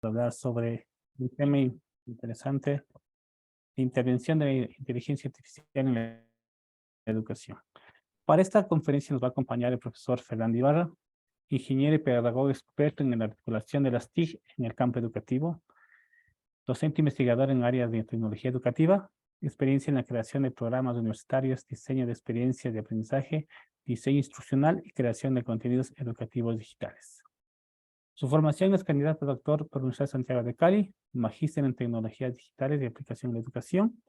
Hablar sobre un tema interesante, intervención de inteligencia artificial en la educación. Para esta conferencia nos va a acompañar el profesor Fernando Ibarra, ingeniero y pedagogo experto en la articulación de las TIC en el campo educativo, docente investigador en áreas de tecnología educativa, experiencia en la creación de programas universitarios, diseño de experiencias de aprendizaje, diseño instruccional y creación de contenidos educativos digitales. Su formación es candidato a doctor por la Universidad de Santiago de Cali, magíster en tecnologías digitales y aplicación en la educación,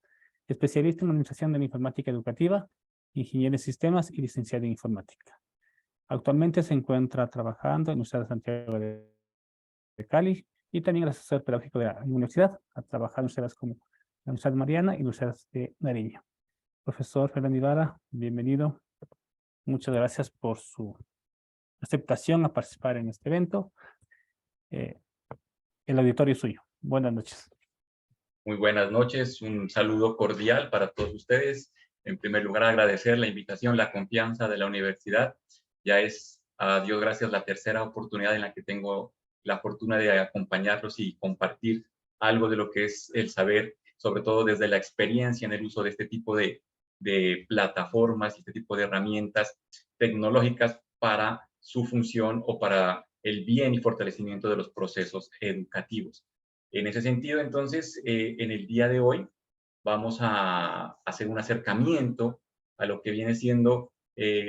especialista en administración de la informática educativa, ingeniero en sistemas y licenciado en informática. Actualmente se encuentra trabajando en la Universidad de Santiago de Cali y también es asesor pedagógico de la universidad. Ha trabajado en universidades como la Universidad de Mariana y la Universidad de Nariño. Profesor Fernando Ibarra, bienvenido. Muchas gracias por su aceptación a participar en este evento. El auditorio es suyo. Buenas noches. Muy buenas noches, un saludo cordial para todos ustedes. En primer lugar, agradecer la invitación, la confianza de la universidad. Ya es, a Dios gracias, la tercera oportunidad en la que tengo la fortuna de acompañarlos y compartir algo de lo que es el saber, sobre todo desde la experiencia en el uso de este tipo de plataformas y este tipo de herramientas tecnológicas para su función o para el bien y fortalecimiento de los procesos educativos. En ese sentido, entonces, en el día de hoy vamos a hacer un acercamiento a lo que viene siendo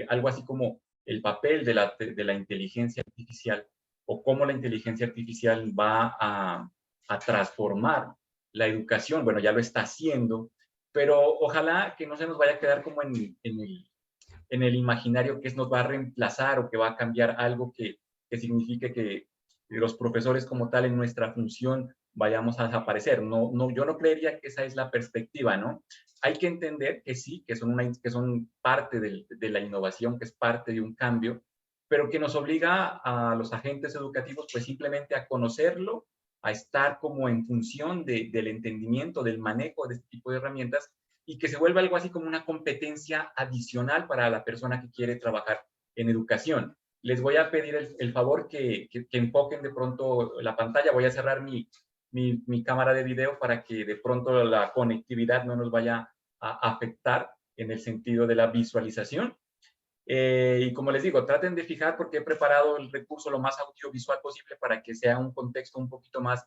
algo así como el papel de la inteligencia artificial o cómo la inteligencia artificial va a transformar la educación. Bueno, ya lo está haciendo, pero ojalá que no se nos vaya a quedar como en el imaginario que nos va a reemplazar o que va a cambiar algo que signifique que los profesores como tal en nuestra función vayamos a desaparecer. Yo no creería que esa es la perspectiva, ¿no? Hay que entender que sí, que son parte de la innovación, que es parte de un cambio, pero que nos obliga a los agentes educativos pues simplemente a conocerlo, a estar como en función del entendimiento, del manejo de este tipo de herramientas y que se vuelva algo así como una competencia adicional para la persona que quiere trabajar en educación. Les voy a pedir el favor que enfoquen de pronto la pantalla. Voy a cerrar mi cámara de video para que de pronto la conectividad no nos vaya a afectar en el sentido de la visualización. Y como les digo, traten de fijar porque he preparado el recurso lo más audiovisual posible para que sea un contexto un poquito más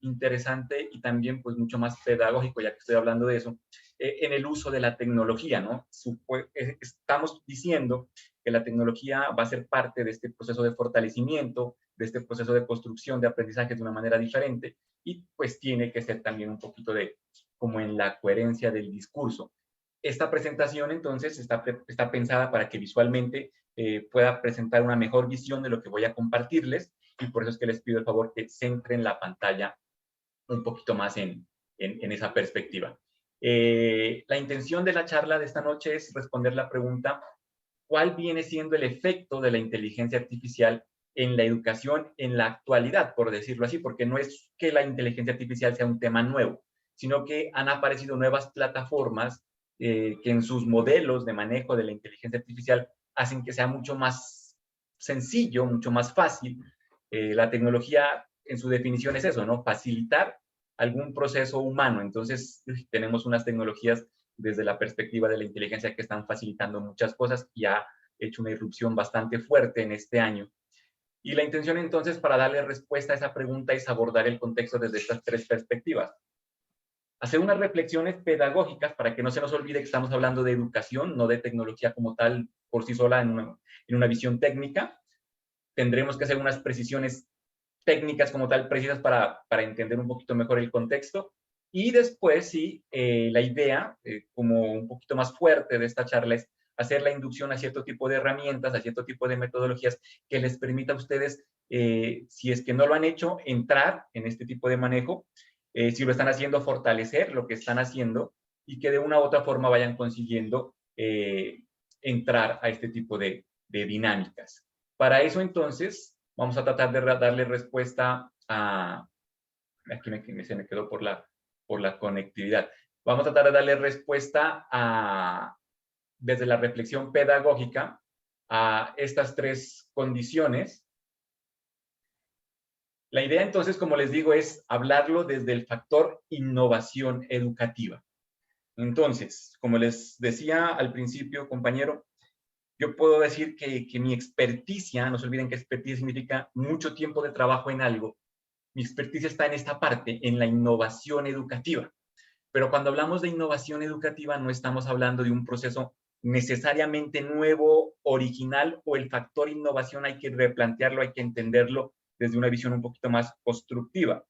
interesante y también pues mucho más pedagógico, ya que estoy hablando de eso, en el uso de la tecnología, ¿no? Estamos diciendo que la tecnología va a ser parte de este proceso de fortalecimiento, de este proceso de construcción de aprendizaje de una manera diferente y pues tiene que ser también un poquito de como en la coherencia del discurso. Esta presentación entonces está pensada para que visualmente pueda presentar una mejor visión de lo que voy a compartirles y por eso es que les pido el favor que centren la pantalla un poquito más en esa perspectiva. La intención de la charla de esta noche es responder la pregunta, ¿cuál viene siendo el efecto de la inteligencia artificial en la educación en la actualidad, por decirlo así? Porque no es que la inteligencia artificial sea un tema nuevo, sino que han aparecido nuevas plataformas que en sus modelos de manejo de la inteligencia artificial hacen que sea mucho más sencillo, mucho más fácil. La tecnología, en su definición, es eso, ¿no? Facilitar algún proceso humano. Entonces, tenemos unas tecnologías desde la perspectiva de la inteligencia que están facilitando muchas cosas y ha hecho una irrupción bastante fuerte en este año. Y la intención entonces para darle respuesta a esa pregunta es abordar el contexto desde estas tres perspectivas. Hacer unas reflexiones pedagógicas para que no se nos olvide que estamos hablando de educación, no de tecnología como tal por sí sola en una visión técnica. Tendremos que hacer unas precisiones técnicas como tal precisas para entender un poquito mejor el contexto. Y después, sí, la idea, como un poquito más fuerte de esta charla, es hacer la inducción a cierto tipo de herramientas, a cierto tipo de metodologías que les permita a ustedes, si es que no lo han hecho, entrar en este tipo de manejo, si lo están haciendo, fortalecer lo que están haciendo y que de una u otra forma vayan consiguiendo entrar a este tipo de dinámicas. Para eso, entonces, vamos a tratar de darle respuesta a... Aquí se me quedó por la conectividad. Vamos a tratar de darle respuesta desde la reflexión pedagógica a estas tres condiciones. La idea entonces, como les digo, es hablarlo desde el factor innovación educativa. Entonces, como les decía al principio, compañero, yo puedo decir que mi experticia, no se olviden que experticia significa mucho tiempo de trabajo en algo, mi experticia está en esta parte, en la innovación educativa. Pero cuando hablamos de innovación educativa, no estamos hablando de un proceso necesariamente nuevo, original, o el factor innovación hay que replantearlo, hay que entenderlo desde una visión un poquito más constructiva.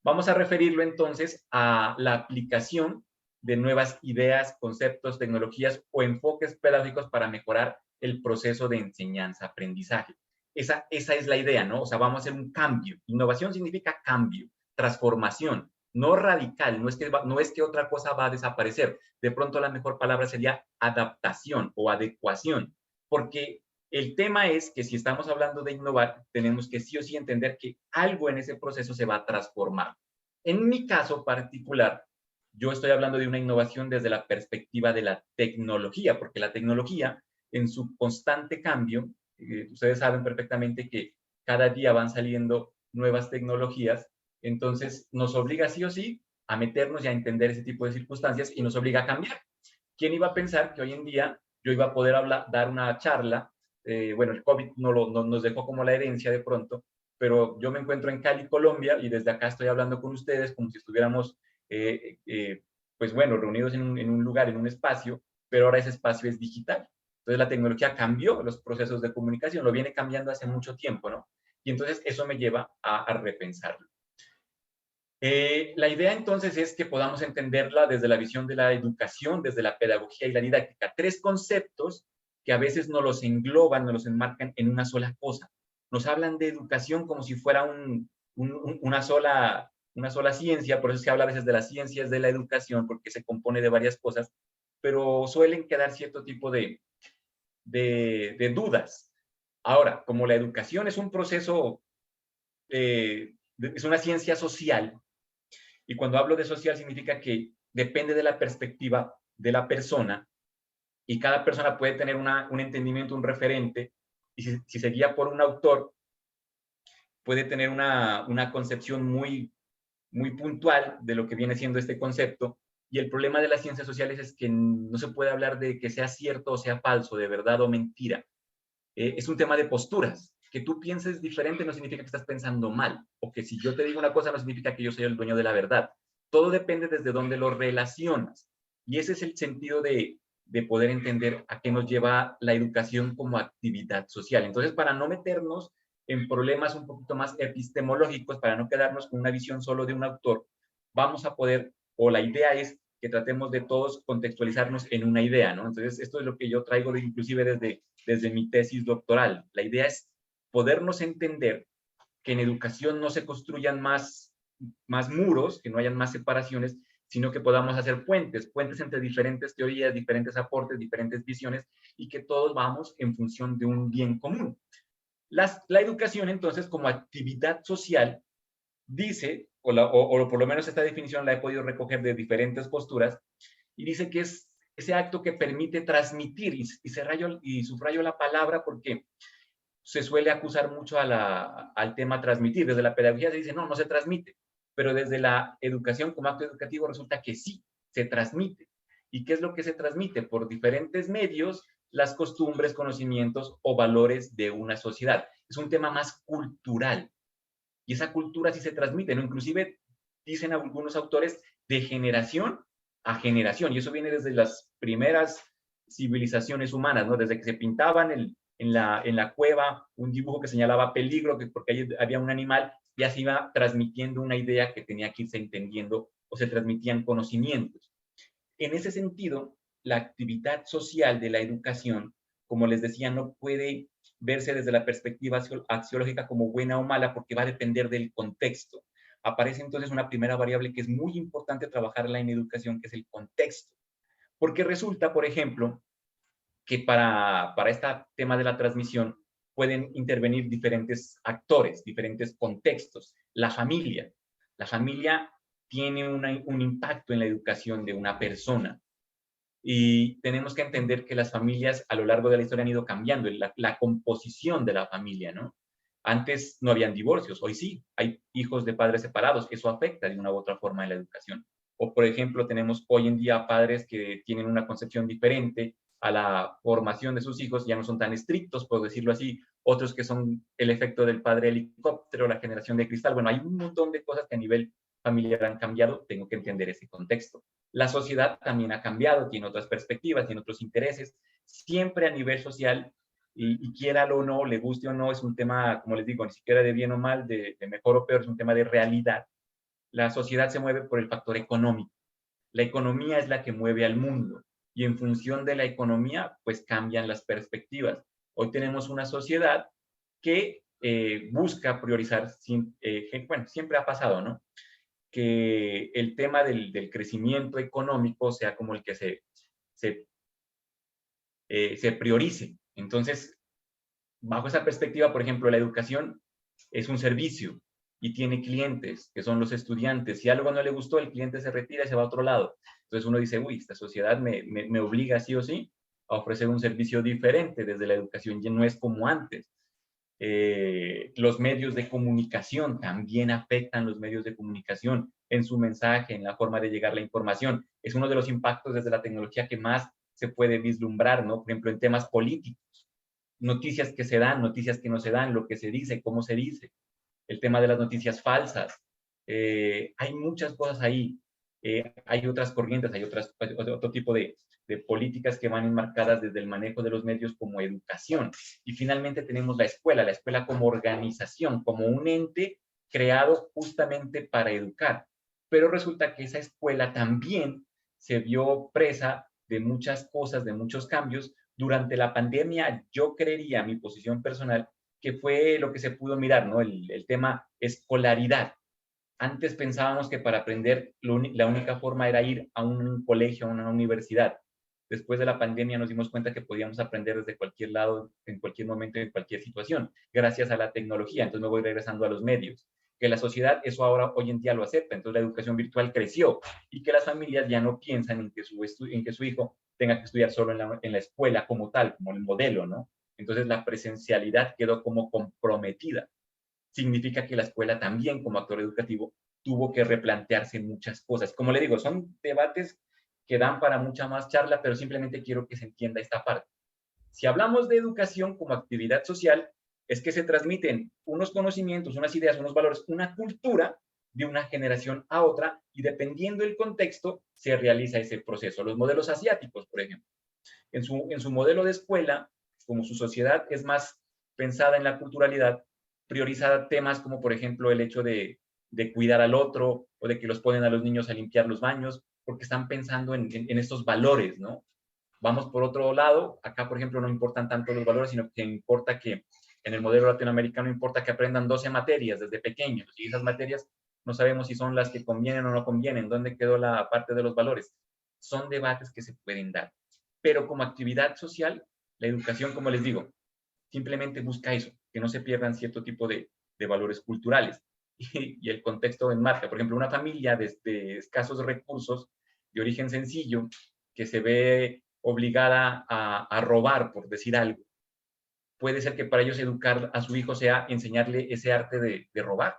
Vamos a referirlo entonces a la aplicación de nuevas ideas, conceptos, tecnologías o enfoques pedagógicos para mejorar el proceso de enseñanza-aprendizaje. Esa es la idea, ¿no? O sea, vamos a hacer un cambio. Innovación significa cambio, transformación, no radical, no es que otra cosa va a desaparecer. De pronto la mejor palabra sería adaptación o adecuación, porque el tema es que si estamos hablando de innovar, tenemos que sí o sí entender que algo en ese proceso se va a transformar. En mi caso particular, yo estoy hablando de una innovación desde la perspectiva de la tecnología, porque la tecnología, en su constante cambio, ustedes saben perfectamente que cada día van saliendo nuevas tecnologías, entonces nos obliga sí o sí a meternos y a entender ese tipo de circunstancias y nos obliga a cambiar. ¿Quién iba a pensar que hoy en día yo iba a poder dar una charla? Bueno, el COVID nos dejó como la herencia de pronto, pero yo me encuentro en Cali, Colombia, y desde acá estoy hablando con ustedes como si estuviéramos, pues bueno, reunidos en un lugar, en un espacio, pero ahora ese espacio es digital. Entonces la tecnología cambió los procesos de comunicación, lo viene cambiando hace mucho tiempo, ¿no? Y entonces eso me lleva a repensarlo. La idea entonces es que podamos entenderla desde la visión de la educación, desde la pedagogía y la didáctica. Tres conceptos que a veces nos los engloban, nos los enmarcan en una sola cosa. Nos hablan de educación como si fuera una sola ciencia, por eso se habla a veces de las ciencias de la educación, porque se compone de varias cosas, pero suelen quedar cierto tipo de dudas. Ahora, como la educación es un proceso, es una ciencia social, y cuando hablo de social significa que depende de la perspectiva de la persona y cada persona puede tener un entendimiento, un referente, y si se guía por un autor, puede tener una concepción muy puntual de lo que viene siendo este concepto. Y el problema de las ciencias sociales es que no se puede hablar de que sea cierto o sea falso, de verdad o mentira. Es un tema de posturas. Que tú pienses diferente no significa que estás pensando mal, o que si yo te digo una cosa no significa que yo soy el dueño de la verdad. Todo depende desde dónde lo relacionas. Y ese es el sentido de poder entender a qué nos lleva la educación como actividad social. Entonces, para no meternos en problemas un poquito más epistemológicos, para no quedarnos con una visión solo de un autor, vamos a poder, o la idea es que tratemos de todos contextualizarnos en una idea, ¿no? Entonces, esto es lo que yo traigo inclusive desde mi tesis doctoral. La idea es podernos entender que en educación no se construyan más muros, que no hayan más separaciones, sino que podamos hacer puentes entre diferentes teorías, diferentes aportes, diferentes visiones, y que todos vamos en función de un bien común. La educación, entonces, como actividad social, dice, o por lo menos esta definición la he podido recoger de diferentes posturas, y dice que es ese acto que permite transmitir, y subrayo la palabra porque se suele acusar mucho al tema transmitir. Desde la pedagogía se dice, no se transmite, pero desde la educación como acto educativo resulta que sí, se transmite. ¿Y qué es lo que se transmite? Por diferentes medios, las costumbres, conocimientos o valores de una sociedad. Es un tema más cultural. Y esa cultura sí se transmite, ¿no? Inclusive dicen algunos autores de generación a generación, y eso viene desde las primeras civilizaciones humanas, ¿no? Desde que se pintaban en la cueva un dibujo que señalaba peligro, porque ahí había un animal, y así iba transmitiendo una idea que tenía que irse entendiendo, o se transmitían conocimientos. En ese sentido, la actividad social de la educación, como les decía, no puede verse desde la perspectiva axiológica como buena o mala, porque va a depender del contexto. Aparece entonces una primera variable que es muy importante trabajarla en educación, que es el contexto. Porque resulta, por ejemplo, que para este tema de la transmisión pueden intervenir diferentes actores, diferentes contextos. La familia tiene un impacto en la educación de una persona. Y tenemos que entender que las familias a lo largo de la historia han ido cambiando, la composición de la familia, ¿no? Antes no habían divorcios, hoy sí, hay hijos de padres separados, eso afecta de una u otra forma en la educación. O, por ejemplo, tenemos hoy en día padres que tienen una concepción diferente a la formación de sus hijos, ya no son tan estrictos, por decirlo así, otros que son el efecto del padre helicóptero, la generación de cristal. Bueno, hay un montón de cosas que a nivel familiar han cambiado, tengo que entender ese contexto. La sociedad también ha cambiado, tiene otras perspectivas, tiene otros intereses. Siempre a nivel social, y quiéralo o no, le guste o no, es un tema, como les digo, ni siquiera de bien o mal, de mejor o peor, es un tema de realidad. La sociedad se mueve por el factor económico. La economía es la que mueve al mundo y en función de la economía, pues cambian las perspectivas. Hoy tenemos una sociedad que busca priorizar, bueno, siempre ha pasado, ¿no? Que el tema del crecimiento económico sea como el que se priorice. Entonces, bajo esa perspectiva, por ejemplo, la educación es un servicio y tiene clientes, que son los estudiantes. Si algo no le gustó, el cliente se retira y se va a otro lado. Entonces uno dice, uy, esta sociedad me obliga sí o sí a ofrecer un servicio diferente desde la educación, y no es como antes. Los medios de comunicación también afectan los medios de comunicación en su mensaje, en la forma de llegar la información. Es uno de los impactos desde la tecnología que más se puede vislumbrar, ¿no? Por ejemplo, en temas políticos, noticias que se dan, noticias que no se dan, lo que se dice, cómo se dice, el tema de las noticias falsas. Hay muchas cosas ahí. Hay otras corrientes, hay otro tipo de políticas que van enmarcadas desde el manejo de los medios como educación. Y finalmente tenemos la escuela como organización, como un ente creado justamente para educar. Pero resulta que esa escuela también se vio presa de muchas cosas, de muchos cambios. Durante la pandemia, yo creería, mi posición personal, que fue lo que se pudo mirar, ¿no? El tema escolaridad. Antes pensábamos que para aprender la única forma era ir a un colegio, a una universidad. Después de la pandemia nos dimos cuenta que podíamos aprender desde cualquier lado, en cualquier momento, en cualquier situación, gracias a la tecnología. Entonces me voy regresando a los medios. Que la sociedad eso ahora hoy en día lo acepta. Entonces la educación virtual creció y que las familias ya no piensan en que su hijo tenga que estudiar solo en la escuela como tal, como el modelo, ¿no? Entonces la presencialidad quedó como comprometida. Significa que la escuela también, como actor educativo, tuvo que replantearse muchas cosas. Como le digo, son debates que dan para mucha más charla, pero simplemente quiero que se entienda esta parte. Si hablamos de educación como actividad social, es que se transmiten unos conocimientos, unas ideas, unos valores, una cultura de una generación a otra y dependiendo del contexto se realiza ese proceso. Los modelos asiáticos, por ejemplo, en su modelo de escuela, como su sociedad es más pensada en la culturalidad, prioriza temas como, por ejemplo, el hecho de cuidar al otro o de que los ponen a los niños a limpiar los baños, porque están pensando en estos valores, ¿no? Vamos por otro lado, acá, por ejemplo, no importan tanto los valores, sino que importa que en el modelo latinoamericano importa que aprendan 12 materias desde pequeños, y esas materias no sabemos si son las que convienen o no convienen, dónde quedó la parte de los valores. Son debates que se pueden dar. Pero como actividad social, la educación, como les digo, simplemente busca eso, que no se pierdan cierto tipo de valores culturales. Y el contexto enmarca, por ejemplo, una familia de escasos recursos, de origen sencillo, que se ve obligada a robar, por decir algo. Puede ser que para ellos educar a su hijo sea enseñarle ese arte de robar.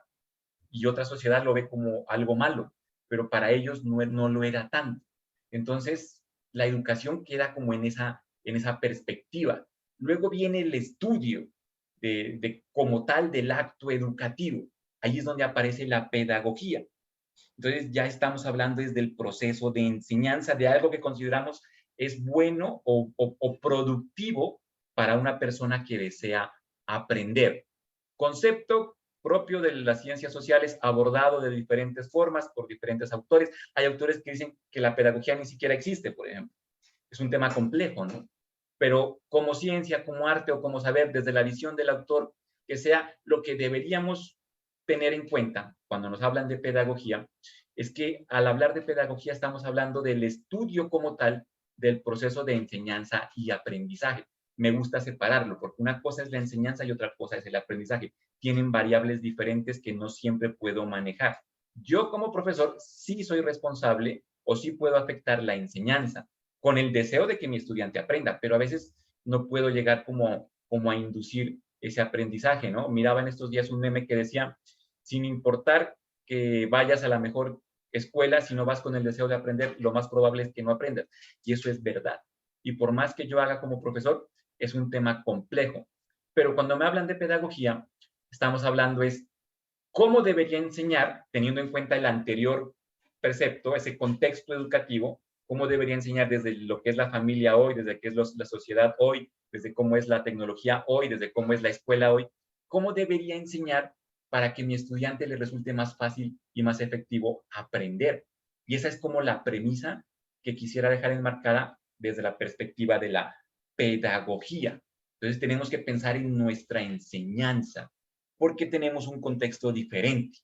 Y otra sociedad lo ve como algo malo, pero para ellos no lo era tanto. Entonces, la educación queda como en esa perspectiva. Luego viene el estudio como tal del acto educativo. Ahí es donde aparece la pedagogía. Entonces, ya estamos hablando desde el proceso de enseñanza de algo que consideramos es bueno o productivo para una persona que desea aprender. Concepto propio de las ciencias sociales, abordado de diferentes formas por diferentes autores. Hay autores que dicen que la pedagogía ni siquiera existe, por ejemplo. Es un tema complejo, ¿no? Pero como ciencia, como arte o como saber, desde la visión del autor, que sea lo que deberíamos tener en cuenta cuando nos hablan de pedagogía, es que al hablar de pedagogía estamos hablando del estudio como tal del proceso de enseñanza y aprendizaje. Me gusta separarlo, porque una cosa es la enseñanza y otra cosa es el aprendizaje. Tienen variables diferentes que no siempre puedo manejar. Yo como profesor sí soy responsable o sí puedo afectar la enseñanza con el deseo de que mi estudiante aprenda, pero a veces no puedo llegar como a inducir ese aprendizaje, ¿no? Miraba en estos días un meme que decía, sin importar que vayas a la mejor escuela, si no vas con el deseo de aprender, lo más probable es que no aprendas. Y eso es verdad. Y por más que yo haga como profesor, es un tema complejo. Pero cuando me hablan de pedagogía, estamos hablando es cómo debería enseñar, teniendo en cuenta el anterior precepto, ese contexto educativo, cómo debería enseñar desde lo que es la familia hoy, desde qué es la sociedad hoy, desde cómo es la tecnología hoy, desde cómo es la escuela hoy, cómo debería enseñar para que mi estudiante le resulte más fácil y más efectivo aprender. Y esa es como la premisa que quisiera dejar enmarcada desde la perspectiva de la pedagogía. Entonces tenemos que pensar en nuestra enseñanza, porque tenemos un contexto diferente.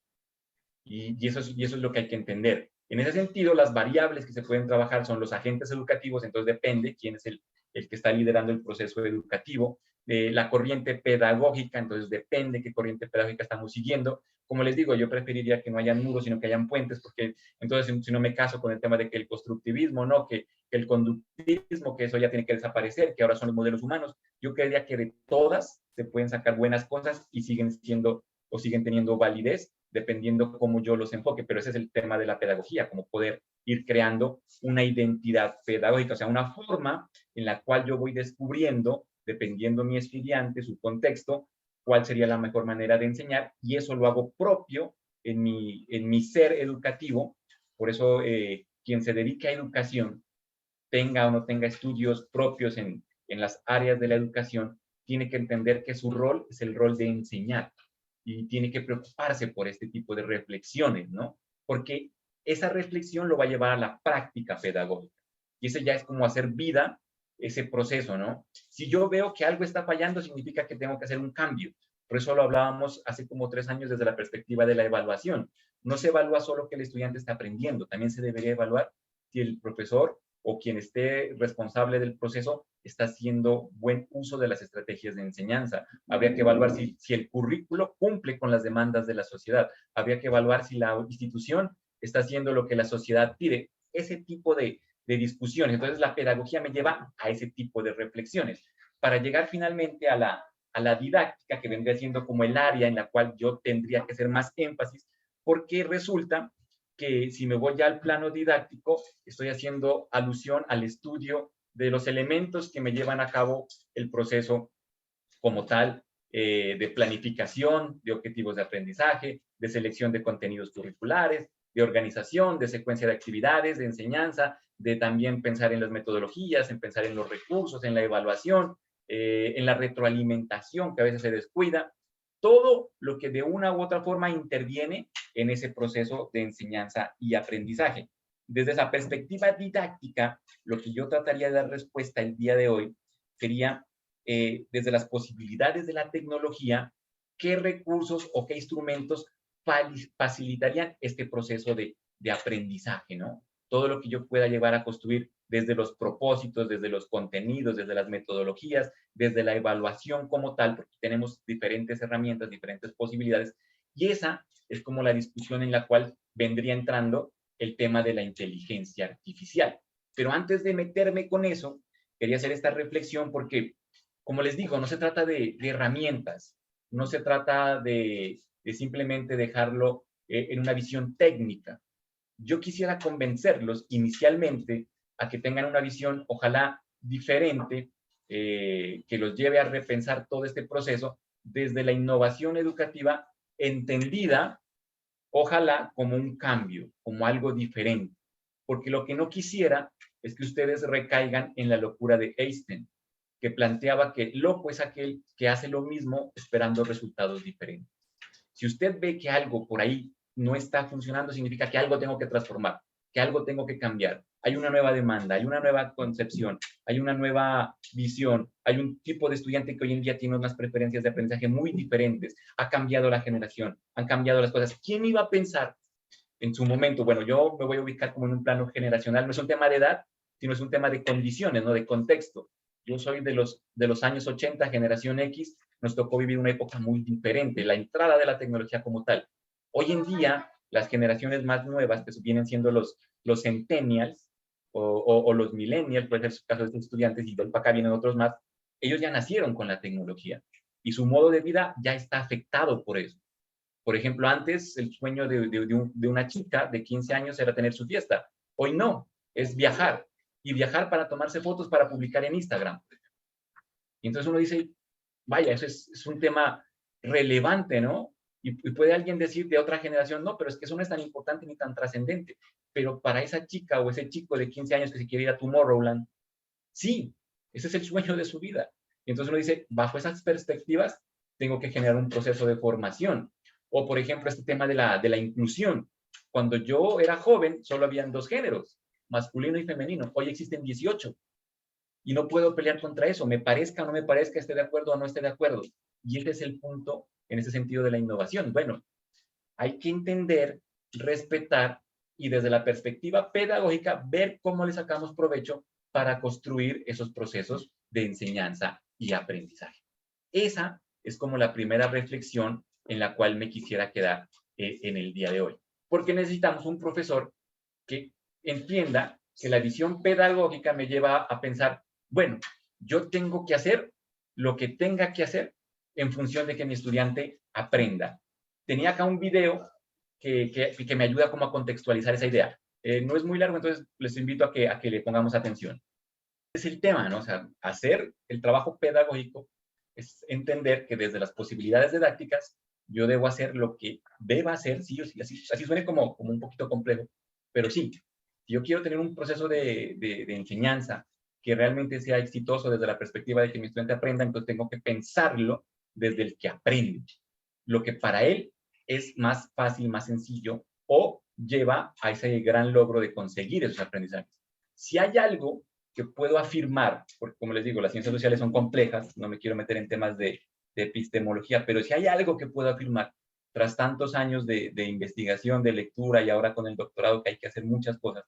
Y eso es lo que hay que entender. En ese sentido, las variables que se pueden trabajar son los agentes educativos, entonces depende quién es el que está liderando el proceso educativo, la corriente pedagógica, entonces depende qué corriente pedagógica estamos siguiendo. Como les digo, yo preferiría que no hayan muros, sino que hayan puentes, porque entonces si no me caso con el tema de que el constructivismo, no, que el conductismo, que eso ya tiene que desaparecer, que ahora son los modelos humanos. Yo creería que de todas se pueden sacar buenas cosas y siguen siendo o siguen teniendo validez dependiendo cómo yo los enfoque, pero ese es el tema de la pedagogía, como poder ir creando una identidad pedagógica, o sea, una forma en la cual yo voy descubriendo, dependiendo mi estudiante, su contexto, cuál sería la mejor manera de enseñar, y eso lo hago propio en mi ser educativo. Por eso, quien se dedica a educación, tenga o no tenga estudios propios en las áreas de la educación, tiene que entender que su rol es el rol de enseñar y tiene que preocuparse por este tipo de reflexiones, ¿no? Porque esa reflexión lo va a llevar a la práctica pedagógica. Y ese ya es como hacer vida ese proceso, ¿no? Si yo veo que algo está fallando, significa que tengo que hacer un cambio. Por eso lo hablábamos hace como 3 años desde la perspectiva de la evaluación. No se evalúa solo que el estudiante está aprendiendo, también se debería evaluar si el profesor o quien esté responsable del proceso está haciendo buen uso de las estrategias de enseñanza. Habría que evaluar si el currículo cumple con las demandas de la sociedad. Habría que evaluar si la institución está haciendo lo que la sociedad pide. Ese tipo de discusiones. Entonces, la pedagogía me lleva a ese tipo de reflexiones para llegar finalmente a la didáctica, que vendría siendo como el área en la cual yo tendría que hacer más énfasis, porque resulta que si me voy ya al plano didáctico, estoy haciendo alusión al estudio de los elementos que me llevan a cabo el proceso como tal, de planificación, de objetivos de aprendizaje, de selección de contenidos curriculares, de organización, de secuencia de actividades, de enseñanza, de también pensar en las metodologías, en pensar en los recursos, en la evaluación, en la retroalimentación que a veces se descuida, todo lo que de una u otra forma interviene en ese proceso de enseñanza y aprendizaje. Desde esa perspectiva didáctica, lo que yo trataría de dar respuesta el día de hoy sería, desde las posibilidades de la tecnología, qué recursos o qué instrumentos facilitarían este proceso de aprendizaje, ¿no? Todo lo que yo pueda llevar a construir desde los propósitos, desde los contenidos, desde las metodologías, desde la evaluación como tal, porque tenemos diferentes herramientas, diferentes posibilidades, y esa es como la discusión en la cual vendría entrando el tema de la inteligencia artificial. Pero antes de meterme con eso, quería hacer esta reflexión porque, como les digo, no se trata de herramientas, no se trata de simplemente dejarlo en una visión técnica. Yo quisiera convencerlos inicialmente a que tengan una visión, ojalá diferente, que los lleve a repensar todo este proceso desde la innovación educativa entendida, ojalá como un cambio, como algo diferente. Porque lo que no quisiera es que ustedes recaigan en la locura de Einstein, que planteaba que loco es aquel que hace lo mismo esperando resultados diferentes. Si usted ve que algo por ahí no está funcionando, significa que algo tengo que transformar, que algo tengo que cambiar. Hay una nueva demanda, hay una nueva concepción, hay una nueva visión, hay un tipo de estudiante que hoy en día tiene unas preferencias de aprendizaje muy diferentes. Ha cambiado la generación, han cambiado las cosas. ¿Quién iba a pensar en su momento? Bueno, yo me voy a ubicar como en un plano generacional. No es un tema de edad, sino es un tema de condiciones, ¿no? De contexto. Yo soy de los años 80, generación X, nos tocó vivir una época muy diferente, la entrada de la tecnología como tal. Hoy en día, las generaciones más nuevas, que vienen siendo los centennials o los millennials, por ejemplo, el caso de estos estudiantes, y del para acá vienen otros más, ellos ya nacieron con la tecnología. y su modo de vida ya está afectado por eso. Por ejemplo, antes el sueño de una chica de 15 años era tener su fiesta. Hoy no, es viajar. Y viajar para tomarse fotos para publicar en Instagram. Y entonces uno dice, vaya, eso es un tema relevante, ¿no? Y puede alguien decir de otra generación, no, pero es que eso no es tan importante ni tan trascendente. Pero para esa chica o ese chico de 15 años que se quiere ir a Tomorrowland, sí, ese es el sueño de su vida. Y entonces uno dice, bajo esas perspectivas, tengo que generar un proceso de formación. O, por ejemplo, este tema de la inclusión. Cuando yo era joven, solo habían 2 géneros, masculino y femenino. Hoy existen 18. Y no puedo pelear contra eso, me parezca o no me parezca, esté de acuerdo o no esté de acuerdo. Y ese es el punto en ese sentido de la innovación. Bueno, hay que entender, respetar y desde la perspectiva pedagógica ver cómo le sacamos provecho para construir esos procesos de enseñanza y aprendizaje. Esa es como la primera reflexión en la cual me quisiera quedar en el día de hoy. Porque necesitamos un profesor que entienda que la visión pedagógica me lleva a pensar, bueno, yo tengo que hacer lo que tenga que hacer en función de que mi estudiante aprenda. Tenía acá un video que me ayuda como a contextualizar esa idea. No es muy largo, entonces les invito a que le pongamos atención. Es el tema, ¿no? O sea, hacer el trabajo pedagógico es entender que desde las posibilidades didácticas yo debo hacer lo que deba hacer, sí o sí, así suene como un poquito complejo, pero sí, si yo quiero tener un proceso de enseñanza que realmente sea exitoso desde la perspectiva de que mi estudiante aprenda, entonces tengo que pensarlo desde el que aprende. Lo que para él es más fácil, más sencillo, o lleva a ese gran logro de conseguir esos aprendizajes. Si hay algo que puedo afirmar, porque como les digo, las ciencias sociales son complejas, no me quiero meter en temas de epistemología, pero si hay algo que puedo afirmar, tras tantos años de investigación, de lectura y ahora con el doctorado que hay que hacer muchas cosas,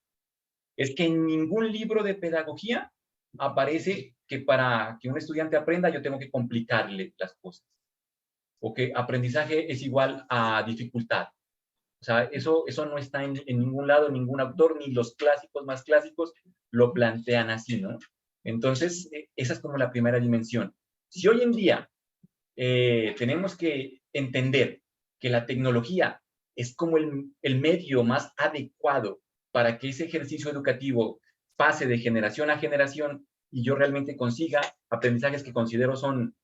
es que en ningún libro de pedagogía aparece que para que un estudiante aprenda yo tengo que complicarle las cosas, o que aprendizaje es igual a dificultad. O sea, eso no está en ningún lado, ningún autor, ni los clásicos más clásicos lo plantean así, ¿no? Entonces, esa es como la primera dimensión. Si hoy en día tenemos que entender que la tecnología es como el medio más adecuado para que ese ejercicio educativo pase de generación a generación y yo realmente consiga aprendizajes que considero son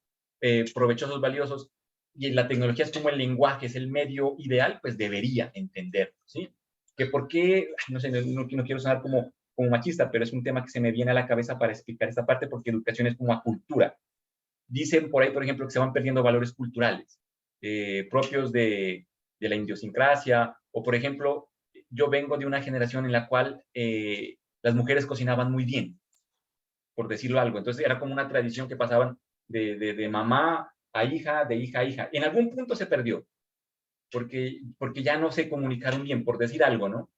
provechosos, valiosos, y la tecnología es como el lenguaje, es el medio ideal, pues debería entenderlo, ¿sí? Que por qué, no sé, no quiero sonar como machista, pero es un tema que se me viene a la cabeza para explicar esta parte, porque educación es como a cultura. Dicen por ahí, por ejemplo, que se van perdiendo valores culturales propios de la idiosincrasia, o por ejemplo, yo vengo de una generación en la cual las mujeres cocinaban muy bien, por decirlo algo. Entonces era como una tradición que pasaban de mamá a hija, de hija a hija. En algún punto se perdió, porque ya no se comunicaron bien, por decir algo, ¿no?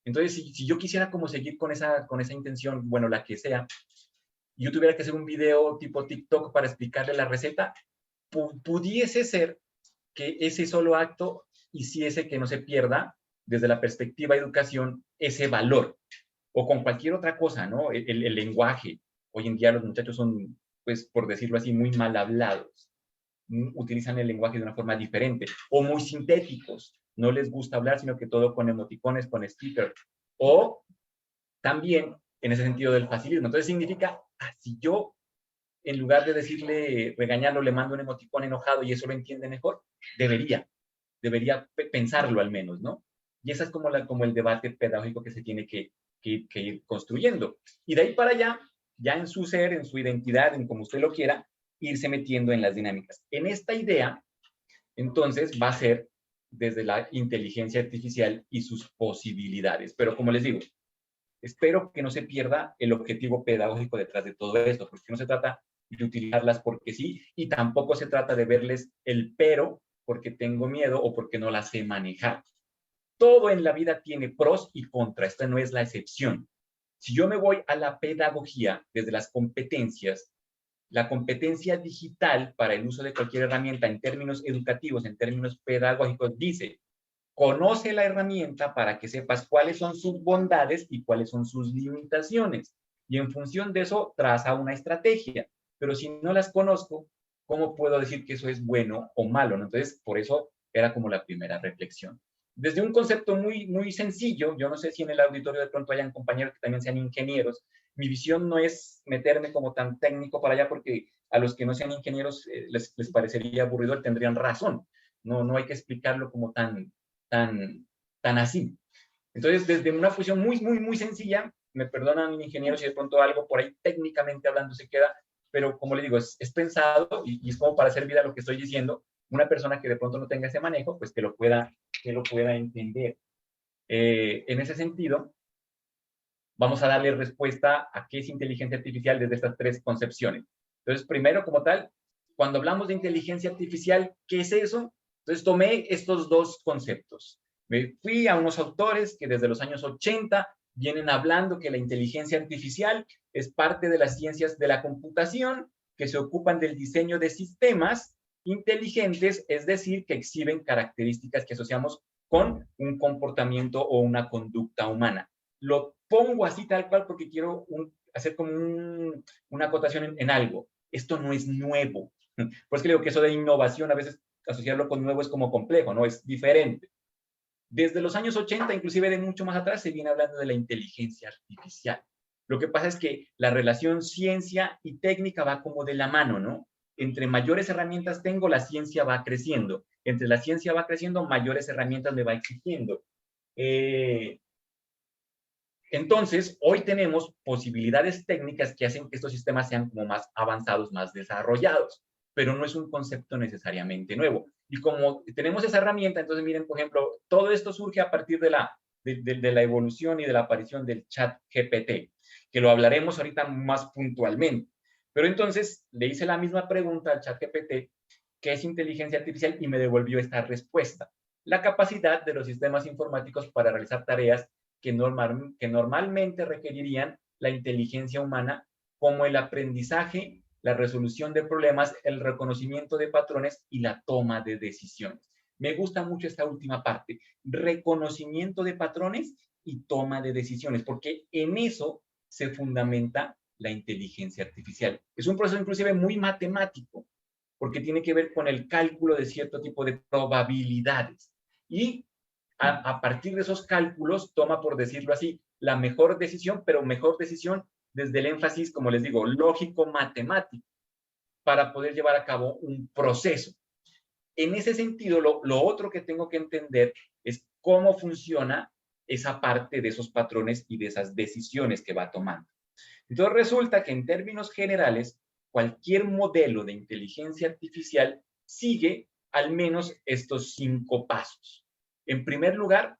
Entonces, si yo quisiera como seguir con esa intención, bueno, la que sea, yo tuviera que hacer un video tipo TikTok para explicarle la receta, pudiese ser que ese solo acto hiciese que no se pierda desde la perspectiva de educación ese valor, o con cualquier otra cosa, ¿no? El lenguaje. Hoy en día los muchachos son, pues, por decirlo así, muy mal hablados. Utilizan el lenguaje de una forma diferente, o muy sintéticos. No les gusta hablar, sino que todo con emoticones, con stickers. O también en ese sentido del facilismo. Entonces significa, si yo en lugar de decirle, regañarlo, le mando un emoticón enojado y eso lo entiende mejor, debería pensarlo al menos, ¿no? Y ese es como el debate pedagógico que se tiene que ir construyendo. Y de ahí para allá, ya en su ser, en su identidad, en como usted lo quiera, irse metiendo en las dinámicas. En esta idea, entonces, va a ser desde la inteligencia artificial y sus posibilidades. Pero como les digo, espero que no se pierda el objetivo pedagógico detrás de todo esto, porque no se trata de utilizarlas porque sí, y tampoco se trata de verles el pero porque tengo miedo o porque no las sé manejar. Todo en la vida tiene pros y contras, esta no es la excepción. Si yo me voy a la pedagogía desde las competencias, la competencia digital para el uso de cualquier herramienta en términos educativos, en términos pedagógicos, dice, conoce la herramienta para que sepas cuáles son sus bondades y cuáles son sus limitaciones. Y en función de eso, traza una estrategia. Pero si no las conozco, ¿cómo puedo decir que eso es bueno o malo, ¿no? Entonces, por eso era como la primera reflexión. Desde un concepto muy, muy sencillo, yo no sé si en el auditorio de pronto hayan compañeros que también sean ingenieros, mi visión no es meterme como tan técnico para allá porque a los que no sean ingenieros les parecería aburrido, tendrían razón. No hay que explicarlo como tan así. Entonces, desde una fusión muy, muy, muy sencilla, me perdonan ingenieros si de pronto algo por ahí técnicamente hablando se queda, pero como le digo, es pensado y es como para hacer vida a lo que estoy diciendo. Una persona que de pronto no tenga ese manejo, pues que lo pueda entender. En ese sentido, vamos a darle respuesta a qué es inteligencia artificial desde estas tres concepciones. Entonces, primero, como tal, cuando hablamos de inteligencia artificial, ¿qué es eso? Entonces, tomé estos dos conceptos. Me fui a unos autores que desde los años 80 vienen hablando que la inteligencia artificial es parte de las ciencias de la computación, que se ocupan del diseño de sistemas inteligentes, es decir, que exhiben características que asociamos con un comportamiento o una conducta humana. Lo pongo así tal cual porque quiero hacer como una acotación en algo. Esto no es nuevo. Pues que digo que eso de innovación, a veces asociarlo con nuevo es como complejo, ¿no? Es diferente. Desde los años 80, inclusive de mucho más atrás, se viene hablando de la inteligencia artificial. Lo que pasa es que la relación ciencia y técnica va como de la mano, ¿no? Entre mayores herramientas tengo, la ciencia va creciendo. Entre la ciencia va creciendo, mayores herramientas me va exigiendo. Entonces, hoy tenemos posibilidades técnicas que hacen que estos sistemas sean como más avanzados, más desarrollados, pero no es un concepto necesariamente nuevo. Y como tenemos esa herramienta, entonces miren, por ejemplo, todo esto surge a partir de la evolución y de la aparición del chat GPT, que lo hablaremos ahorita más puntualmente. Pero entonces le hice la misma pregunta al chat GPT, ¿qué es inteligencia artificial? Y me devolvió esta respuesta. La capacidad de los sistemas informáticos para realizar tareas que normalmente requerirían la inteligencia humana, como el aprendizaje, la resolución de problemas, el reconocimiento de patrones y la toma de decisiones. Me gusta mucho esta última parte, reconocimiento de patrones y toma de decisiones, porque en eso se fundamenta la inteligencia artificial. Es un proceso inclusive muy matemático, porque tiene que ver con el cálculo de cierto tipo de probabilidades. Y a partir de esos cálculos toma, por decirlo así, la mejor decisión, pero mejor decisión desde el énfasis, como les digo, lógico-matemático, para poder llevar a cabo un proceso. En ese sentido, lo otro que tengo que entender es cómo funciona esa parte de esos patrones y de esas decisiones que va tomando. Entonces resulta que en términos generales, cualquier modelo de inteligencia artificial sigue al menos estos 5 pasos. En primer lugar,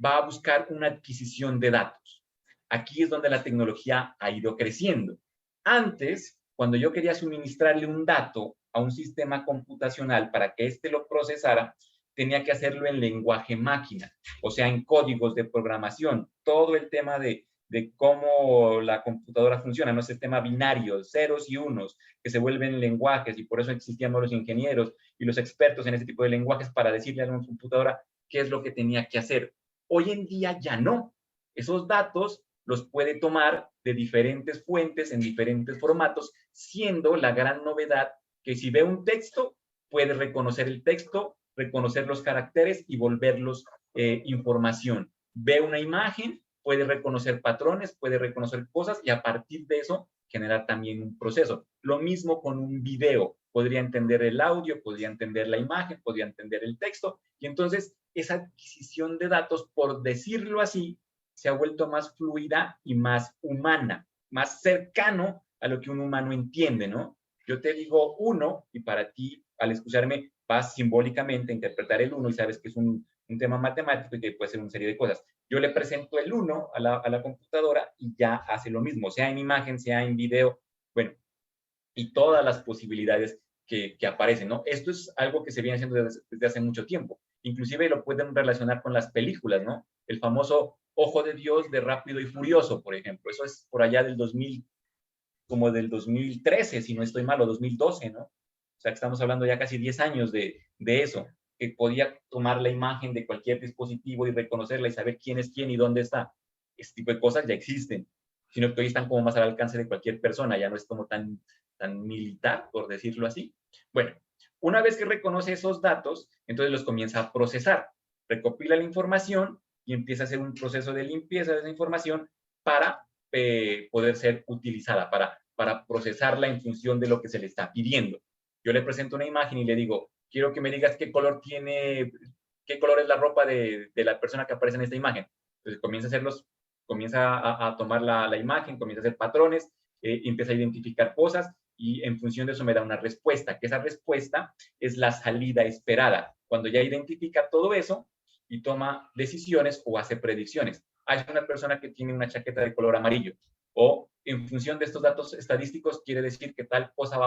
va a buscar una adquisición de datos. Aquí es donde la tecnología ha ido creciendo. Antes, cuando yo quería suministrarle un dato a un sistema computacional para que éste lo procesara, tenía que hacerlo en lenguaje máquina, o sea, en códigos de programación. Todo el tema de cómo la computadora funciona, no es sistema binario, ceros y unos, que se vuelven lenguajes, y por eso existían los ingenieros y los expertos en ese tipo de lenguajes para decirle a una computadora qué es lo que tenía que hacer. Hoy en día ya no. Esos datos los puede tomar de diferentes fuentes, en diferentes formatos, siendo la gran novedad que si ve un texto, puede reconocer el texto, reconocer los caracteres y volverlos información. Ve una imagen, puede reconocer patrones, puede reconocer cosas y a partir de eso generar también un proceso. Lo mismo con un video, podría entender el audio, podría entender la imagen, podría entender el texto y entonces esa adquisición de datos, por decirlo así, se ha vuelto más fluida y más humana, más cercano a lo que un humano entiende, ¿no? Yo te digo uno y para ti, al escucharme, vas simbólicamente a interpretar el uno y sabes que es un tema matemático y que puede ser una serie de cosas. Yo le presento el 1 a la computadora y ya hace lo mismo, sea en imagen, sea en video, bueno, y todas las posibilidades que aparecen, ¿no? Esto es algo que se viene haciendo desde hace mucho tiempo. Inclusive lo pueden relacionar con las películas, ¿no? El famoso Ojo de Dios de Rápido y Furioso, por ejemplo. Eso es por allá del 2000, como del 2013, si no estoy mal, o 2012, ¿no? O sea, que estamos hablando ya casi 10 años de eso, que podía tomar la imagen de cualquier dispositivo y reconocerla y saber quién es quién y dónde está. Este tipo de cosas ya existen. sino que hoy están como más al alcance de cualquier persona, ya no es como tan militar, por decirlo así. Bueno, una vez que reconoce esos datos, entonces los comienza a procesar, recopila la información y empieza a hacer un proceso de limpieza de esa información para poder ser utilizada, para procesarla en función de lo que se le está pidiendo. Yo le presento una imagen y le digo, quiero que me digas qué color es la ropa de la persona que aparece en esta imagen. Entonces comienza a tomar la imagen, comienza a hacer patrones, empieza a identificar cosas y en función de eso me da una respuesta, que esa respuesta es la salida esperada. Cuando ya identifica todo eso y toma decisiones o hace predicciones. Hay una persona que tiene una chaqueta de color amarillo o en función de estos datos estadísticos quiere decir que tal cosa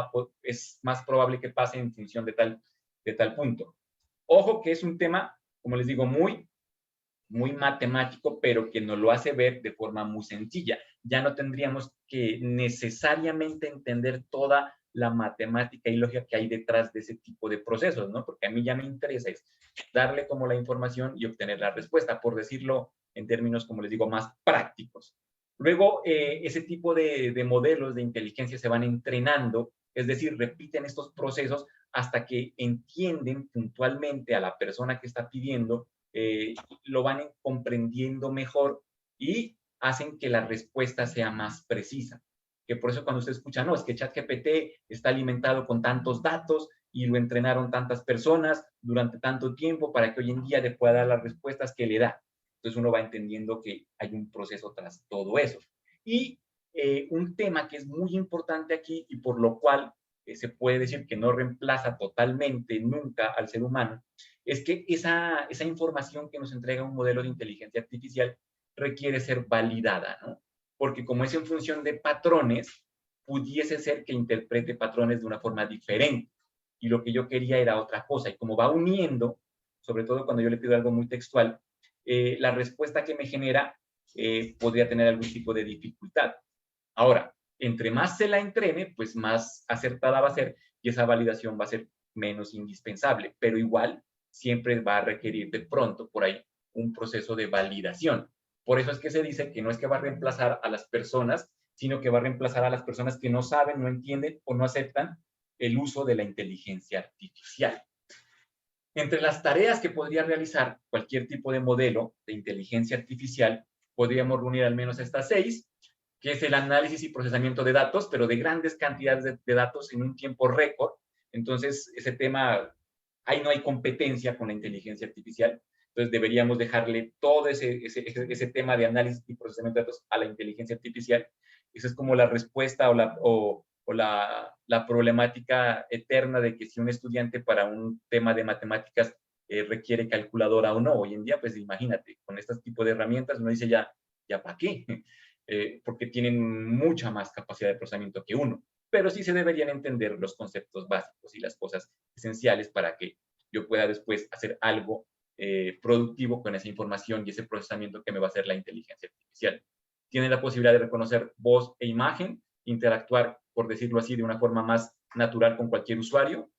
es más probable que pase en función de tal punto. Ojo que es un tema, como les digo, muy matemático, pero que nos lo hace ver de forma muy sencilla. Ya no tendríamos que necesariamente entender toda la matemática y lógica que hay detrás de ese tipo de procesos, ¿no? Porque a mí ya me interesa es darle como la información y obtener la respuesta, por decirlo en términos, como les digo, más prácticos. Luego, ese tipo de modelos de inteligencia se van entrenando, es decir, repiten estos procesos hasta que entienden puntualmente a la persona que está pidiendo, lo van comprendiendo mejor y hacen que la respuesta sea más precisa. Que por eso cuando usted escucha, no, es que ChatGPT está alimentado con tantos datos y lo entrenaron tantas personas durante tanto tiempo para que hoy en día le pueda dar las respuestas que le da. Entonces uno va entendiendo que hay un proceso tras todo eso. Y un tema que es muy importante aquí y por lo cual se puede decir que no reemplaza totalmente nunca al ser humano, es que esa información que nos entrega un modelo de inteligencia artificial requiere ser validada, ¿no? Porque como es en función de patrones, pudiese ser que interprete patrones de una forma diferente. Y lo que yo quería era otra cosa. Y como va uniendo, sobre todo cuando yo le pido algo muy textual, la respuesta que me genera podría tener algún tipo de dificultad. Ahora, entre más se la entrene, pues más acertada va a ser y esa validación va a ser menos indispensable, pero igual siempre va a requerir de pronto por ahí un proceso de validación. Por eso es que se dice que no es que va a reemplazar a las personas, sino que va a reemplazar a las personas que no saben, no entienden o no aceptan el uso de la inteligencia artificial. Entre las tareas que podría realizar cualquier tipo de modelo de inteligencia artificial, podríamos reunir al menos estas 6, que es el análisis y procesamiento de datos, pero de grandes cantidades de datos en un tiempo récord. Entonces, ese tema, ahí no hay competencia con la inteligencia artificial. Entonces, deberíamos dejarle todo ese tema de análisis y procesamiento de datos a la inteligencia artificial. Esa es como la respuesta o la problemática eterna de que si un estudiante para un tema de matemáticas requiere calculadora o no. Hoy en día, pues imagínate, con este tipo de herramientas uno dice ya ¿para qué? Porque tienen mucha más capacidad de procesamiento que uno. Pero sí se deberían entender los conceptos básicos y las cosas esenciales para que yo pueda después hacer algo productivo con esa información y ese procesamiento que me va a hacer la inteligencia artificial. Tiene la posibilidad de reconocer voz e imagen, interactuar, por decirlo así, de una forma más natural con cualquier usuario.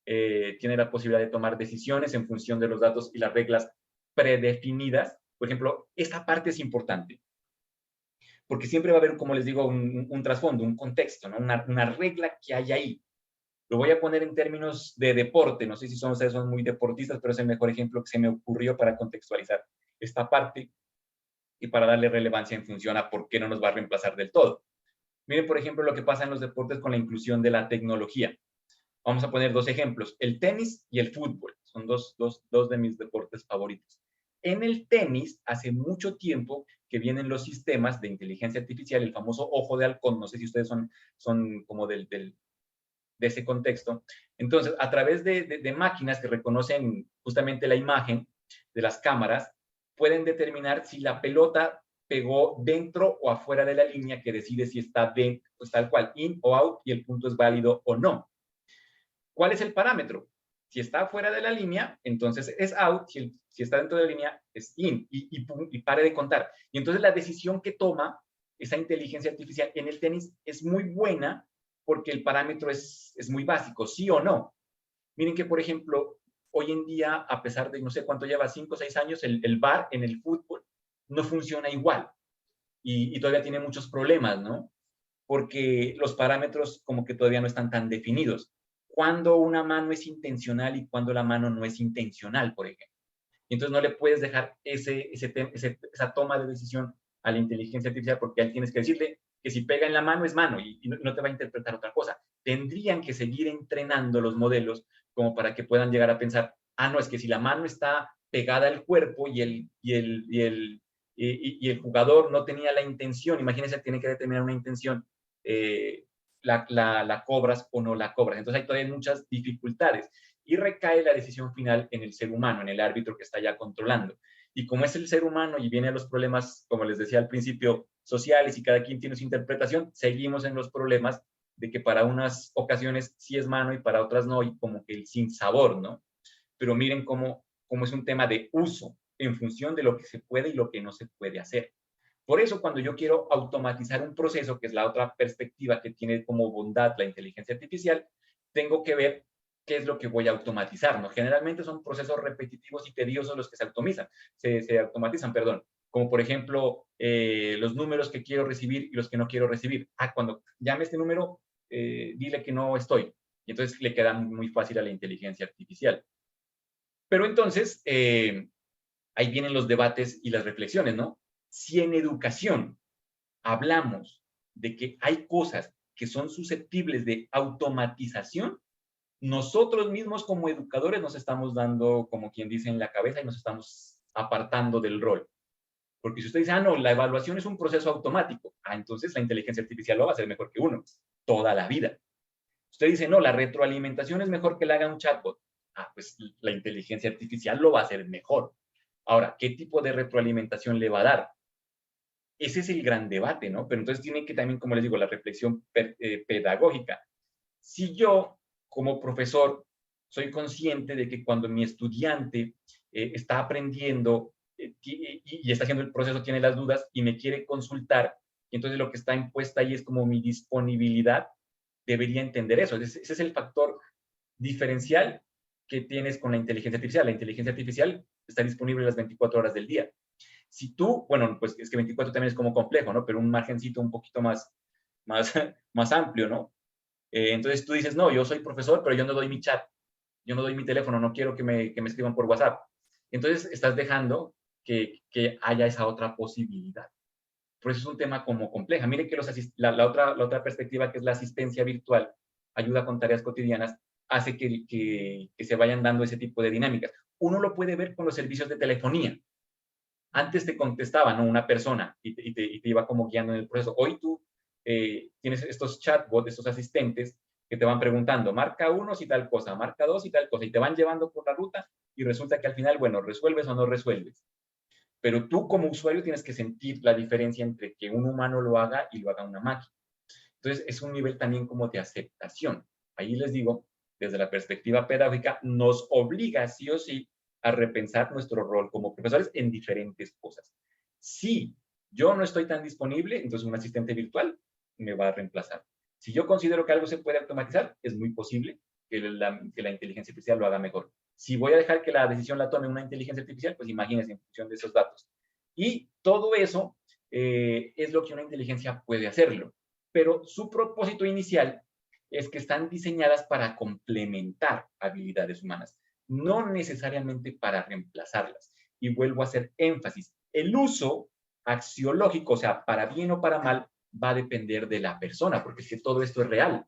Tiene la posibilidad de tomar decisiones en función de los datos y las reglas predefinidas. Por ejemplo, esta parte es importante porque siempre va a haber, como les digo, un trasfondo, un contexto, ¿no? una regla que hay ahí. Lo voy a poner en términos de deporte, no sé si ustedes son muy deportistas, pero es el mejor ejemplo que se me ocurrió para contextualizar esta parte y para darle relevancia en función a por qué no nos va a reemplazar del todo. Miren, por ejemplo, lo que pasa en los deportes con la inclusión de la tecnología. Vamos a poner 2 ejemplos, el tenis y el fútbol. Son dos de mis deportes favoritos. En el tenis, hace mucho tiempo que vienen los sistemas de inteligencia artificial, el famoso ojo de halcón, no sé si ustedes son como de ese contexto. Entonces, a través de máquinas que reconocen justamente la imagen de las cámaras, pueden determinar si la pelota pegó dentro o afuera de la línea que decide si está dentro, pues tal cual, in o out, y el punto es válido o no. ¿Cuál es el parámetro? Si está fuera de la línea, entonces es out. Si está dentro de la línea, es in. Y pare de contar. Y entonces la decisión que toma esa inteligencia artificial en el tenis es muy buena porque el parámetro es muy básico, sí o no. Miren que, por ejemplo, hoy en día, a pesar de no sé cuánto lleva, 5 o 6 años, el VAR en el fútbol no funciona igual. y todavía tiene muchos problemas, ¿no? Porque los parámetros como que todavía no están tan definidos. Cuando una mano es intencional y cuando la mano no es intencional, por ejemplo. Y entonces no le puedes dejar esa toma de decisión a la inteligencia artificial porque ahí tienes que decirle que si pega en la mano es mano y no te va a interpretar otra cosa. Tendrían que seguir entrenando los modelos como para que puedan llegar a pensar, no, es que si la mano está pegada al cuerpo y el jugador no tenía la intención, imagínense, tiene que determinar una intención, la cobras o no la cobras. Entonces hay todavía muchas dificultades y recae la decisión final en el ser humano, en el árbitro que está ya controlando. Y como es el ser humano y vienen los problemas, como les decía al principio, sociales y cada quien tiene su interpretación, seguimos en los problemas de que para unas ocasiones sí es mano y para otras no, y como que el sinsabor, ¿no? Pero miren cómo es un tema de uso en función de lo que se puede y lo que no se puede hacer. Por eso, cuando yo quiero automatizar un proceso, que es la otra perspectiva que tiene como bondad la inteligencia artificial, tengo que ver qué es lo que voy a automatizar, ¿no? Generalmente son procesos repetitivos y tediosos los que se automatizan, perdón. Como por ejemplo, los números que quiero recibir y los que no quiero recibir. Cuando llame este número, dile que no estoy. Y entonces le queda muy fácil a la inteligencia artificial. Pero entonces, ahí vienen los debates y las reflexiones, ¿no? Si en educación hablamos de que hay cosas que son susceptibles de automatización, nosotros mismos como educadores nos estamos dando, como quien dice, en la cabeza y nos estamos apartando del rol. Porque si usted dice, no, la evaluación es un proceso automático, entonces la inteligencia artificial lo va a hacer mejor que uno, toda la vida. Usted dice, no, la retroalimentación es mejor que la haga un chatbot. Pues la inteligencia artificial lo va a hacer mejor. Ahora, ¿qué tipo de retroalimentación le va a dar? Ese es el gran debate, ¿no? Pero entonces tiene que también, como les digo, la reflexión pedagógica. Si yo, como profesor, soy consciente de que cuando mi estudiante está aprendiendo y está haciendo el proceso, tiene las dudas y me quiere consultar, y entonces lo que está impuesta ahí es como mi disponibilidad, debería entender eso. Ese es el factor diferencial que tienes con la inteligencia artificial. La inteligencia artificial está disponible las 24 horas del día. Si tú, bueno, pues es que 24 también es como complejo, ¿no? Pero un margencito un poquito más amplio, ¿no? Entonces tú dices, no, yo soy profesor, pero yo no doy mi chat, yo no doy mi teléfono, no quiero que me escriban por WhatsApp. Entonces estás dejando que haya esa otra posibilidad. Por eso es un tema como compleja. Mire que la otra perspectiva, que es la asistencia virtual, ayuda con tareas cotidianas, hace que se vayan dando ese tipo de dinámicas. Uno lo puede ver con los servicios de telefonía. Antes te contestaba, ¿no?, una persona y te iba como guiando en el proceso. Hoy tú tienes estos chatbots, estos asistentes que te van preguntando, marca 1 si tal cosa, marca 2 si tal cosa, y te van llevando por la ruta y resulta que al final, bueno, resuelves o no resuelves. Pero tú como usuario tienes que sentir la diferencia entre que un humano lo haga y lo haga una máquina. Entonces, es un nivel también como de aceptación. Ahí les digo, desde la perspectiva pedagógica, nos obliga sí o sí a repensar nuestro rol como profesores en diferentes cosas. Si yo no estoy tan disponible, entonces un asistente virtual me va a reemplazar. Si yo considero que algo se puede automatizar, es muy posible que la inteligencia artificial lo haga mejor. Si voy a dejar que la decisión la tome una inteligencia artificial, pues imagínense en función de esos datos. Y todo eso es lo que una inteligencia puede hacerlo. Pero su propósito inicial es que están diseñadas para complementar habilidades humanas, no necesariamente para reemplazarlas. Y vuelvo a hacer énfasis, el uso axiológico, o sea, para bien o para mal, va a depender de la persona, porque es que todo esto es real.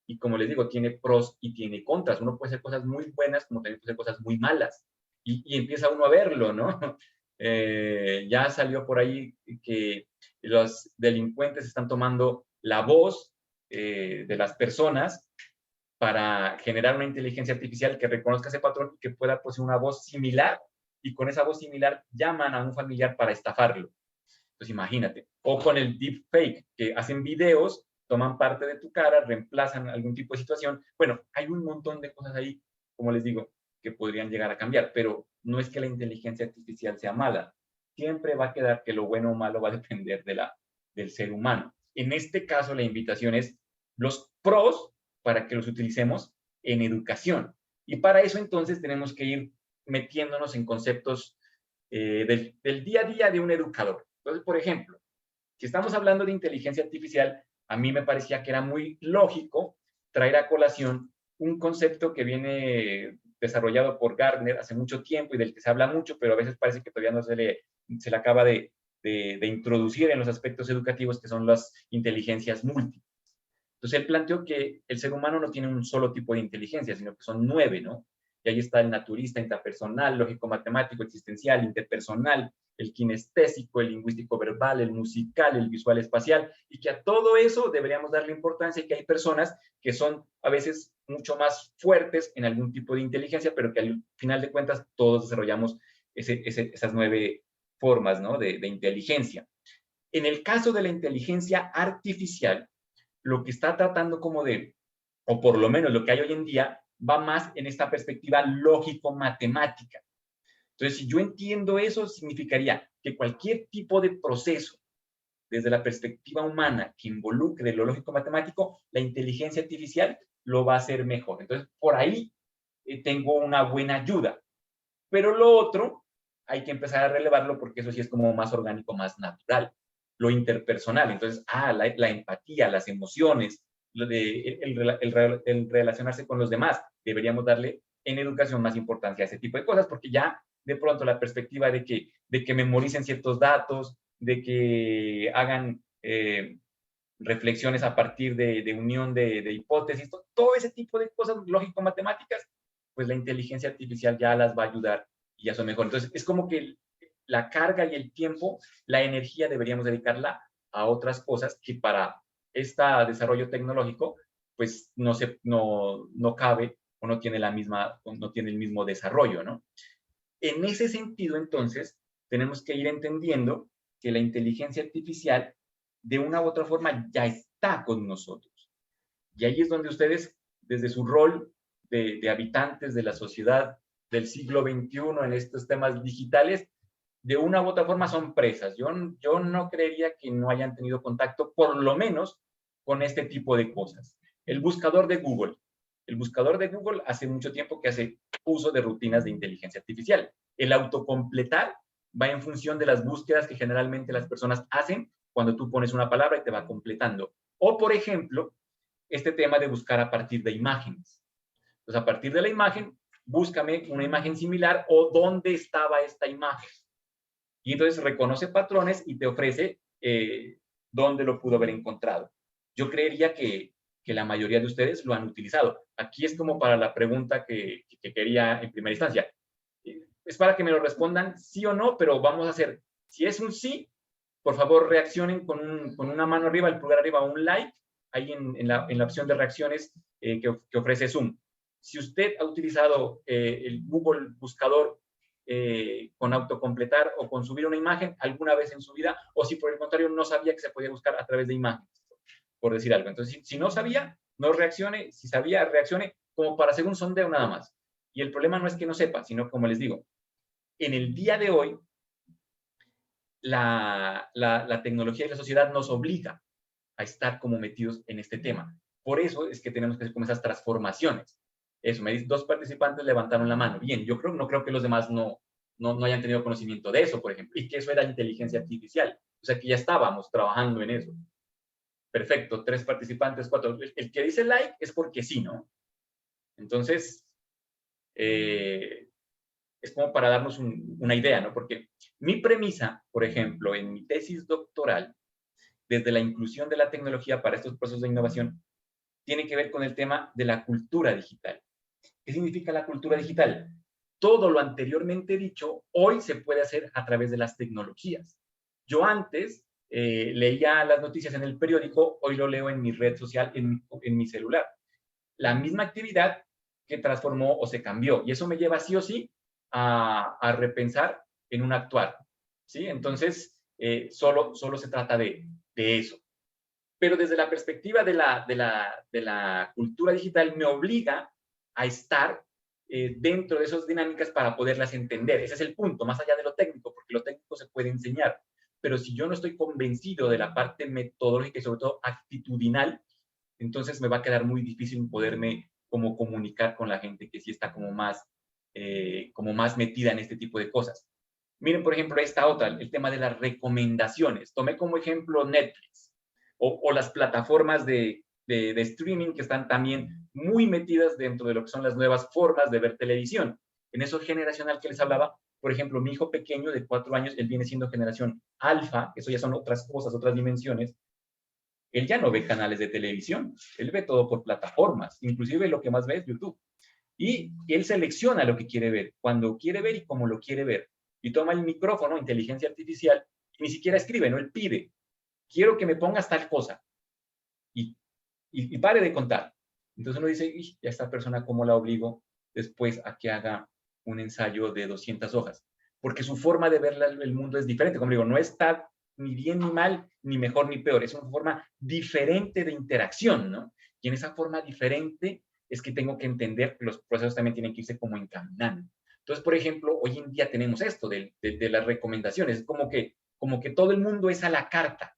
Y como les digo, tiene pros y tiene contras. Uno puede hacer cosas muy buenas, como también puede hacer cosas muy malas. Y empieza uno a verlo, ¿no? Ya salió por ahí que los delincuentes están tomando la voz de las personas para generar una inteligencia artificial que reconozca ese patrón y que pueda poseer una voz similar, y con esa voz similar llaman a un familiar para estafarlo. Pues imagínate. O con el deepfake, que hacen videos, toman parte de tu cara, reemplazan algún tipo de situación. Bueno, hay un montón de cosas ahí, como les digo, que podrían llegar a cambiar, pero no es que la inteligencia artificial sea mala. Siempre va a quedar que lo bueno o malo va a depender del ser humano. En este caso, la invitación es los pros para que los utilicemos en educación. Y para eso entonces tenemos que ir metiéndonos en conceptos del día a día de un educador. Entonces, por ejemplo, Si estamos hablando de inteligencia artificial, a mí me parecía que era muy lógico traer a colación un concepto que viene desarrollado por Gartner hace mucho tiempo y del que se habla mucho, pero a veces parece que todavía no se le acaba de introducir en los aspectos educativos, que son las inteligencias múltiples. Entonces, él planteó que el ser humano no tiene un solo tipo de inteligencia, sino que son 9, ¿no? Y ahí está el naturista, intrapersonal, lógico-matemático, existencial, interpersonal, el kinestésico, el lingüístico verbal, el musical, el visual espacial, y que a todo eso deberíamos darle importancia y que hay personas que son a veces mucho más fuertes en algún tipo de inteligencia, pero que al final de cuentas todos desarrollamos esas 9 formas, ¿no? de inteligencia. En el caso de la inteligencia artificial, lo que está tratando como de, o por lo menos lo que hay hoy en día, va más en esta perspectiva lógico-matemática. Entonces, si yo entiendo eso, significaría que cualquier tipo de proceso, desde la perspectiva humana, que involucre lo lógico-matemático, la inteligencia artificial lo va a hacer mejor. Entonces, por ahí tengo una buena ayuda. Pero lo otro, hay que empezar a relevarlo porque eso sí es como más orgánico, más natural. Lo interpersonal, entonces, la empatía, las emociones, el relacionarse con los demás. Deberíamos darle en educación más importancia a ese tipo de cosas, porque ya de pronto la perspectiva de que memoricen ciertos datos, de que hagan reflexiones a partir de unión de hipótesis, todo ese tipo de cosas lógico-matemáticas, pues la inteligencia artificial ya las va a ayudar y ya son mejor. Entonces, es como que la carga y el tiempo, la energía deberíamos dedicarla a otras cosas que para este desarrollo tecnológico, pues no cabe o no tiene no tiene el mismo desarrollo, ¿no? En ese sentido, entonces, tenemos que ir entendiendo que la inteligencia artificial, de una u otra forma, ya está con nosotros. Y ahí es donde ustedes, desde su rol de habitantes de la sociedad del siglo XXI en estos temas digitales, de una u otra forma son presas. Yo no creería que no hayan tenido contacto, por lo menos, con este tipo de cosas. El buscador de Google. El buscador de Google hace mucho tiempo que hace uso de rutinas de inteligencia artificial. El autocompletar va en función de las búsquedas que generalmente las personas hacen cuando tú pones una palabra y te va completando. O, por ejemplo, este tema de buscar a partir de imágenes. Entonces, a partir de la imagen, búscame una imagen similar o dónde estaba esta imagen. Y entonces reconoce patrones y te ofrece dónde lo pudo haber encontrado. Yo creería que la mayoría de ustedes lo han utilizado. Aquí es como para la pregunta que quería en primera instancia. Es para que me lo respondan sí o no, pero vamos a hacer, si es un sí, por favor reaccionen con una mano arriba, el pulgar arriba, un like, ahí en la opción de reacciones que ofrece Zoom. Si usted ha utilizado el Google Buscador con autocompletar o con subir una imagen alguna vez en su vida, o si por el contrario no sabía que se podía buscar a través de imágenes, por decir algo. Entonces, si no sabía, no reaccione, si sabía, reaccione como para hacer un sondeo nada más. Y el problema no es que no sepa, sino como les digo, en el día de hoy, la tecnología y la sociedad nos obliga a estar como metidos en este tema. Por eso es que tenemos que hacer como esas transformaciones. Eso, me dice, 2 participantes levantaron la mano. Bien, yo no creo que los demás no hayan tenido conocimiento de eso, por ejemplo, y que eso era inteligencia artificial. O sea, que ya estábamos trabajando en eso. Perfecto, 3 participantes, 4. El que dice like es porque sí, ¿no? Entonces, es como para darnos una idea, ¿no? Porque mi premisa, por ejemplo, en mi tesis doctoral, desde la inclusión de la tecnología para estos procesos de innovación, tiene que ver con el tema de la cultura digital. ¿Qué significa la cultura digital? Todo lo anteriormente dicho hoy se puede hacer a través de las tecnologías. Yo antes leía las noticias en el periódico, hoy lo leo en mi red social, en mi celular. La misma actividad que transformó o se cambió. Y eso me lleva sí o sí a repensar en un actuar. ¿Sí? Entonces, solo se trata de eso. Pero desde la perspectiva de la cultura digital me obliga a estar dentro de esas dinámicas para poderlas entender. Ese es el punto, más allá de lo técnico, porque lo técnico se puede enseñar. Pero si yo no estoy convencido de la parte metodológica y sobre todo actitudinal, entonces me va a quedar muy difícil poderme como comunicar con la gente que sí está como más metida en este tipo de cosas. Miren, por ejemplo, esta otra, el tema de las recomendaciones. Tomé como ejemplo Netflix o las plataformas de streaming que están también muy metidas dentro de lo que son las nuevas formas de ver televisión. En eso generacional que les hablaba, por ejemplo, mi hijo pequeño de 4 años, él viene siendo generación alfa, eso ya son otras cosas, otras dimensiones. Él ya no ve canales de televisión, él ve todo por plataformas, inclusive lo que más ve es YouTube. Y él selecciona lo que quiere ver, cuando quiere ver y cómo lo quiere ver. Y toma el micrófono, inteligencia artificial, y ni siquiera escribe, no, él pide, quiero que me pongas tal cosa. Y pare de contar. Entonces uno dice, ¿y a esta persona cómo la obligo después a que haga un ensayo de 200 hojas? Porque su forma de ver el mundo es diferente. Como digo, no está ni bien ni mal, ni mejor ni peor. Es una forma diferente de interacción, ¿no? Y en esa forma diferente es que tengo que entender que los procesos también tienen que irse como encaminando. Entonces, por ejemplo, hoy en día tenemos esto de las recomendaciones. Es como que todo el mundo es a la carta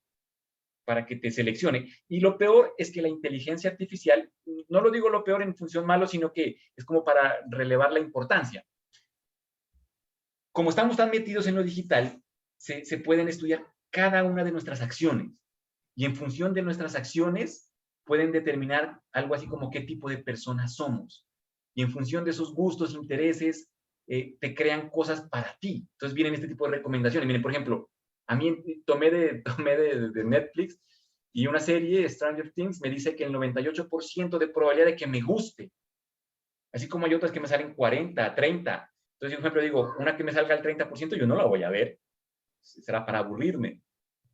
para que te seleccione. Y lo peor es que la inteligencia artificial, no lo digo lo peor en función malo, sino que es como para relevar la importancia. Como estamos tan metidos en lo digital, se pueden estudiar cada una de nuestras acciones. Y en función de nuestras acciones, pueden determinar algo así como qué tipo de personas somos. Y en función de esos gustos, intereses, te crean cosas para ti. Entonces vienen este tipo de recomendaciones. Miren, por ejemplo, a mí tomé de Netflix y una serie, Stranger Things, me dice que el 98% de probabilidad de que me guste. Así como hay otras que me salen 40, 30. Entonces, por ejemplo, digo, una que me salga al 30%, yo no la voy a ver. Será para aburrirme.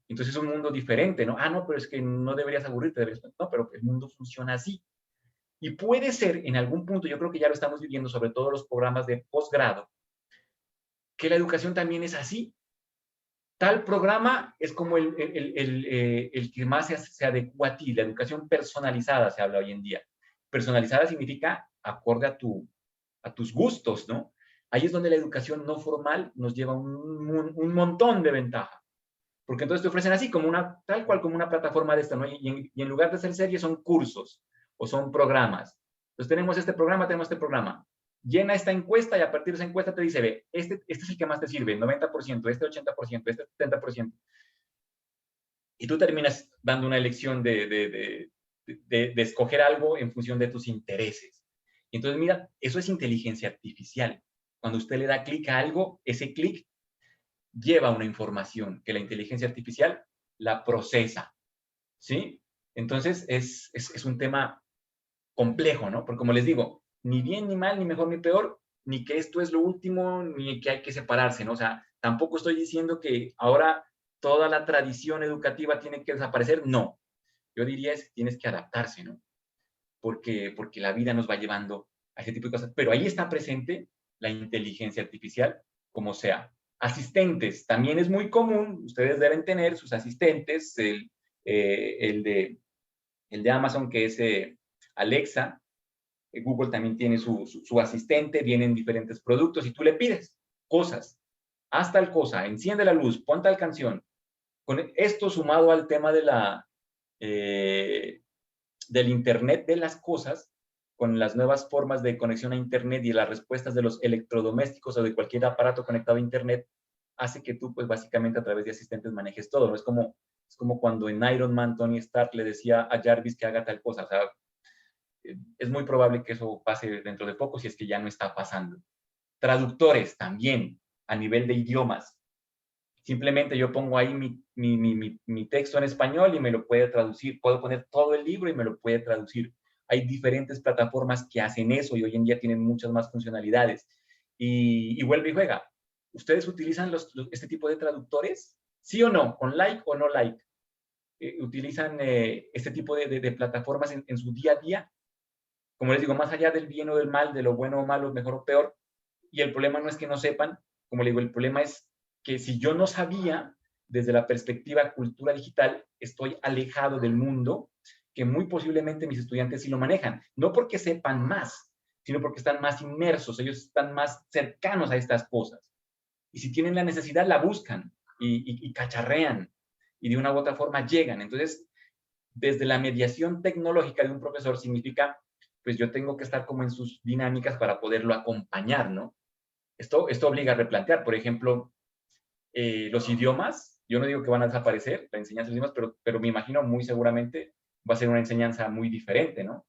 Entonces es un mundo diferente, ¿no? Ah, no, pero es que no deberías aburrirte. No, pero el mundo funciona así. Y puede ser, en algún punto, yo creo que ya lo estamos viviendo, sobre todo los programas de posgrado, que la educación también es así. Tal programa es como el que más se adecua a ti. La educación personalizada se habla hoy en día. Personalizada significa acorde a tus gustos, ¿no? Ahí es donde la educación no formal nos lleva un montón de ventaja. Porque entonces te ofrecen así, tal cual como una plataforma de esta, ¿no? Y en lugar de ser series son cursos o son programas. Entonces tenemos este programa, tenemos este programa. Llena esta encuesta y a partir de esa encuesta te dice, ve, este es el que más te sirve, 90%, este 80%, este 70%. Y tú terminas dando una elección de escoger algo en función de tus intereses. Y entonces, mira, eso es inteligencia artificial. Cuando usted le da clic a algo, ese clic lleva una información que la inteligencia artificial la procesa, ¿sí? Entonces, es un tema complejo, ¿no? Porque como les digo, ni bien ni mal, ni mejor ni peor, ni que esto es lo último, ni que hay que separarse, ¿no? O sea, tampoco estoy diciendo que ahora toda la tradición educativa tiene que desaparecer, no. Yo diría es que tienes que adaptarse, ¿no? Porque la vida nos va llevando a ese tipo de cosas. Pero ahí está presente la inteligencia artificial, como sea. Asistentes, también es muy común, ustedes deben tener sus asistentes, el de Amazon, que es Alexa. Google también tiene su asistente, vienen diferentes productos y tú le pides cosas. Haz tal cosa, enciende la luz, pon tal canción. Con esto sumado al tema del Internet de las cosas, con las nuevas formas de conexión a Internet y las respuestas de los electrodomésticos o de cualquier aparato conectado a Internet, hace que tú, pues básicamente a través de asistentes manejes todo, ¿no? Es como cuando en Iron Man Tony Stark le decía a Jarvis que haga tal cosa. O sea, es muy probable que eso pase dentro de poco si es que ya no está pasando. Traductores también, a nivel de idiomas. Simplemente yo pongo ahí mi texto en español y me lo puede traducir. Puedo poner todo el libro y me lo puede traducir. Hay diferentes plataformas que hacen eso y hoy en día tienen muchas más funcionalidades. Y vuelve y juega. ¿Ustedes utilizan este tipo de traductores? ¿Sí o no? ¿Con like o no like? ¿Utilizan este tipo de plataformas en su día a día? Como les digo, más allá del bien o del mal, de lo bueno o malo, mejor o peor. Y el problema no es que no sepan, como les digo, el problema es que si yo no sabía, desde la perspectiva cultura digital, estoy alejado del mundo, que muy posiblemente mis estudiantes sí lo manejan. No porque sepan más, sino porque están más inmersos, ellos están más cercanos a estas cosas. Y si tienen la necesidad, la buscan y cacharrean y de una u otra forma llegan. Entonces, desde la mediación tecnológica de un profesor significa, pues yo tengo que estar como en sus dinámicas para poderlo acompañar, ¿no? Esto obliga a replantear, por ejemplo, Los idiomas, yo no digo que van a desaparecer, la enseñanza de idiomas, pero me imagino muy seguramente va a ser una enseñanza muy diferente, ¿no?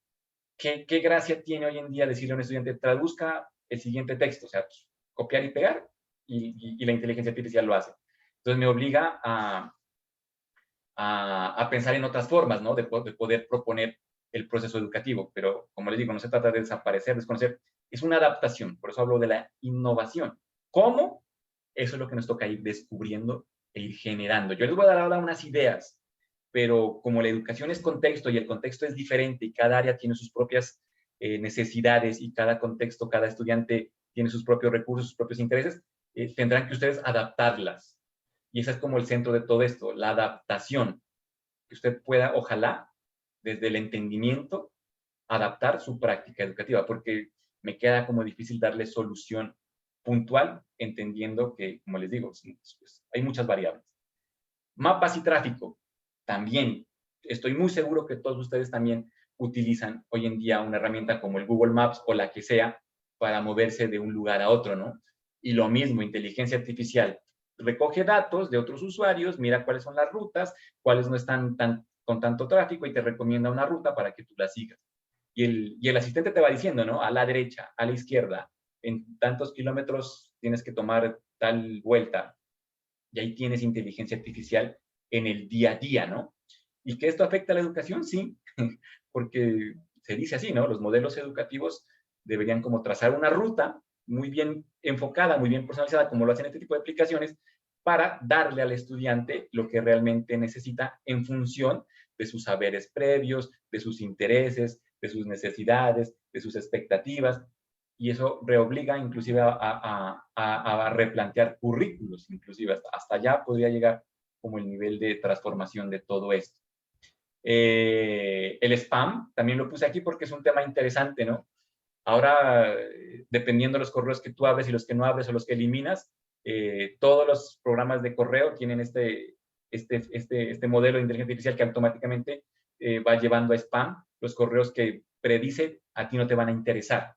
¿Qué gracia tiene hoy en día decirle a un estudiante, traduzca el siguiente texto? O sea, pues, copiar y pegar, y la inteligencia artificial lo hace. Entonces me obliga a pensar en otras formas, ¿no? De poder proponer el proceso educativo. Pero, como les digo, no se trata de desaparecer, desconocer. Es una adaptación. Por eso hablo de la innovación. ¿Cómo? Eso es lo que nos toca ir descubriendo e ir generando. Yo les voy a dar ahora unas ideas, pero como la educación es contexto y el contexto es diferente y cada área tiene sus propias necesidades y cada contexto, cada estudiante tiene sus propios recursos, sus propios intereses, tendrán que ustedes adaptarlas. Y ese es como el centro de todo esto, la adaptación. Que usted pueda, ojalá, desde el entendimiento, adaptar su práctica educativa, porque me queda como difícil darle solución puntual, entendiendo que, como les digo, pues, hay muchas variables. Mapas y tráfico, también. Estoy muy seguro que todos ustedes también utilizan hoy en día una herramienta como el Google Maps o la que sea para moverse de un lugar a otro, ¿no? Y lo mismo, inteligencia artificial. Recoge datos de otros usuarios, mira cuáles son las rutas, cuáles no están con tanto tráfico y te recomienda una ruta para que tú la sigas. Y el asistente te va diciendo, ¿no? A la derecha, a la izquierda, en tantos kilómetros tienes que tomar tal vuelta. Y ahí tienes inteligencia artificial en el día a día, ¿no? ¿Y que esto afecta a la educación? Sí, porque se dice así, ¿no? Los modelos educativos deberían como trazar una ruta muy bien enfocada, muy bien personalizada, como lo hacen este tipo de aplicaciones, para darle al estudiante lo que realmente necesita en función de sus saberes previos, de sus intereses, de sus necesidades, de sus expectativas, y eso reobliga inclusive a replantear currículos, inclusive hasta allá podría llegar como el nivel de transformación de todo esto. El spam, también lo puse aquí porque es un tema interesante, ¿no? Ahora, dependiendo de los correos que tú abres y los que no abres o los que eliminas, todos los programas de correo tienen este modelo de inteligencia artificial que automáticamente va llevando a spam los correos que predice a ti no te van a interesar.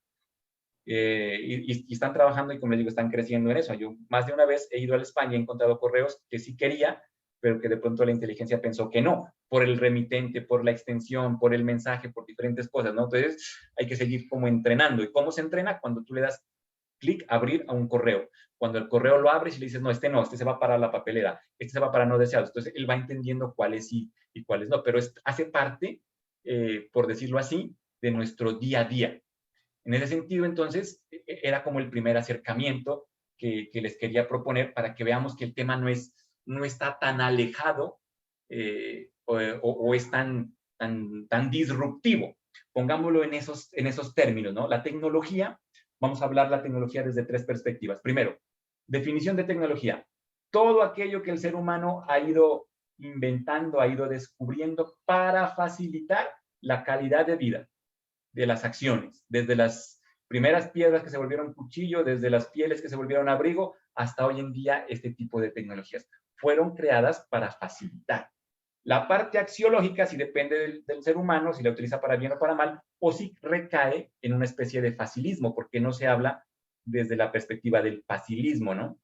Y están trabajando y, como les digo, están creciendo en eso. Yo más de una vez he ido a España y he encontrado correos que sí quería, pero que de pronto la inteligencia pensó que no, por el remitente, por la extensión, por el mensaje, por diferentes cosas, ¿no? Entonces hay que seguir como entrenando. ¿Y cómo se entrena? Cuando tú le das clic, abrir a un correo. Cuando el correo lo abres y le dices, no, este se va para la papelera, este se va para no deseados. Entonces él va entendiendo cuáles sí y cuáles no, pero hace parte, por decirlo así, de nuestro día a día. En ese sentido, entonces, era como el primer acercamiento que les quería proponer para que veamos que el tema no está tan alejado o es tan disruptivo. Pongámoslo en esos términos, ¿no? La tecnología, vamos a hablar la tecnología desde tres perspectivas. Primero, definición de tecnología. Todo aquello que el ser humano ha ido inventando, ha ido descubriendo para facilitar la calidad de vida de las acciones, desde las primeras piedras que se volvieron cuchillo, desde las pieles que se volvieron abrigo, hasta hoy en día este tipo de tecnologías. Fueron creadas para facilitar. La parte axiológica sí depende del ser humano, si la utiliza para bien o para mal, o si recae en una especie de facilismo, porque no se habla desde la perspectiva del facilismo, ¿no?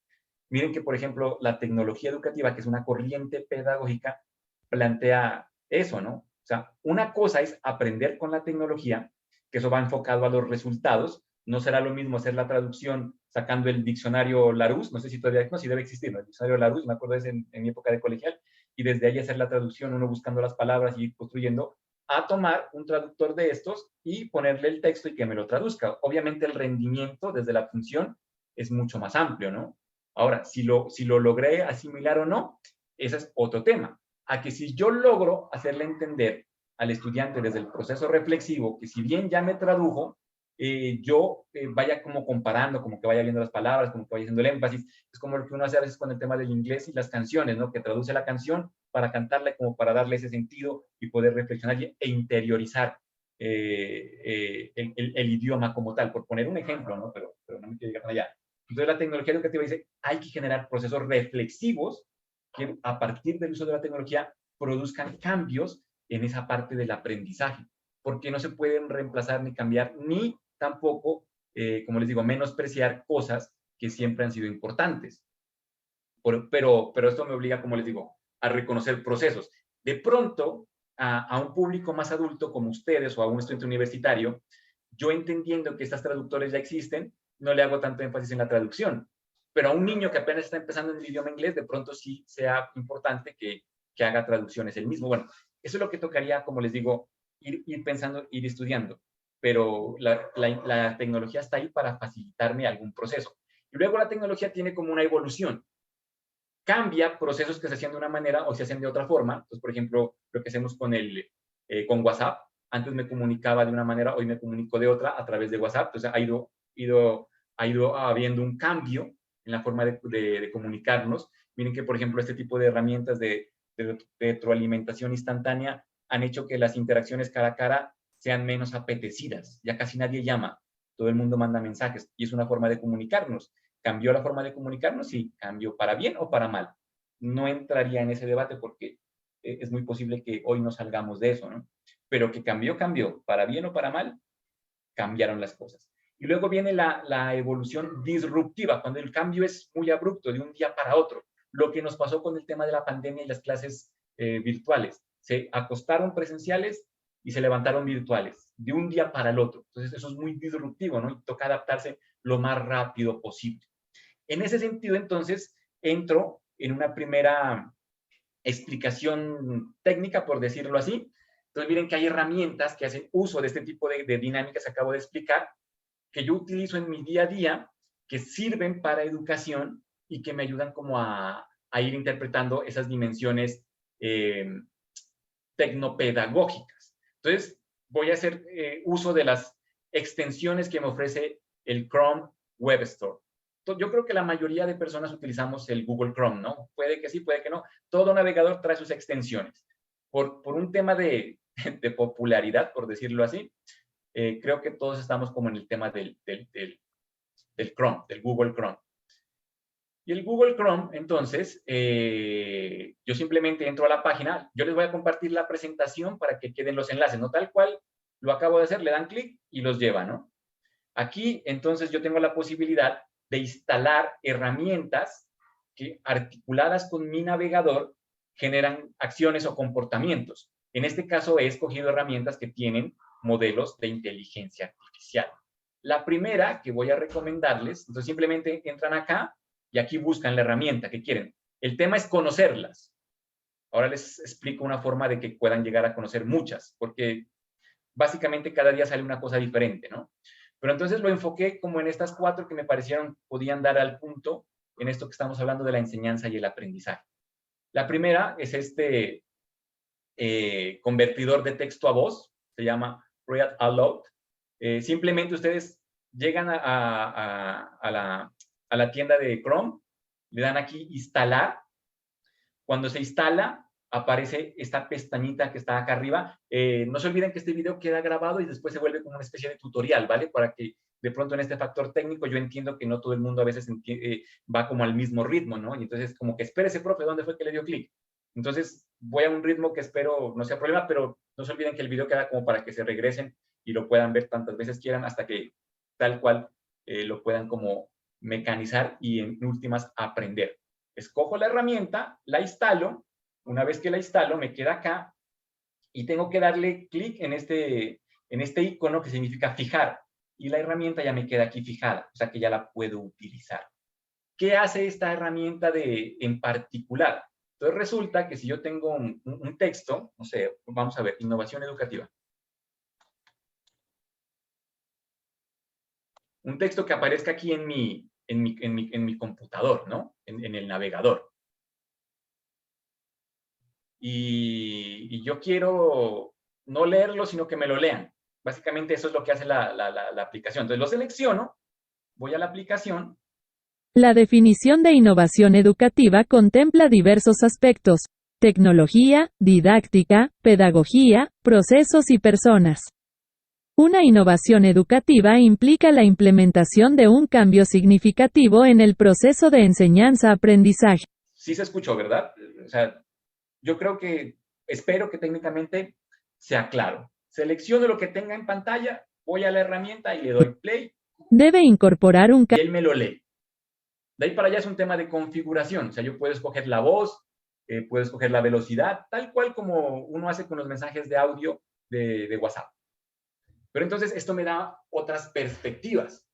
Miren que, por ejemplo, la tecnología educativa, que es una corriente pedagógica, plantea eso, ¿no? O sea, una cosa es aprender con la tecnología, que eso va enfocado a los resultados. No será lo mismo hacer la traducción sacando el diccionario Larousse, no sé si todavía, no, si debe existir, ¿no? El diccionario Larousse, me acuerdo de en mi época de colegial, y desde ahí hacer la traducción, uno buscando las palabras y construyendo, a tomar un traductor de estos y ponerle el texto y que me lo traduzca. Obviamente el rendimiento desde la función es mucho más amplio, ¿no? Ahora, si lo logré asimilar o no, ese es otro tema. A que si yo logro hacerle entender al estudiante desde el proceso reflexivo, que si bien ya me tradujo, yo vaya como comparando, como que vaya viendo las palabras, como que vaya haciendo el énfasis. Es como lo que uno hace a veces con el tema del inglés y las canciones, ¿no? Que traduce la canción para cantarle, como para darle ese sentido y poder reflexionar e interiorizar el idioma como tal, por poner un ejemplo, ¿no? Pero no me quiero llegar allá. Entonces la tecnología educativa dice, hay que generar procesos reflexivos que a partir del uso de la tecnología produzcan cambios en esa parte del aprendizaje, porque no se pueden reemplazar ni cambiar, ni tampoco, como les digo, menospreciar cosas que siempre han sido importantes. Pero esto me obliga, como les digo, a reconocer procesos. De pronto, a un público más adulto como ustedes o a un estudiante universitario, yo entendiendo que estas traductores ya existen, no le hago tanto énfasis en la traducción. Pero a un niño que apenas está empezando en el idioma inglés, de pronto sí sea importante que haga traducciones él mismo. Bueno, eso es lo que tocaría, como les digo, ir pensando, ir estudiando. Pero la tecnología está ahí para facilitarme algún proceso. Y luego la tecnología tiene como una evolución. Cambia procesos que se hacían de una manera o se hacen de otra forma. Entonces, por ejemplo, lo que hacemos con WhatsApp. Antes me comunicaba de una manera, hoy me comunico de otra a través de WhatsApp. Entonces, ha ido habiendo un cambio en la forma de comunicarnos. Miren que, por ejemplo, este tipo de herramientas de retroalimentación instantánea han hecho que las interacciones cara a cara sean menos apetecidas. Ya casi nadie llama, todo el mundo manda mensajes y es una forma de comunicarnos. ¿Cambió la forma de comunicarnos? Sí, cambió para bien o para mal. No entraría en ese debate porque es muy posible que hoy no salgamos de eso, ¿no? Pero que cambió, cambió. Para bien o para mal, cambiaron las cosas. Y luego viene la evolución disruptiva, cuando el cambio es muy abrupto, de un día para otro. Lo que nos pasó con el tema de la pandemia y las clases virtuales. Se acostaron presenciales y se levantaron virtuales, de un día para el otro. Entonces, eso es muy disruptivo, ¿no? Y toca adaptarse lo más rápido posible. En ese sentido, entonces, entro en una primera explicación técnica, por decirlo así. Entonces, miren que hay herramientas que hacen uso de este tipo de dinámicas que acabo de explicar, que yo utilizo en mi día a día, que sirven para educación y que me ayudan como a ir interpretando esas dimensiones tecnopedagógicas. Entonces, voy a hacer uso de las extensiones que me ofrece el Chrome Web Store. Yo creo que la mayoría de personas utilizamos el Google Chrome, ¿no? Puede que sí, puede que no. Todo navegador trae sus extensiones. Por un tema de popularidad, por decirlo así, creo que todos estamos como en el tema del Chrome, del Google Chrome. Y el Google Chrome, entonces, yo simplemente entro a la página, yo les voy a compartir la presentación para que queden los enlaces, ¿no? Tal cual lo acabo de hacer, le dan clic y los lleva, ¿no? Aquí, entonces, yo tengo la posibilidad de instalar herramientas que, articuladas con mi navegador, generan acciones o comportamientos. En este caso, he escogido herramientas que tienen modelos de inteligencia artificial. La primera que voy a recomendarles, entonces simplemente entran acá y aquí buscan la herramienta que quieren. El tema es conocerlas. Ahora les explico una forma de que puedan llegar a conocer muchas, porque básicamente cada día sale una cosa diferente, ¿no? Pero entonces lo enfoqué como en estas 4 que me parecieron podían dar al punto en esto que estamos hablando de la enseñanza y el aprendizaje. La primera es este convertidor de texto a voz, se llama Read Aloud. Simplemente ustedes llegan a la tienda de Chrome, le dan aquí instalar. Cuando se instala, aparece esta pestañita que está acá arriba. No se olviden que este video queda grabado y después se vuelve como una especie de tutorial, ¿vale? Para que de pronto en este factor técnico yo entiendo que no todo el mundo a veces va como al mismo ritmo, ¿no? Y entonces como que espérese, profe, ¿dónde fue que le dio clic? Entonces voy a un ritmo que espero no sea problema, pero no se olviden que el video queda como para que se regresen y lo puedan ver tantas veces quieran hasta que tal cual lo puedan como mecanizar y en últimas aprender. Escojo la herramienta, la instalo. Una vez que la instalo, me queda acá y tengo que darle clic en este icono que significa fijar. Y la herramienta ya me queda aquí fijada, o sea que ya la puedo utilizar. ¿Qué hace esta herramienta en particular? Entonces resulta que si yo tengo un texto, no sé, vamos a ver, innovación educativa. Un texto que aparezca aquí en mi computador, ¿no? En el navegador. Y yo quiero no leerlo, sino que me lo lean. Básicamente eso es lo que hace la aplicación. Entonces lo selecciono, voy a la aplicación. La definición de innovación educativa contempla diversos aspectos: tecnología, didáctica, pedagogía, procesos y personas. Una innovación educativa implica la implementación de un cambio significativo en el proceso de enseñanza-aprendizaje. Sí se escuchó, ¿verdad? O sea, yo creo que, espero que técnicamente sea claro. Selecciono lo que tenga en pantalla, voy a la herramienta y le doy play. Debe incorporar un Y él me lo lee. De ahí para allá es un tema de configuración. O sea, yo puedo escoger la voz, puedo escoger la velocidad, tal cual como uno hace con los mensajes de audio de WhatsApp. Pero entonces esto me da otras perspectivas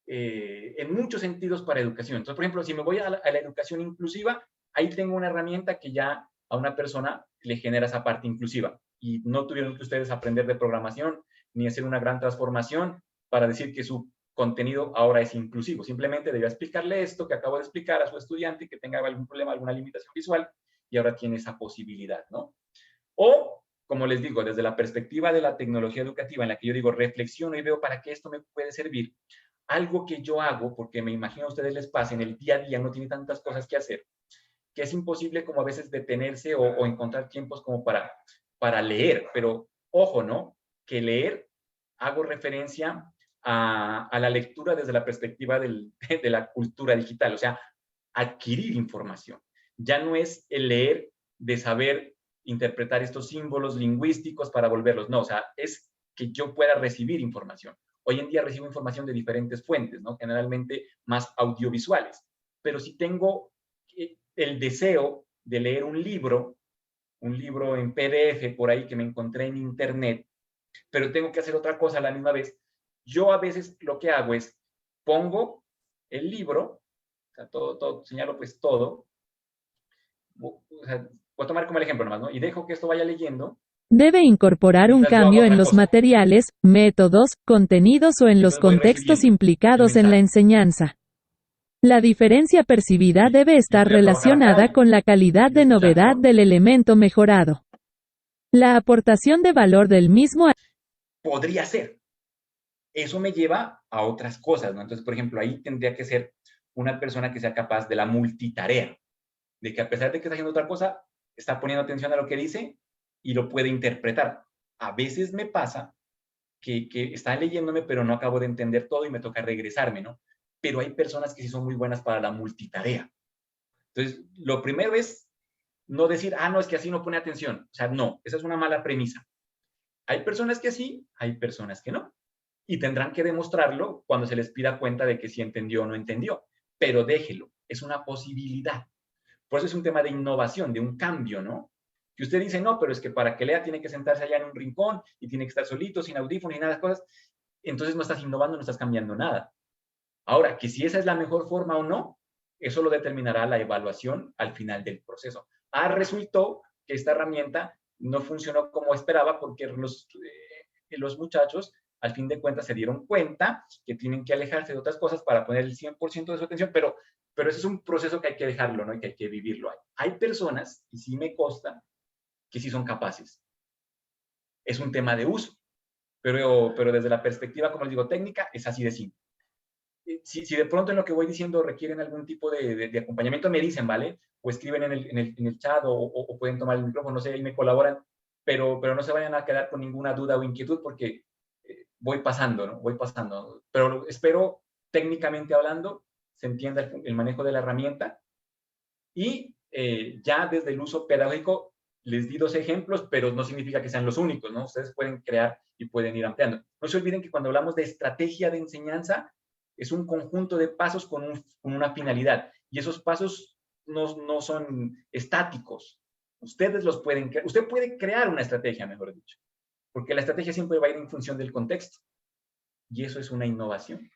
en muchos sentidos para educación. Entonces, por ejemplo, si me voy a la educación inclusiva, ahí tengo una herramienta que ya a una persona le genera esa parte inclusiva. Y no tuvieron que ustedes aprender de programación ni hacer una gran transformación para decir que su contenido ahora es inclusivo. Simplemente debía explicarle esto que acabo de explicar a su estudiante que tenga algún problema, alguna limitación visual, y ahora tiene esa posibilidad, ¿no? O, como les digo, desde la perspectiva de la tecnología educativa, en la que yo digo, reflexiono y veo para qué esto me puede servir, algo que yo hago, porque me imagino a ustedes les pasa, en el día a día no tiene tantas cosas que hacer, que es imposible como a veces detenerse o encontrar tiempos como para leer. Pero, ojo, ¿no? Que leer, hago referencia a la lectura desde la perspectiva de la cultura digital, o sea, adquirir información. Ya no es el leer de saber interpretar estos símbolos lingüísticos para volverlos, no, o sea, es que yo pueda recibir información. Hoy en día recibo información de diferentes fuentes, ¿no? Generalmente más audiovisuales. Pero si tengo el deseo de leer un libro en PDF por ahí que me encontré en internet, pero tengo que hacer otra cosa a la misma vez, yo a veces lo que hago es pongo el libro, o sea, todo, señalo pues todo, o sea, voy a tomar como el ejemplo nomás, ¿no? Y dejo que esto vaya leyendo. Debe incorporar un Mientras yo hago cambio en otra los cosa. materiales, métodos, contenidos o en los Entonces voy contextos recibiendo el implicados en la mensaje. enseñanza. La diferencia percibida Listo. debe estar Entonces voy a trabajar relacionada acá con la calidad y de novedad escuchando. del elemento mejorado. La aportación de valor del mismo. Podría ser. Eso me lleva a otras cosas, ¿no? Entonces, por ejemplo, ahí tendría que ser una persona que sea capaz de la multitarea, de que a pesar de que está haciendo otra cosa, está poniendo atención a lo que dice y lo puede interpretar. A veces me pasa que están leyéndome, pero no acabo de entender todo y me toca regresarme, ¿no? Pero hay personas que sí son muy buenas para la multitarea. Entonces, lo primero es no decir, ah, no, es que así no pone atención. O sea, no, esa es una mala premisa. Hay personas que sí, hay personas que no. Y tendrán que demostrarlo cuando se les pida cuenta de que sí entendió o no entendió. Pero déjelo, es una posibilidad. Por eso es un tema de innovación, de un cambio, ¿no? Que usted dice, no, pero es que para que lea tiene que sentarse allá en un rincón y tiene que estar solito, sin audífono y nada de cosas. Entonces no estás innovando, no estás cambiando nada. Ahora, que si esa es la mejor forma o no, eso lo determinará la evaluación al final del proceso. Resultó que esta herramienta no funcionó como esperaba porque los muchachos al fin de cuentas se dieron cuenta que tienen que alejarse de otras cosas para poner el 100% de su atención, pero ese es un proceso que hay que dejarlo, ¿no? Y que hay que vivirlo. Hay personas, y sí me consta, que sí son capaces. Es un tema de uso, pero desde la perspectiva, como les digo, técnica, es así de simple. Si de pronto en lo que voy diciendo requieren algún tipo de acompañamiento, me dicen, ¿vale? O escriben en el chat o pueden tomar el micrófono, no sé, ahí me colaboran, pero no se vayan a quedar con ninguna duda o inquietud porque voy pasando, ¿no? Voy pasando. Pero espero, técnicamente hablando, se entienda el manejo de la herramienta y ya desde el uso pedagógico les di 2 ejemplos, pero no significa que sean los únicos, ¿no? Ustedes pueden crear y pueden ir ampliando. No se olviden que cuando hablamos de estrategia de enseñanza, es un conjunto de pasos con una finalidad. Y esos pasos no son estáticos. Ustedes los pueden crear. Usted puede crear una estrategia, mejor dicho. Porque la estrategia siempre va a ir en función del contexto. Y eso es una innovación.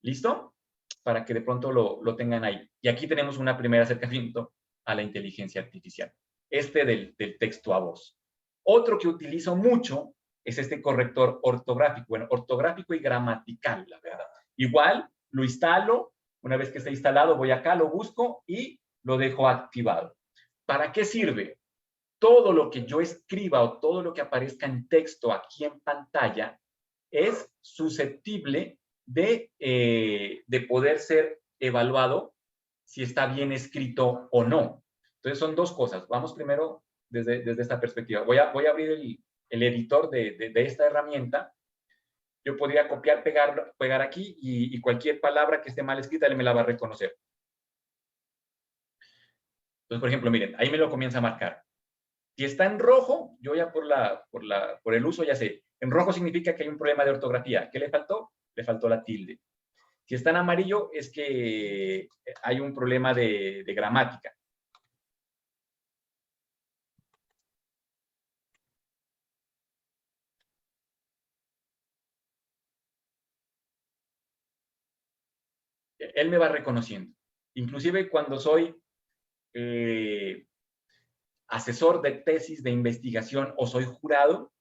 ¿Listo? Para que de pronto lo tengan ahí. Y aquí tenemos un primer acercamiento a la inteligencia artificial. Del texto a voz. Otro que utilizo mucho es este corrector ortográfico. Bueno, ortográfico y gramatical, la verdad. Igual, lo instalo. Una vez que esté instalado, voy acá, lo busco y lo dejo activado. ¿Para qué sirve? Todo lo que yo escriba o todo lo que aparezca en texto aquí en pantalla es susceptible de poder ser evaluado si está bien escrito o no. Entonces son 2 cosas. Vamos primero desde esta perspectiva. Voy a abrir el editor de esta herramienta. Yo podría copiar, pegar aquí y cualquier palabra que esté mal escrita él me la va a reconocer. Entonces, por ejemplo, miren, ahí me lo comienza a marcar. Si está en rojo, yo ya por el uso ya sé. En rojo significa que hay un problema de ortografía. ¿Qué le faltó? Le faltó la tilde. Si está en amarillo es que hay un problema de gramática. Él me va reconociendo. Inclusive cuando soy asesor de tesis de investigación o soy jurado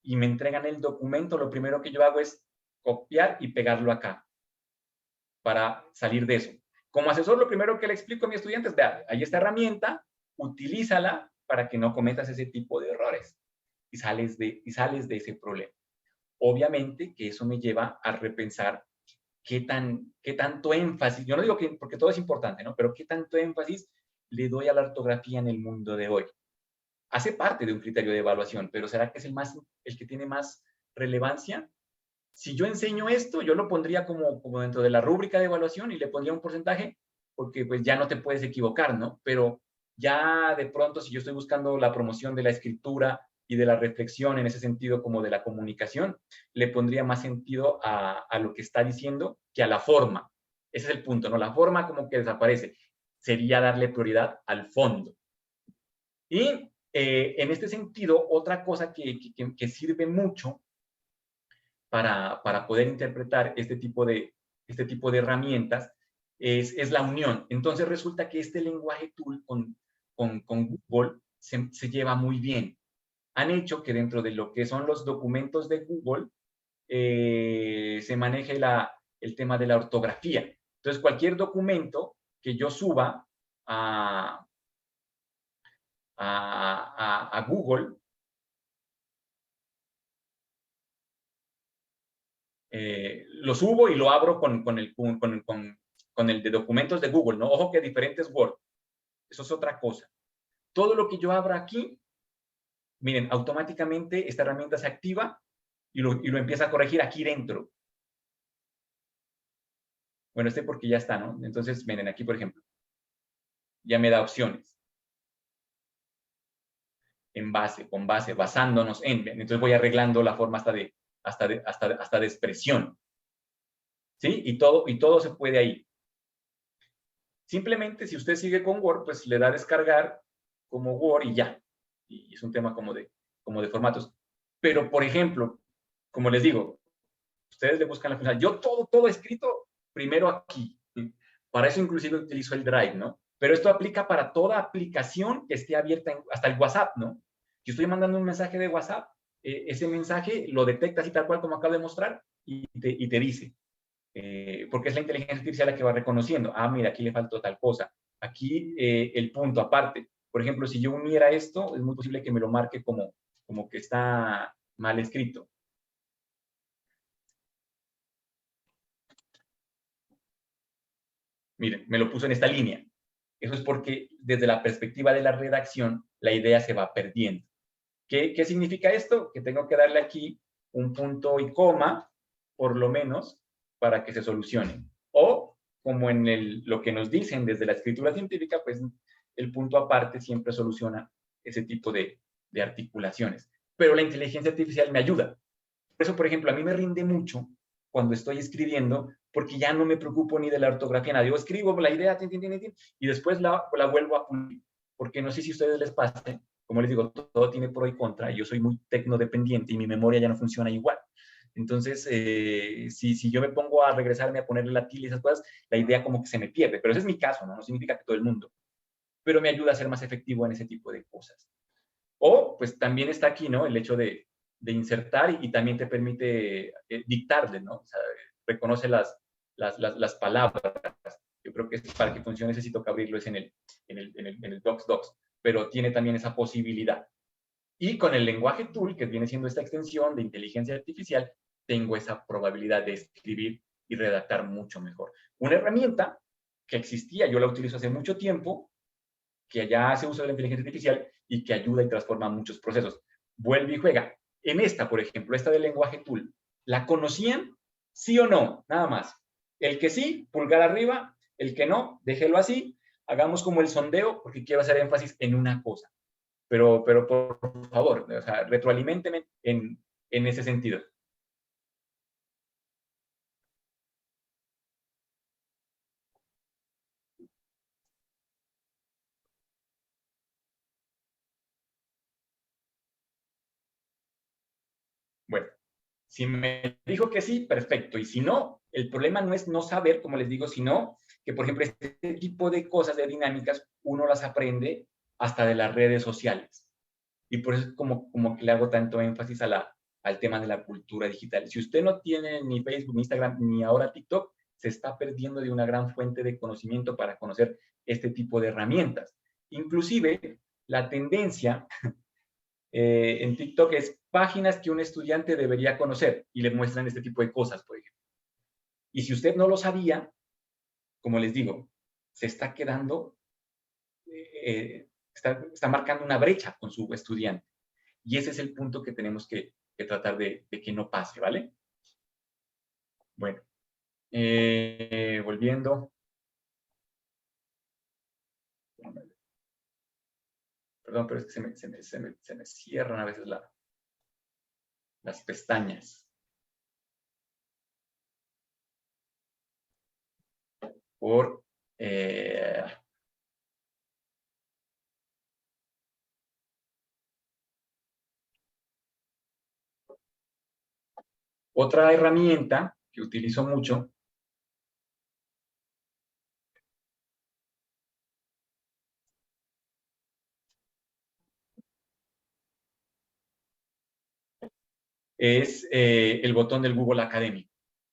y me entregan el documento, lo primero que yo hago es copiar y pegarlo acá para salir de eso. Como asesor, lo primero que le explico a mis estudiantes, vea, hay esta herramienta, utilízala para que no cometas ese tipo de errores y sales de ese problema. Obviamente que eso me lleva a repensar qué tanto énfasis, yo no digo que, porque todo es importante, ¿no? Pero qué tanto énfasis le doy a la ortografía en el mundo de hoy. Hace parte de un criterio de evaluación, pero ¿será que es el que tiene más relevancia? Si yo enseño esto, yo lo pondría como dentro de la rúbrica de evaluación y le pondría un porcentaje, porque pues ya no te puedes equivocar, ¿no? Pero ya de pronto, si yo estoy buscando la promoción de la escritura y de la reflexión en ese sentido como de la comunicación, le pondría más sentido a lo que está diciendo que a la forma. Ese es el punto, ¿no? La forma como que desaparece. Sería darle prioridad al fondo. Y en este sentido, otra cosa que sirve mucho para poder interpretar este tipo de herramientas es la unión. Entonces resulta que este lenguaje tool con Google se lleva muy bien. Han hecho que dentro de lo que son los documentos de Google se maneje el tema de la ortografía. Entonces cualquier documento que yo suba a Google, lo subo y lo abro con el de documentos de Google, ¿no? Ojo que diferentes Word. Eso es otra cosa. Todo lo que yo abra aquí, miren, automáticamente esta herramienta se activa y lo empieza a corregir aquí dentro. Bueno, porque ya está, ¿no? Entonces, miren, aquí, por ejemplo, ya me da opciones. En base, con base, basándonos en. Entonces voy arreglando la forma hasta de expresión. ¿Sí? Y todo se puede ahí. Simplemente, si usted sigue con Word, pues le da a descargar como Word y ya. Y es un tema como de formatos. Pero, por ejemplo, como les digo, ustedes le buscan la función. Yo todo escrito primero aquí. Para eso inclusive utilizo el Drive, ¿no? Pero esto aplica para toda aplicación que esté abierta, hasta el WhatsApp, ¿no? Yo estoy mandando un mensaje de WhatsApp, ese mensaje lo detecta así tal cual como acabo de mostrar y te dice, porque es la inteligencia artificial la que va reconociendo, ah, mira, aquí le faltó tal cosa, aquí el punto aparte. Por ejemplo, si yo uniera esto, es muy posible que me lo marque como que está mal escrito. Miren, me lo puso en esta línea. Eso es porque desde la perspectiva de la redacción, la idea se va perdiendo. ¿Qué significa esto? Que tengo que darle aquí un punto y coma, por lo menos, para que se solucione. O, como en lo que nos dicen desde la escritura científica, pues el punto aparte siempre soluciona ese tipo de articulaciones. Pero la inteligencia artificial me ayuda. Por eso, por ejemplo, a mí me rinde mucho cuando estoy escribiendo, porque ya no me preocupo ni de la ortografía, nada. Yo escribo la idea, y después la vuelvo a pulir. Porque no sé si a ustedes les pasa, como les digo, todo tiene pro y contra, y yo soy muy tecnodependiente y mi memoria ya no funciona igual. Entonces, si yo me pongo a regresarme a ponerle la tilde y esas cosas, la idea como que se me pierde. Pero ese es mi caso, ¿no? No significa que todo el mundo. Pero me ayuda a ser más efectivo en ese tipo de cosas. O, pues también está aquí, ¿no? El hecho de insertar y también te permite dictarle, ¿no? O sea, reconoce las palabras. Yo creo que para que funcione necesito que abrirlo es en el Docs, pero tiene también esa posibilidad. Y con el lenguaje tool, que viene siendo esta extensión de inteligencia artificial, tengo esa probabilidad de escribir y redactar mucho mejor. Una herramienta que existía, yo la utilizo hace mucho tiempo, que ya hace uso de la inteligencia artificial y que ayuda y transforma muchos procesos. Vuelve y juega. En esta, por ejemplo, esta del lenguaje tool, ¿la conocían? ¿Sí o no? Nada más. El que sí, pulgar arriba. El que no, déjelo así. Hagamos como el sondeo, porque quiero hacer énfasis en una cosa. Pero por favor, o sea, retroaliménteme en ese sentido. Bueno, si me dijo que sí, perfecto. Y si no, el problema no es no saber, como les digo, sino que, por ejemplo, este tipo de cosas, de dinámicas, uno las aprende hasta de las redes sociales. Y por eso es como que le hago tanto énfasis al tema de la cultura digital. Si usted no tiene ni Facebook, ni Instagram, ni ahora TikTok, se está perdiendo de una gran fuente de conocimiento para conocer este tipo de herramientas. Inclusive, la tendencia en TikTok es páginas que un estudiante debería conocer y le muestran este tipo de cosas, por ejemplo. Y si usted no lo sabía, como les digo, se está quedando, está marcando una brecha con su estudiante. Y ese es el punto que tenemos que tratar de que no pase, ¿vale? Bueno, volviendo. Perdón, pero es que se me cierran a veces las pestañas. Por... otra herramienta que utilizo mucho es el botón del Google Académico.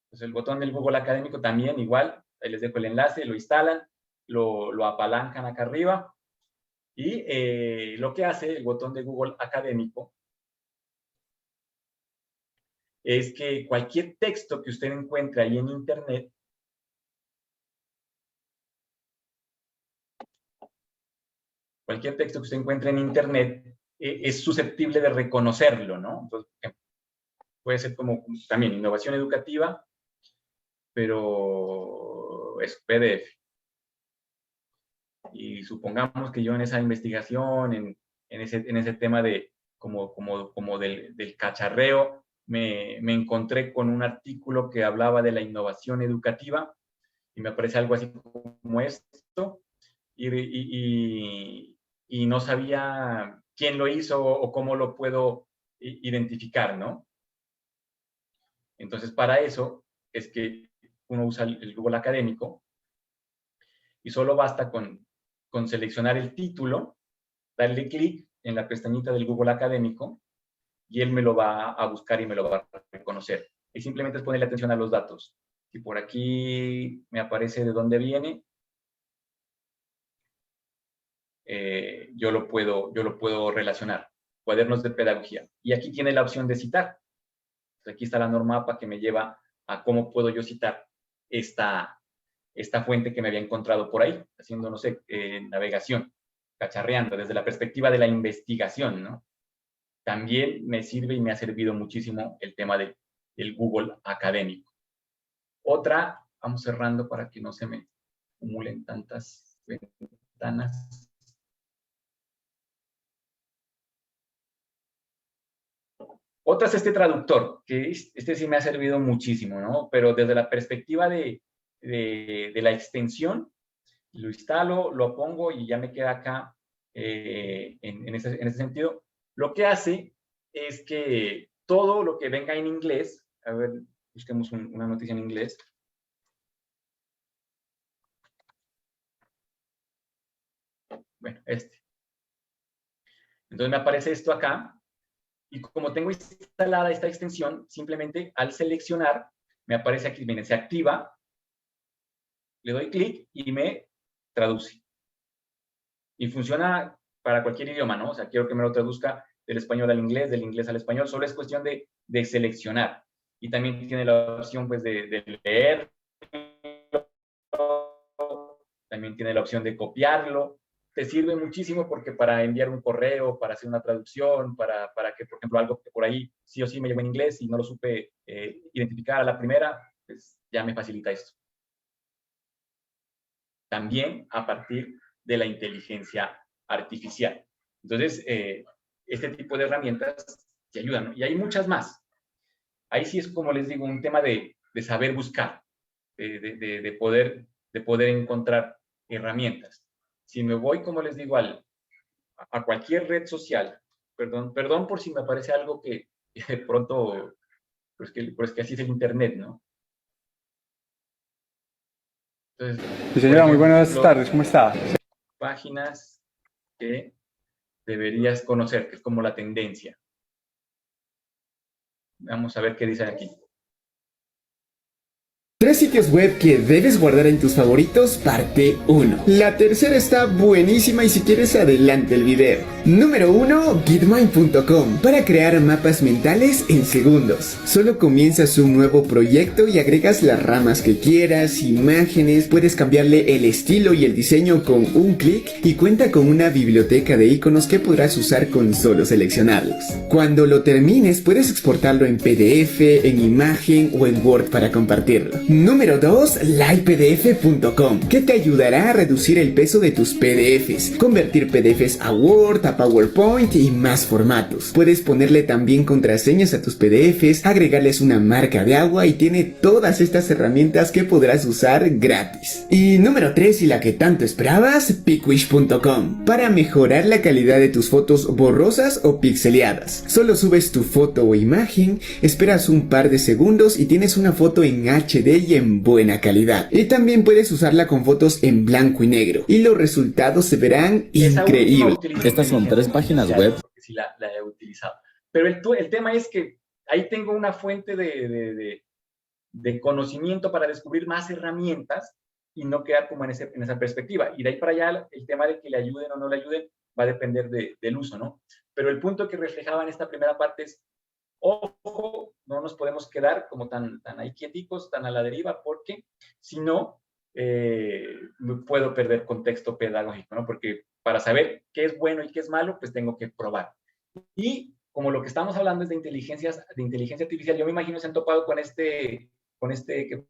Entonces, el botón del Google Académico también igual, ahí les dejo el enlace, lo instalan, lo apalancan acá arriba y lo que hace el botón de Google Académico es que cualquier texto que usted encuentre ahí en Internet, cualquier texto que usted encuentre en Internet es susceptible de reconocerlo, ¿no? Entonces, puede ser como también innovación educativa, pero es PDF. Y supongamos que yo en esa investigación, en ese tema de como del cacharreo, me encontré con un artículo que hablaba de la innovación educativa y me aparece algo así como esto y no sabía quién lo hizo o cómo lo puedo identificar, ¿no? Entonces, para eso es que uno usa el Google Académico y solo basta con seleccionar el título, darle clic en la pestañita del Google Académico y él me lo va a buscar y me lo va a reconocer. Y simplemente es ponerle atención a los datos. Si por aquí me aparece de dónde viene, yo lo puedo relacionar. Cuadernos de pedagogía. Y aquí tiene la opción de citar. Entonces, aquí está la norma APA que me lleva a cómo puedo yo citar esta fuente que me había encontrado por ahí, haciendo, no sé, navegación, cacharreando desde la perspectiva de la investigación, ¿no? También me sirve y me ha servido muchísimo el tema del Google Académico. Otra, vamos cerrando para que no se me acumulen tantas ventanas. Otra es este traductor, que este sí me ha servido muchísimo, ¿no? Pero desde la perspectiva de la extensión, lo instalo, lo pongo y ya me queda acá en ese sentido. Lo que hace es que todo lo que venga en inglés, a ver, busquemos una noticia en inglés. Bueno, Entonces me aparece esto acá y como tengo instalada esta extensión, simplemente al seleccionar, me aparece aquí, miren, se activa, le doy clic y me traduce. Y funciona para cualquier idioma, ¿no? O sea, quiero que me lo traduzca del español al inglés, del inglés al español, solo es cuestión de seleccionar. Y también tiene la opción, pues, de leer, también tiene la opción de copiarlo. Te sirve muchísimo porque para enviar un correo, para hacer una traducción, para que, por ejemplo, algo que por ahí sí o sí me llegó en inglés y no lo supe identificar a la primera, pues ya me facilita esto. También a partir de la inteligencia artificial. Entonces, este tipo de herramientas te ayudan, ¿no? Y hay muchas más. Ahí sí es, como les digo, un tema de saber buscar, de poder encontrar herramientas. Si me voy, como les digo, a cualquier red social, perdón por si me parece algo que y de pronto, pues que así es el Internet, ¿no? Entonces, Sí, señora, muy buenas tardes, ¿cómo está? Páginas que deberías conocer, que es como la tendencia. Vamos a ver qué dicen aquí. 3 sitios web que debes guardar en tus favoritos, parte 1. La tercera está buenísima y si quieres adelante el video. Número 1. Gitmind.com para crear mapas mentales en segundos. Solo comienzas un nuevo proyecto y agregas las ramas que quieras, imágenes, puedes cambiarle el estilo y el diseño con un clic y cuenta con una biblioteca de iconos que podrás usar con solo seleccionarlos. Cuando lo termines puedes exportarlo en PDF, en imagen o en Word para compartirlo. Número 2. LightPDF.com, que te ayudará a reducir el peso de tus PDFs, convertir PDFs a Word, a PowerPoint y más formatos. Puedes ponerle también contraseñas a tus PDFs, agregarles una marca de agua y tiene todas estas herramientas que podrás usar gratis. Y número 3, y la que tanto esperabas, Pickwish.com, para mejorar la calidad de tus fotos borrosas o pixeleadas. Solo subes tu foto o imagen, esperas un par de segundos y tienes una foto en HD y en buena calidad. Y también puedes usarla con fotos en blanco y negro y los resultados se verán increíbles. Estas son 3 páginas web. Sí, la he utilizado. Pero el tema es que ahí tengo una fuente de conocimiento para descubrir más herramientas y no quedar como en esa perspectiva. Y de ahí para allá el tema de que le ayuden o no le ayuden va a depender del uso, ¿no? Pero el punto que reflejaba en esta primera parte es, ojo, no nos podemos quedar como tan ahí quieticos, tan a la deriva, porque si no, puedo perder contexto pedagógico, ¿no? Porque para saber qué es bueno y qué es malo, pues tengo que probar. Y como lo que estamos hablando es de inteligencia artificial, yo me imagino se han topado con este, ¿qué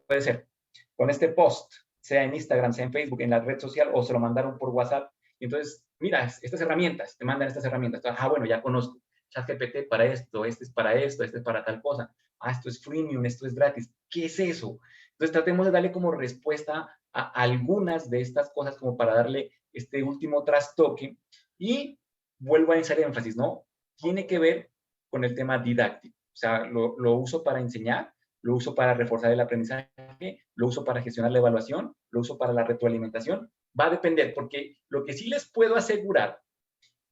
puede ser? Con este post, sea en Instagram, sea en Facebook, en la red social, o se lo mandaron por WhatsApp. Y entonces, mira, estas herramientas, te mandan estas herramientas. Bueno, ya conozco. ChatGPT para esto, este es para esto, este es para tal cosa. Esto es freemium, esto es gratis. ¿Qué es eso? Entonces tratemos de darle como respuesta a algunas de estas cosas como para darle este último trastoque. Y vuelvo a hacer énfasis, ¿no? Tiene que ver con el tema didáctico. O sea, lo uso para enseñar, lo uso para reforzar el aprendizaje, lo uso para gestionar la evaluación, lo uso para la retroalimentación. Va a depender, porque lo que sí les puedo asegurar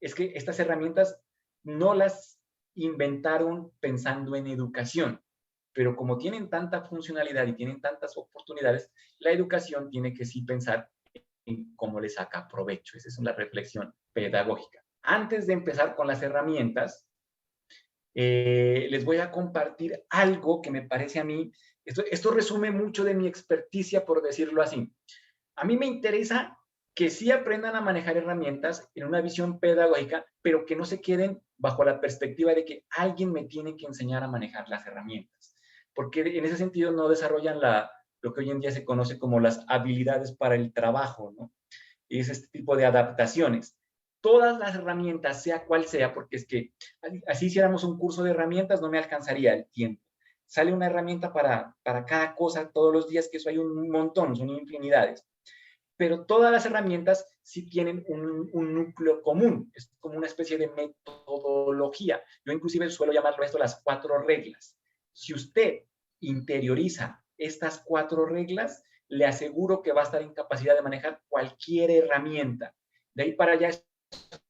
es que estas herramientas no las inventaron pensando en educación, pero como tienen tanta funcionalidad y tienen tantas oportunidades, la educación tiene que sí pensar en cómo le saca provecho. Esa es una reflexión pedagógica. Antes de empezar con las herramientas, les voy a compartir algo que me parece a mí, esto resume mucho de mi experticia, por decirlo así. A mí me interesa que sí aprendan a manejar herramientas en una visión pedagógica, pero que no se queden bajo la perspectiva de que alguien me tiene que enseñar a manejar las herramientas. Porque en ese sentido no desarrollan lo que hoy en día se conoce como las habilidades para el trabajo, ¿no? Y es este tipo de adaptaciones. Todas las herramientas, sea cual sea, porque es que así hiciéramos un curso de herramientas, no me alcanzaría el tiempo. Sale una herramienta para cada cosa todos los días, que eso hay un montón, son infinidades. Pero todas las herramientas sí tienen un núcleo común, es como una especie de metodología. Yo inclusive suelo llamarlo esto las 4 reglas. Si usted interioriza estas 4 reglas, le aseguro que va a estar en capacidad de manejar cualquier herramienta. De ahí para allá es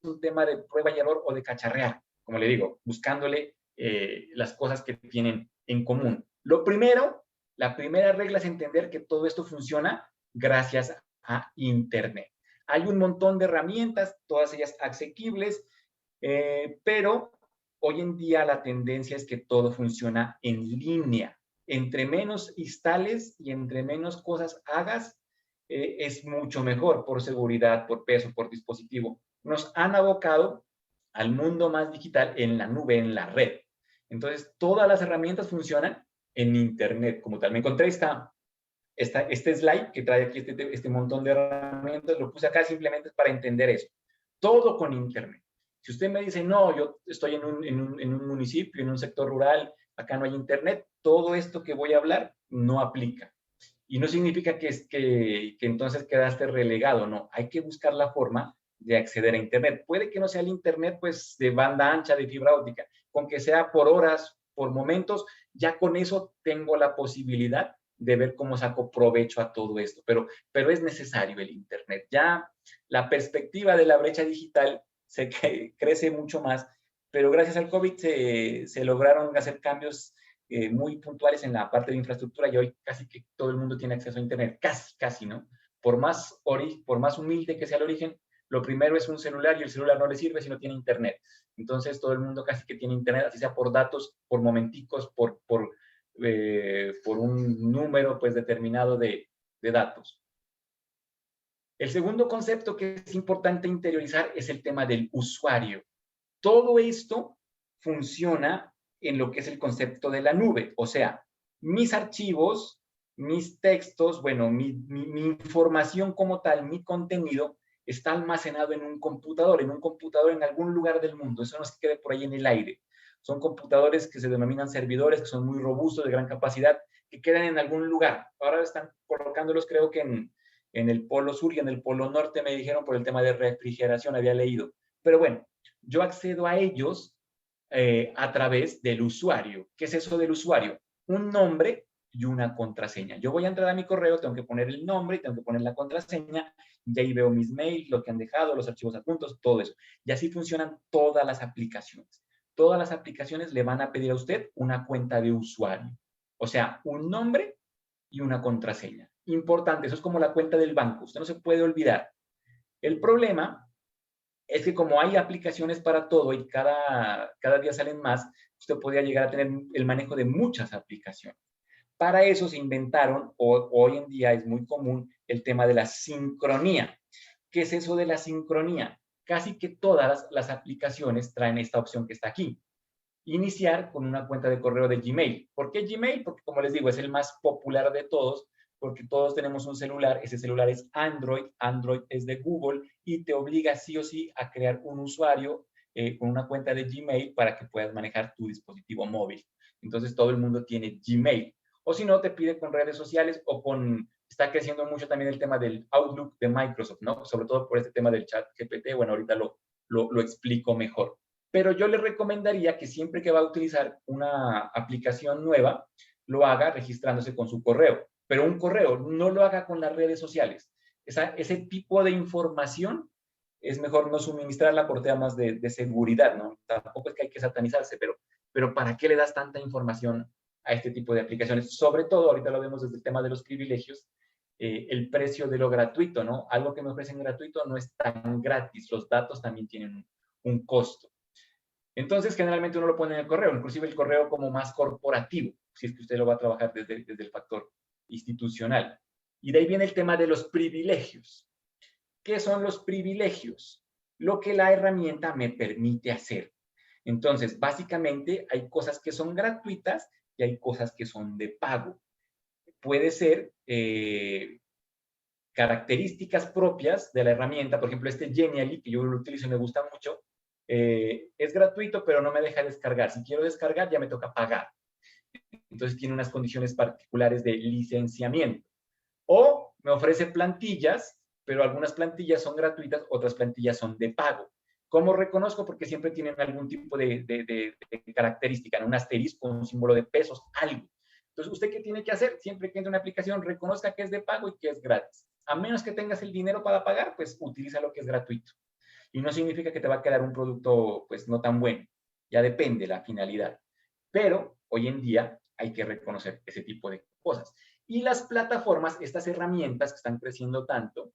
un tema de prueba y error o de cacharrear, como le digo, buscándole las cosas que tienen en común. La primera regla es entender que todo esto funciona gracias a Internet. Hay un montón de herramientas, todas ellas asequibles, pero hoy en día la tendencia es que todo funciona en línea. Entre menos instales y entre menos cosas hagas, es mucho mejor por seguridad, por peso, por dispositivo. Nos han abocado al mundo más digital en la nube, en la red. Entonces, todas las herramientas funcionan en Internet como tal. Me encontré este slide que trae aquí este montón de herramientas, lo puse acá simplemente para entender eso. Todo con Internet. Si usted me dice, no, yo estoy en un municipio, en un sector rural, acá no hay Internet, todo esto que voy a hablar no aplica. Y no significa que entonces quedaste relegado, no. Hay que buscar la forma de acceder a Internet. Puede que no sea el Internet pues de banda ancha, de fibra óptica, con que sea por horas, por momentos, ya con eso tengo la posibilidad de ver cómo saco provecho a todo esto. Pero es necesario el Internet. Ya la perspectiva de la brecha digital crece mucho más, pero gracias al COVID se lograron hacer cambios muy puntuales en la parte de infraestructura y hoy casi que todo el mundo tiene acceso a Internet, casi, ¿no? Por más humilde que sea el origen, lo primero es un celular y el celular no le sirve si no tiene Internet. Entonces todo el mundo casi que tiene Internet, así sea por datos, por momenticos, por un número pues determinado de datos. El segundo concepto que es importante interiorizar es el tema del usuario. Todo esto funciona en lo que es el concepto de la nube, o sea, mis archivos, mis textos, bueno, mi información como tal, mi contenido, está almacenado en un computador en algún lugar del mundo, eso no se quede por ahí en el aire. Son computadores que se denominan servidores, que son muy robustos, de gran capacidad, que quedan en algún lugar. Ahora están colocándolos, creo que en el polo sur y en el polo norte, me dijeron, por el tema de refrigeración, había leído. Pero bueno, yo accedo a ellos a través del usuario. ¿Qué es eso del usuario? Un nombre y una contraseña. Yo voy a entrar a mi correo, tengo que poner el nombre y tengo que poner la contraseña, y ahí veo mis mails, lo que han dejado, los archivos adjuntos, todo eso. Y así funcionan todas las aplicaciones. Todas las aplicaciones le van a pedir a usted una cuenta de usuario. O sea, un nombre y una contraseña. Importante, eso es como la cuenta del banco. Usted no se puede olvidar. El problema es que como hay aplicaciones para todo y cada día salen más, usted podría llegar a tener el manejo de muchas aplicaciones. Para eso se inventaron, hoy en día es muy común, el tema de la sincronía. ¿Qué es eso de la sincronía? Casi que todas las aplicaciones traen esta opción que está aquí. Iniciar con una cuenta de correo de Gmail. ¿Por qué Gmail? Porque, como les digo, es el más popular de todos, porque todos tenemos un celular, ese celular es Android, Android es de Google y te obliga sí o sí a crear un usuario con una cuenta de Gmail para que puedas manejar tu dispositivo móvil. Entonces todo el mundo tiene Gmail. O si no, te pide con redes sociales o está creciendo mucho también el tema del Outlook de Microsoft, ¿no? Sobre todo por este tema del chat GPT. Bueno, ahorita lo explico mejor. Pero yo le recomendaría que siempre que va a utilizar una aplicación nueva, lo haga registrándose con su correo. Pero un correo, no lo haga con las redes sociales. Ese tipo de información es mejor no suministrarla por temas de seguridad, ¿no? Tampoco es que hay que satanizarse, pero ¿para qué le das tanta información a este tipo de aplicaciones? Sobre todo, ahorita lo vemos desde el tema de los privilegios, el precio de lo gratuito, ¿no? Algo que me ofrecen gratuito no es tan gratis, los datos también tienen un costo. Entonces, generalmente uno lo pone en el correo, inclusive el correo como más corporativo, si es que usted lo va a trabajar desde el factor institucional. Y de ahí viene el tema de los privilegios. ¿Qué son los privilegios? Lo que la herramienta me permite hacer. Entonces, básicamente, hay cosas que son gratuitas y hay cosas que son de pago. Puede ser características propias de la herramienta. Por ejemplo, este Genially, que yo lo utilizo y me gusta mucho, es gratuito, pero no me deja descargar. Si quiero descargar, ya me toca pagar. Entonces tiene unas condiciones particulares de licenciamiento. O me ofrece plantillas, pero algunas plantillas son gratuitas, otras plantillas son de pago. ¿Cómo reconozco? Porque siempre tienen algún tipo de característica, ¿no? Un asterisco, un símbolo de pesos, algo. Entonces, ¿usted qué tiene que hacer? Siempre que entre una aplicación, reconozca que es de pago y que es gratis. A menos que tengas el dinero para pagar, pues utiliza lo que es gratuito. Y no significa que te va a quedar un producto, pues, no tan bueno. Ya depende la finalidad. Pero hoy en día hay que reconocer ese tipo de cosas. Y las plataformas, estas herramientas que están creciendo tanto,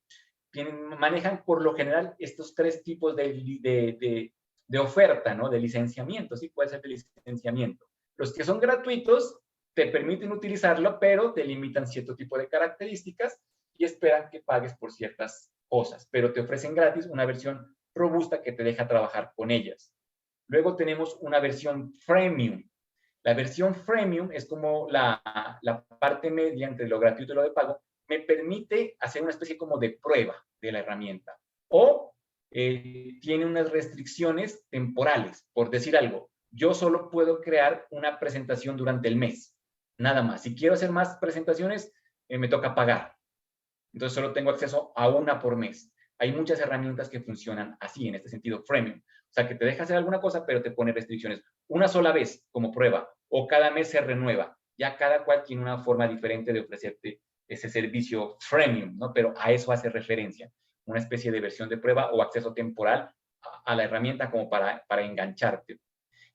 manejan por lo general estos tres tipos de oferta, ¿no? De licenciamiento, sí puede ser de licenciamiento. Los que son gratuitos te permiten utilizarlo, pero te limitan cierto tipo de características y esperan que pagues por ciertas cosas, pero te ofrecen gratis una versión robusta que te deja trabajar con ellas. Luego tenemos una versión freemium. La versión freemium es como la parte media entre lo gratuito y lo de pago. Me permite hacer una especie como de prueba de la herramienta. O tiene unas restricciones temporales. Por decir algo, yo solo puedo crear una presentación durante el mes. Nada más. Si quiero hacer más presentaciones, me toca pagar. Entonces solo tengo acceso a una por mes. Hay muchas herramientas que funcionan así, en este sentido, freemium. O sea, que te deja hacer alguna cosa, pero te pone restricciones. Una sola vez como prueba, o cada mes se renueva. Ya cada cual tiene una forma diferente de ofrecerte ese servicio freemium, ¿no? Pero a eso hace referencia. Una especie de versión de prueba o acceso temporal a la herramienta como para engancharte.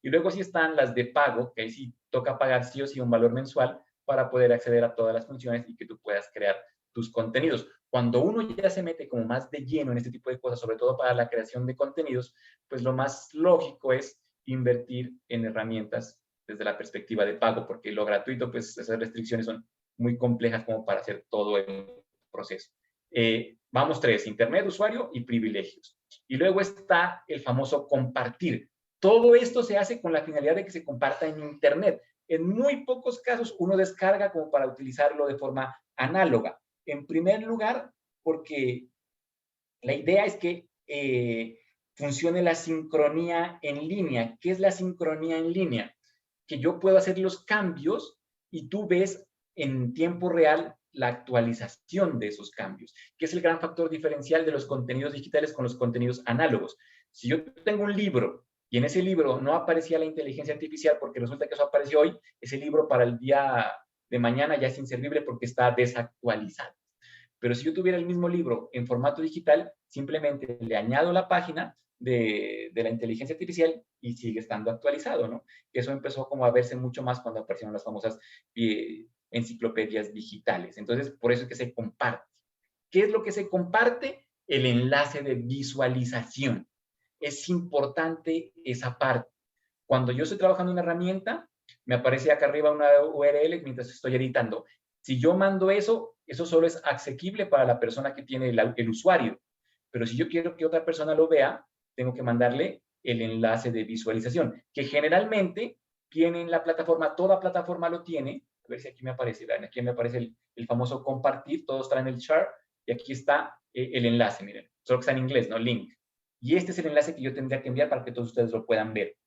Y luego sí están las de pago, que ahí sí toca pagar sí o sí un valor mensual para poder acceder a todas las funciones y que tú puedas crear tus contenidos. Cuando uno ya se mete como más de lleno en este tipo de cosas, sobre todo para la creación de contenidos, pues lo más lógico es invertir en herramientas desde la perspectiva de pago, porque lo gratuito, pues esas restricciones son muy complejas como para hacer todo el proceso. Vamos tres, internet, usuario y privilegios. Y luego está el famoso compartir. Todo esto se hace con la finalidad de que se comparta en internet. En muy pocos casos uno descarga como para utilizarlo de forma análoga. En primer lugar, porque la idea es que funcione la sincronía en línea. ¿Qué es la sincronía en línea? Que yo puedo hacer los cambios y tú ves en tiempo real la actualización de esos cambios, que es el gran factor diferencial de los contenidos digitales con los contenidos análogos. Si yo tengo un libro y en ese libro no aparecía la inteligencia artificial porque resulta que eso apareció hoy, ese libro para el día de mañana ya es inservible porque está desactualizado. Pero si yo tuviera el mismo libro en formato digital, simplemente le añado la página de la inteligencia artificial y sigue estando actualizado, ¿no? Eso empezó como a verse mucho más cuando aparecieron las famosas enciclopedias digitales. Entonces, por eso es que se comparte. ¿Qué es lo que se comparte? El enlace de visualización. Es importante esa parte. Cuando yo estoy trabajando en una herramienta, me aparece acá arriba una URL mientras estoy editando. Si yo mando eso, eso solo es asequible para la persona que tiene el usuario. Pero si yo quiero que otra persona lo vea, tengo que mandarle el enlace de visualización, que generalmente tiene en la plataforma, toda plataforma lo tiene. A ver si aquí me aparece, ¿verdad? Aquí me aparece el famoso compartir, todos traen el share, y aquí está el enlace, miren, solo que está en inglés, ¿no? Link. Y este es el enlace que yo tendría que enviar para que todos ustedes lo puedan ver.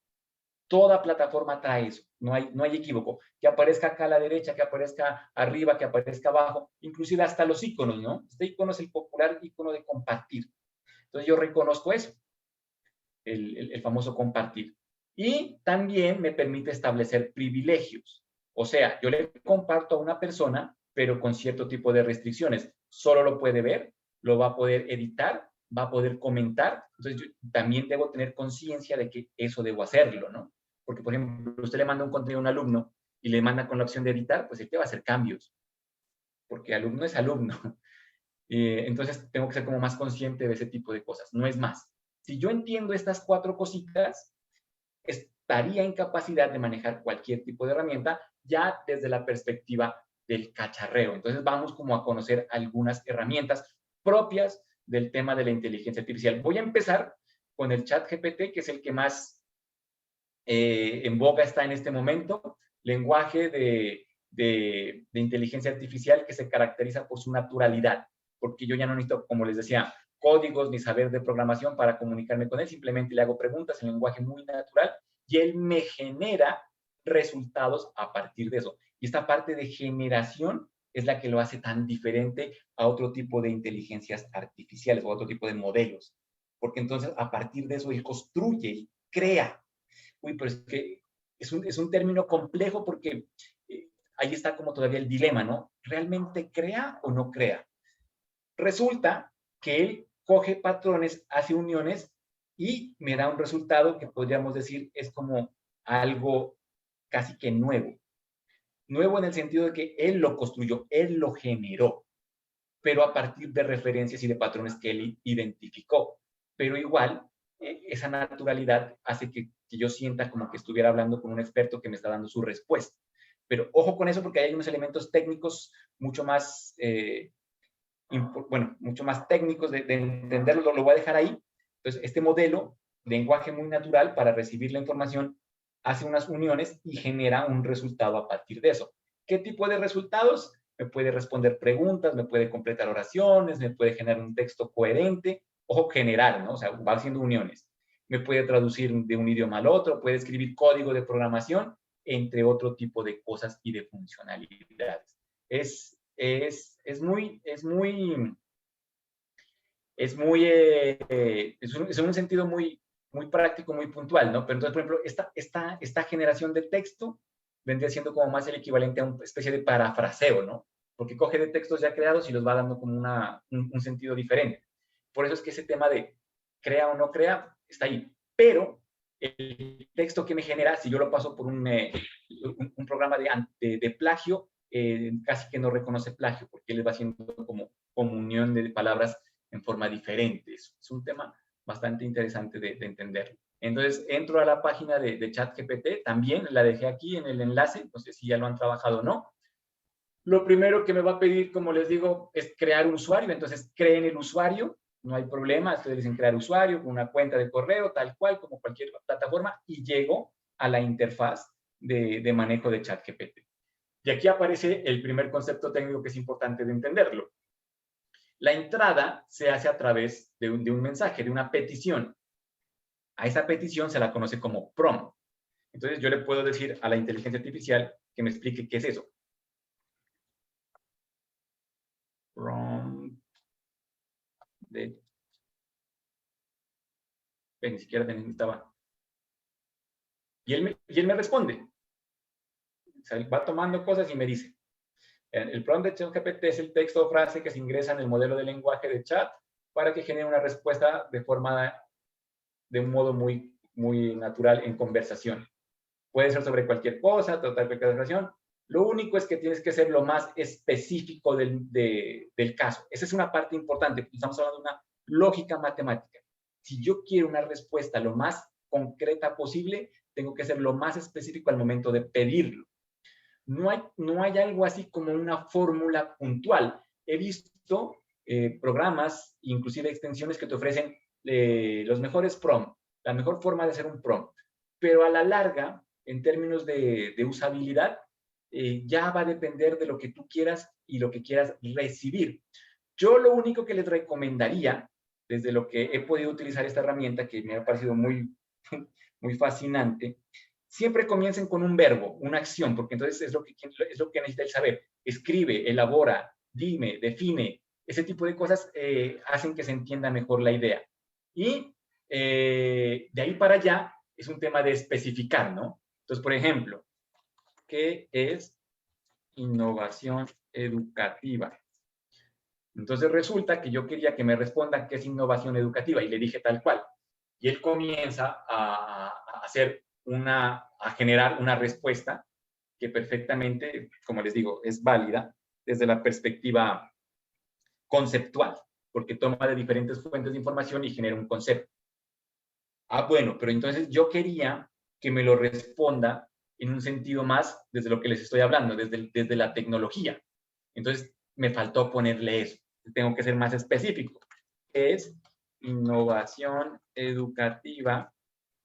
Toda plataforma trae eso, no hay equívoco. Que aparezca acá a la derecha, que aparezca arriba, que aparezca abajo, inclusive hasta los iconos, ¿no? Este icono es el popular icono de compartir. Entonces yo reconozco eso, el famoso compartir. Y también me permite establecer privilegios. O sea, yo le comparto a una persona, pero con cierto tipo de restricciones. Solo lo puede ver, lo va a poder editar, va a poder comentar. Entonces yo también debo tener conciencia de que eso debo hacerlo, ¿no? Porque, por ejemplo, usted le manda un contenido a un alumno y le manda con la opción de editar, pues él te va a hacer cambios. Porque alumno es alumno. Entonces tengo que ser como más consciente de ese tipo de cosas. No es más. Si yo entiendo estas 4 cositas, estaría en capacidad de manejar cualquier tipo de herramienta ya desde la perspectiva del cacharreo. Entonces vamos como a conocer algunas herramientas propias del tema de la inteligencia artificial. Voy a empezar con el ChatGPT, que es el que más en boga está en este momento, lenguaje de inteligencia artificial que se caracteriza por su naturalidad, porque yo ya no necesito, como les decía, códigos ni saber de programación para comunicarme con él, simplemente le hago preguntas en lenguaje muy natural y él me genera resultados a partir de eso. Y esta parte de generación es la que lo hace tan diferente a otro tipo de inteligencias artificiales o otro tipo de modelos, porque entonces a partir de eso él construye y crea. Uy, pero es que es un término complejo porque ahí está como todavía el dilema, ¿no? ¿Realmente crea o no crea? Resulta que él coge patrones, hace uniones y me da un resultado que podríamos decir es como algo casi que nuevo. Nuevo en el sentido de que él lo construyó, él lo generó, pero a partir de referencias y de patrones que él identificó. Pero igual, esa naturalidad hace que yo sienta como que estuviera hablando con un experto que me está dando su respuesta. Pero ojo con eso porque hay unos elementos técnicos mucho más, mucho más técnicos de entenderlo, lo voy a dejar ahí. Entonces, este modelo, lenguaje muy natural para recibir la información, hace unas uniones y genera un resultado a partir de eso. ¿Qué tipo de resultados? Me puede responder preguntas, me puede completar oraciones, me puede generar un texto coherente, ojo, general, ¿no? O sea, va haciendo uniones. Me puede traducir de un idioma al otro, puede escribir código de programación, entre otro tipo de cosas y de funcionalidades. Es muy es muy, es un sentido muy, muy práctico, muy puntual, ¿no? Pero entonces, por ejemplo, esta generación de texto vendría siendo como más el equivalente a una especie de parafraseo, ¿no? Porque coge de textos ya creados y los va dando como un sentido diferente. Por eso es que ese tema de crea o no crea está ahí. Pero el texto que me genera, si yo lo paso por un programa de plagio, casi que no reconoce plagio, porque él va haciendo como comunión de palabras en forma diferente. Es un tema bastante interesante de entender. Entonces, entro a la página de ChatGPT, también la dejé aquí en el enlace, no sé si ya lo han trabajado o no. Lo primero que me va a pedir, como les digo, es crear un usuario. Entonces, creen el usuario, no hay problema. Ustedes dicen crear usuario con una cuenta de correo, tal cual, como cualquier plataforma, y llego a la interfaz de manejo de ChatGPT. Y aquí aparece el primer concepto técnico que es importante de entenderlo. La entrada se hace a través de un mensaje, de una petición. A esa petición se la conoce como prompt. Entonces, yo le puedo decir a la inteligencia artificial que me explique qué es eso. Prompt de... Ni siquiera necesitaba. Y él me responde. O sea, él va tomando cosas y me dice. El prompt de ChatGPT es el texto o frase que se ingresa en el modelo de lenguaje de chat para que genere una respuesta de un modo muy, muy natural en conversación. Puede ser sobre cualquier cosa, tratar cualquier conversación. Lo único es que tienes que ser lo más específico del caso. Esa es una parte importante. Estamos hablando de una lógica matemática. Si yo quiero una respuesta lo más concreta posible, tengo que ser lo más específico al momento de pedirlo. No hay algo así como una fórmula puntual. He visto programas, inclusive extensiones que te ofrecen los mejores prompts, la mejor forma de hacer un prompt. Pero a la larga, en términos de usabilidad, ya va a depender de lo que tú quieras y lo que quieras recibir. Yo lo único que les recomendaría, desde lo que he podido utilizar esta herramienta, que me ha parecido muy, muy fascinante, siempre comiencen con un verbo, una acción, porque entonces es lo que necesita el saber. Escribe, elabora, dime, define. Ese tipo de cosas hacen que se entienda mejor la idea. Y de ahí para allá es un tema de especificar, ¿no? Entonces, por ejemplo, ¿qué es innovación educativa? Entonces resulta que yo quería que me responda qué es innovación educativa y le dije tal cual. Y él comienza a generar una respuesta que perfectamente, como les digo, es válida desde la perspectiva conceptual, porque toma de diferentes fuentes de información y genera un concepto. Ah, bueno, pero entonces yo quería que me lo responda en un sentido más desde lo que les estoy hablando, desde la tecnología. Entonces me faltó ponerle eso. Tengo que ser más específico. Es innovación educativa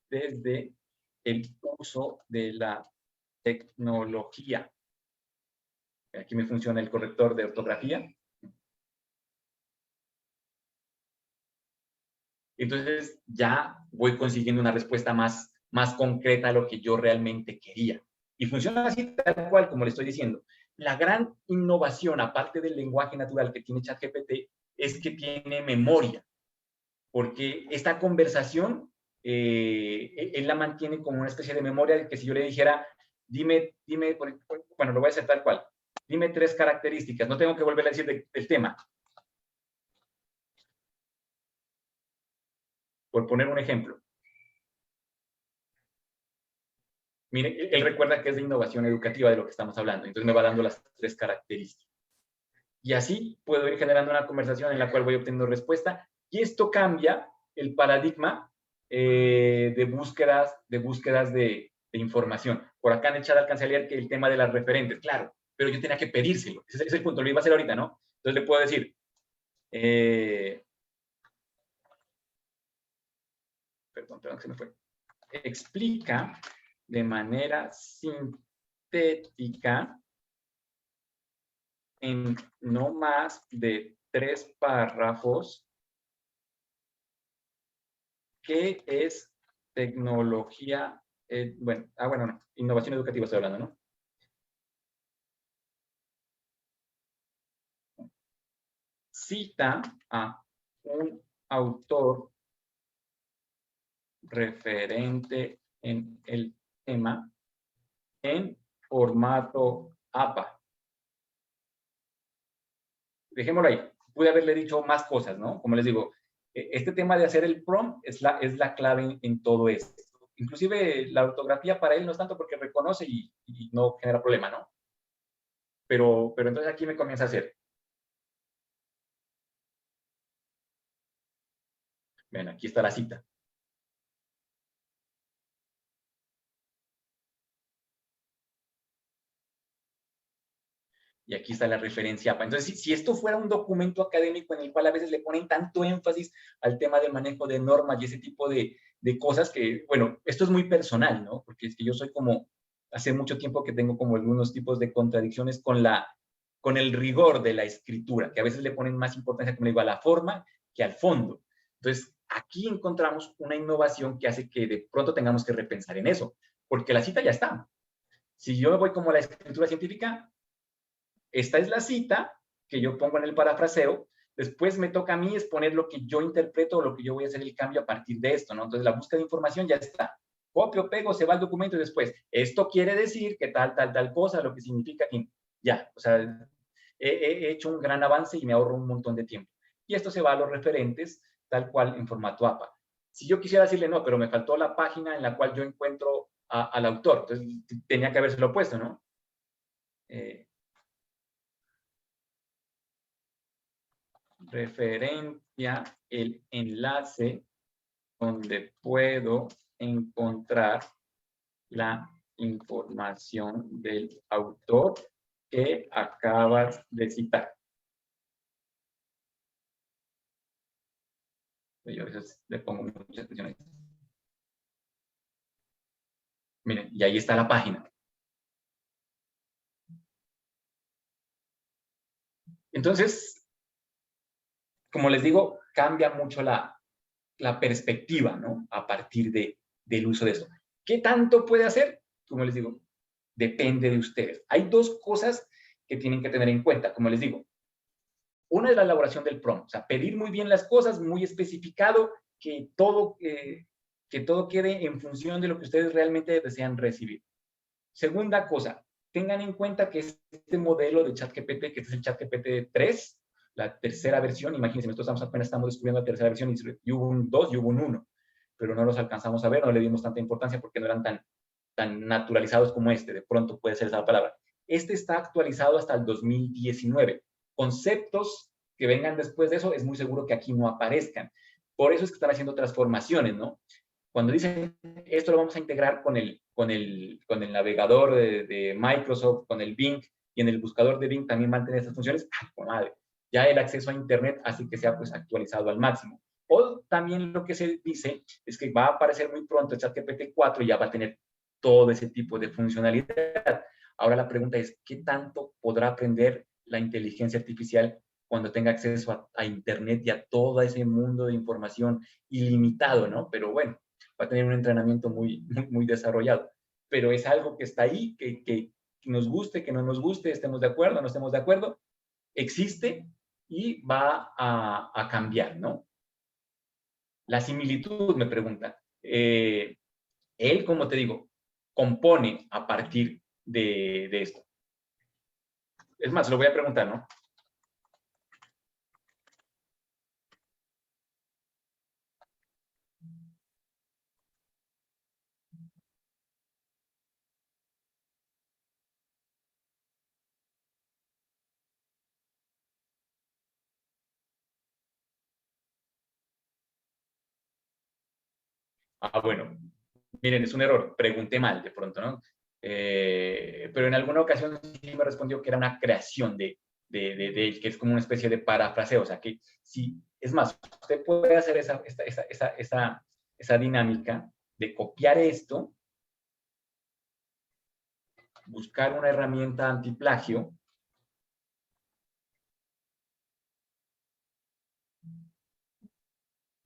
desde el uso de la tecnología. Aquí me funciona el corrector de ortografía. Entonces ya voy consiguiendo una respuesta más concreta a lo que yo realmente quería. Y funciona así tal cual, como le estoy diciendo. La gran innovación, aparte del lenguaje natural que tiene ChatGPT, es que tiene memoria. Porque esta conversación, él la mantiene como una especie de memoria que si yo le dijera, dime, bueno, lo voy a hacer tal cual. Dime 3 características, no tengo que volver a decir del tema. Por poner un ejemplo. Mire, él recuerda que es de innovación educativa de lo que estamos hablando, entonces me va dando las 3 características. Y así puedo ir generando una conversación en la cual voy obteniendo respuesta, y esto cambia el paradigma de búsquedas de información. Por acá en el chat alcancé a leer que el tema de las referentes, claro, pero yo tenía que pedírselo. Ese es el punto, lo iba a hacer ahorita, ¿no? Entonces le puedo decir, perdón, que se me fue. Explica de manera sintética en no más de 3 párrafos qué es tecnología, no, innovación educativa estoy hablando, ¿no? Cita a un autor referente en el tema en formato APA. Dejémoslo ahí. Pude haberle dicho más cosas, ¿no? Como les digo, este tema de hacer el prompt es la clave en todo esto. Inclusive la ortografía para él no es tanto porque reconoce y no genera problema, ¿no? Pero entonces aquí me comienza a hacer. Ven, aquí está la cita. Y aquí está la referencia APA. Entonces, si esto fuera un documento académico en el cual a veces le ponen tanto énfasis al tema del manejo de normas y ese tipo de cosas que, bueno, esto es muy personal, ¿no? Porque es que yo soy como, hace mucho tiempo que tengo como algunos tipos de contradicciones con el rigor de la escritura, que a veces le ponen más importancia, como digo, a la forma que al fondo. Entonces, aquí encontramos una innovación que hace que de pronto tengamos que repensar en eso, porque la cita ya está. Si yo me voy como a la escritura científica, esta es la cita que yo pongo en el parafraseo, después me toca a mí exponer lo que yo interpreto o lo que yo voy a hacer el cambio a partir de esto, ¿no? Entonces la búsqueda de información ya está. Copio, pego, se va al documento y después, esto quiere decir que tal cosa, lo que significa que ya, o sea, he hecho un gran avance y me ahorro un montón de tiempo. Y esto se va a los referentes, tal cual en formato APA. Si yo quisiera decirle, no, pero me faltó la página en la cual yo encuentro al autor, entonces tenía que habérselo puesto, ¿no? Referencia, el enlace donde puedo encontrar la información del autor que acabas de citar. Yo a veces le pongo muchas expresiones. Miren, y ahí está la página. Entonces, como les digo, cambia mucho la perspectiva, ¿no? A partir del uso de esto. ¿Qué tanto puede hacer? Como les digo, depende de ustedes. Hay dos cosas que tienen que tener en cuenta, como les digo. Una es la elaboración del prompt, o sea, pedir muy bien las cosas, muy especificado, que todo quede en función de lo que ustedes realmente desean recibir. Segunda cosa, tengan en cuenta que este modelo de ChatGPT, que es el ChatGPT 3, la tercera versión, imagínense, nosotros apenas estamos descubriendo la tercera versión y hubo un 2 y hubo un 1, pero no los alcanzamos a ver, no le dimos tanta importancia porque no eran tan naturalizados como este, de pronto puede ser esa palabra. Este está actualizado hasta el 2019. Conceptos que vengan después de eso, es muy seguro que aquí no aparezcan. Por eso es que están haciendo transformaciones, ¿no? Cuando dicen, esto lo vamos a integrar con el navegador de Microsoft, con el Bing, y en el buscador de Bing también van a tener estas funciones, ¡ay, madre! Ya el acceso a Internet hace que sea pues actualizado al máximo. O también lo que se dice es que va a aparecer muy pronto el ChatGPT 4 y ya va a tener todo ese tipo de funcionalidad. Ahora la pregunta es, ¿qué tanto podrá aprender la inteligencia artificial cuando tenga acceso a Internet y a todo ese mundo de información ilimitado, ¿no? Pero bueno, va a tener un entrenamiento muy desarrollado. Pero es algo que está ahí, que nos guste, que no nos guste, estemos de acuerdo, no estemos de acuerdo, existe y va a cambiar, ¿no? La similitud, me pregunta. Él, como te digo, compone a partir de esto. Es más, lo voy a preguntar, ¿no? Ah, bueno, miren, es un error, pregunté mal de pronto, ¿no? Pero en alguna ocasión sí me respondió que era una creación de él, que es como una especie de parafraseo, o sea, que sí, es más, usted puede hacer esa dinámica de copiar esto, buscar una herramienta antiplagio,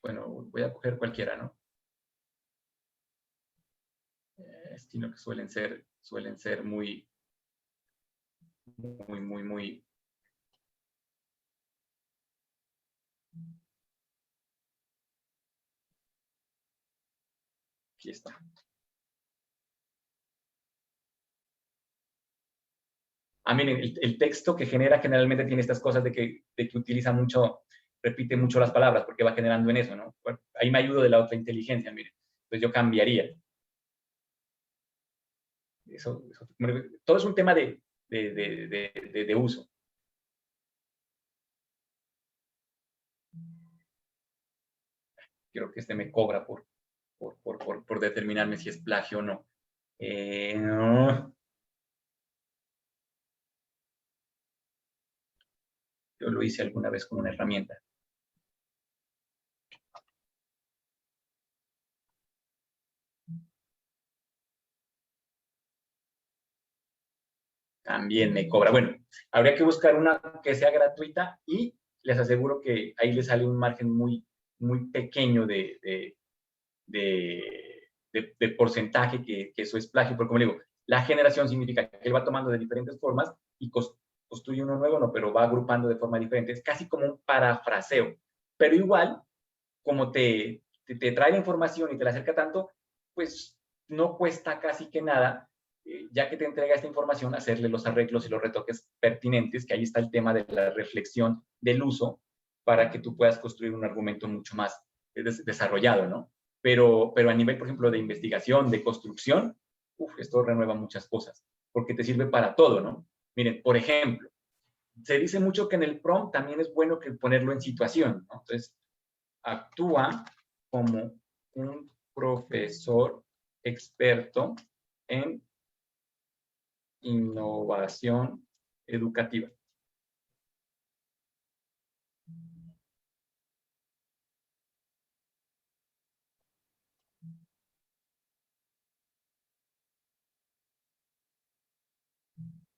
bueno, voy a coger cualquiera, ¿no? Estilo que suelen ser muy Aquí está. Miren, el texto que genera generalmente tiene estas cosas de que utiliza mucho, repite mucho las palabras porque va generando en eso, ¿no? Bueno, ahí me ayudo de la otra inteligencia, miren. Entonces yo cambiaría. Todo es un tema de uso. Creo que este me cobra por determinarme si es plagio o no. No. Yo lo hice alguna vez con una herramienta. También me cobra. Bueno, habría que buscar una que sea gratuita y les aseguro que ahí les sale un margen muy, muy pequeño de porcentaje que eso es plagio. Porque como le digo, la generación significa que él va tomando de diferentes formas y construye uno nuevo, no, pero va agrupando de forma diferente. Es casi como un parafraseo. Pero igual, como te trae la información y te la acerca tanto, pues no cuesta casi que nada, ya que te entrega esta información, hacerle los arreglos y los retoques pertinentes, que ahí está el tema de la reflexión del uso, para que tú puedas construir un argumento mucho más desarrollado, ¿no? Pero a nivel, por ejemplo, de investigación, de construcción, esto renueva muchas cosas, porque te sirve para todo, ¿no? Miren, por ejemplo, se dice mucho que en el prompt también es bueno que ponerlo en situación, ¿no? Entonces, actúa como un profesor experto en innovación educativa.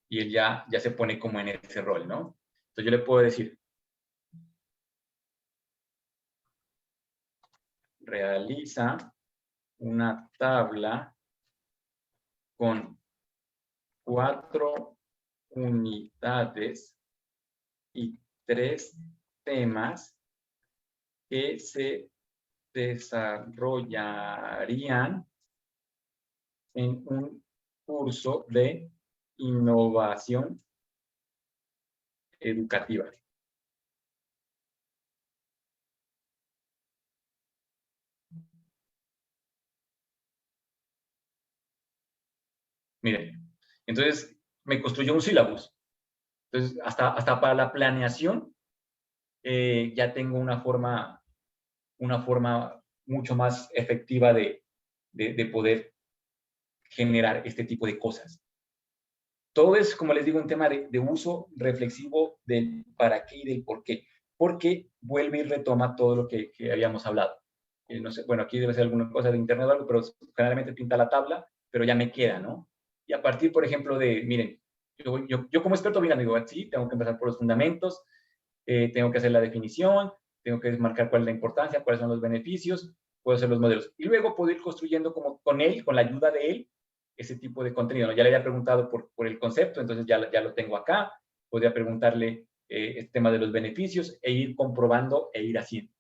Y él ya se pone como en ese rol, ¿no? Entonces yo le puedo decir, realiza una tabla con 4 unidades y 3 temas que se desarrollarían en un curso de innovación educativa. Miren, entonces me construyó un sílabus. Entonces, hasta para la planeación, ya tengo una forma mucho más efectiva de poder generar este tipo de cosas. Todo es, como les digo, un tema de uso reflexivo del para qué y del por qué. Porque vuelve y retoma todo lo que habíamos hablado. No sé, bueno, aquí debe ser alguna cosa de internet o algo, pero generalmente pinta la tabla, pero ya me queda, ¿no? Y a partir, por ejemplo, miren, yo como experto, mira, digo, sí, tengo que empezar por los fundamentos, tengo que hacer la definición, tengo que marcar cuál es la importancia, cuáles son los beneficios, puedo hacer los modelos. Y luego puedo ir construyendo como con él, con la ayuda de él, ese tipo de contenido, ¿no? Ya le había preguntado por el concepto, entonces ya lo tengo acá. Podría preguntarle el tema de los beneficios e ir comprobando e ir haciendo.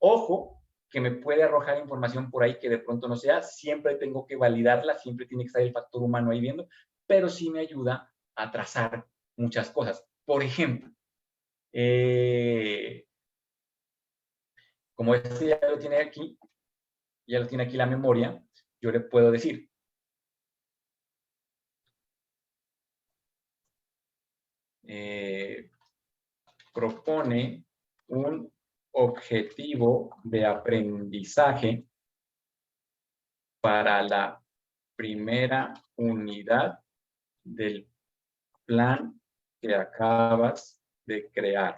Ojo, que me puede arrojar información por ahí que de pronto no sea, siempre tengo que validarla, siempre tiene que estar el factor humano ahí viendo, pero sí me ayuda a trazar muchas cosas. Por ejemplo, como este ya lo tiene aquí la memoria, yo le puedo decir, propone un objetivo de aprendizaje para la primera unidad del plan que acabas de crear.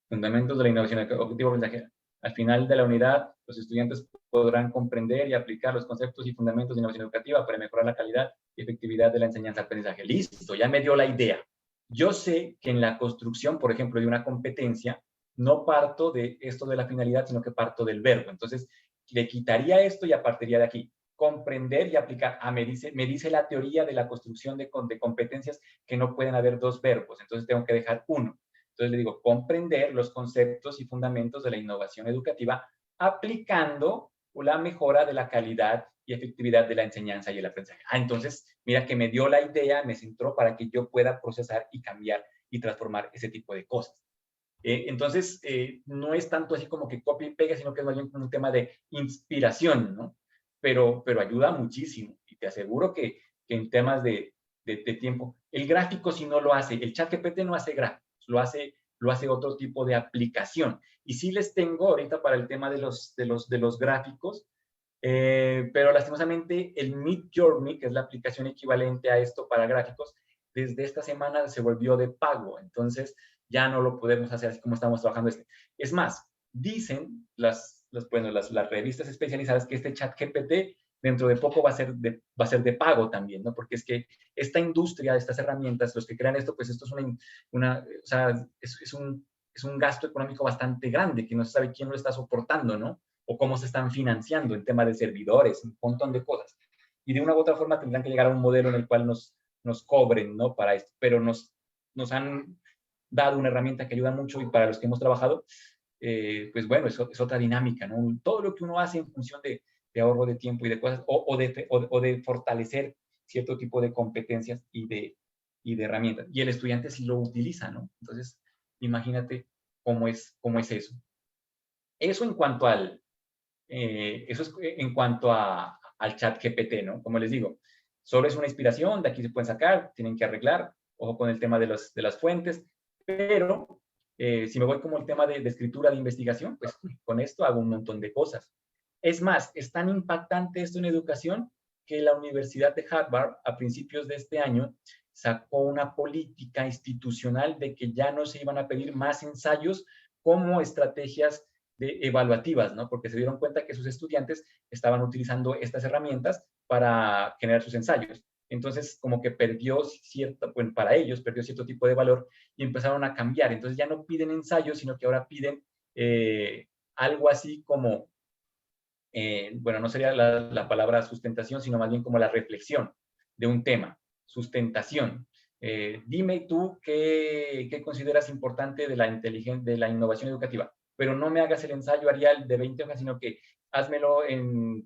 Fundamentos de la innovación, objetivo de aprendizaje. Al final de la unidad, los estudiantes podrán comprender y aplicar los conceptos y fundamentos de innovación educativa para mejorar la calidad y efectividad de la enseñanza-aprendizaje. Listo, ya me dio la idea. Yo sé que en la construcción, por ejemplo, de una competencia, no parto de esto de la finalidad, sino que parto del verbo. Entonces, le quitaría esto y partiría de aquí. Comprender y aplicar. Me dice la teoría de la construcción de competencias que no pueden haber dos verbos. Entonces, tengo que dejar uno. Entonces le digo, comprender los conceptos y fundamentos de la innovación educativa aplicando la mejora de la calidad y efectividad de la enseñanza y el aprendizaje. Entonces, mira que me dio la idea, me centró para que yo pueda procesar y cambiar y transformar ese tipo de cosas. Entonces, no es tanto así como que copia y pega, sino que es más bien un tema de inspiración, ¿no? Pero ayuda muchísimo y te aseguro que en temas de tiempo, el gráfico si no lo hace, el ChatGPT no hace gráficos, lo hace otro tipo de aplicación. Y sí les tengo ahorita para el tema de los gráficos, pero lastimosamente el Midjourney, que es la aplicación equivalente a esto para gráficos, desde esta semana se volvió de pago. Entonces ya no lo podemos hacer así como estamos trabajando. Es más, dicen las revistas especializadas que este ChatGPT dentro de poco va a ser de pago también, ¿no? Porque es que esta industria, estas herramientas, los que crean esto, pues esto es o sea, es un gasto económico bastante grande que no se sabe quién lo está soportando, ¿no? O cómo se están financiando en tema de servidores, un montón de cosas. Y de una u otra forma tendrán que llegar a un modelo en el cual nos cobren, ¿no? Para esto, pero nos han dado una herramienta que ayuda mucho y para los que hemos trabajado, pues bueno, es otra dinámica, ¿no? Todo lo que uno hace en función de ahorro de tiempo y de cosas, o de fortalecer cierto tipo de competencias y de herramientas. Y el estudiante sí lo utiliza, ¿no? Entonces, imagínate cómo es eso. Eso en cuanto al ChatGPT, ¿no? Como les digo, solo es una inspiración, de aquí se pueden sacar, tienen que arreglar, ojo con el tema de las fuentes, pero si me voy como el tema de escritura de investigación, pues con esto hago un montón de cosas. Es más, es tan impactante esto en educación que la Universidad de Harvard a principios de este año sacó una política institucional de que ya no se iban a pedir más ensayos como estrategias evaluativas, ¿no? Porque se dieron cuenta que sus estudiantes estaban utilizando estas herramientas para generar sus ensayos. Entonces, como que para ellos perdió cierto tipo de valor y empezaron a cambiar. Entonces ya no piden ensayos, sino que ahora piden algo así como, bueno, no sería la palabra sustentación, sino más bien como la reflexión de un tema, sustentación. Dime tú qué consideras importante de la innovación educativa, pero no me hagas el ensayo, Arial, de 20 hojas, sino que házmelo,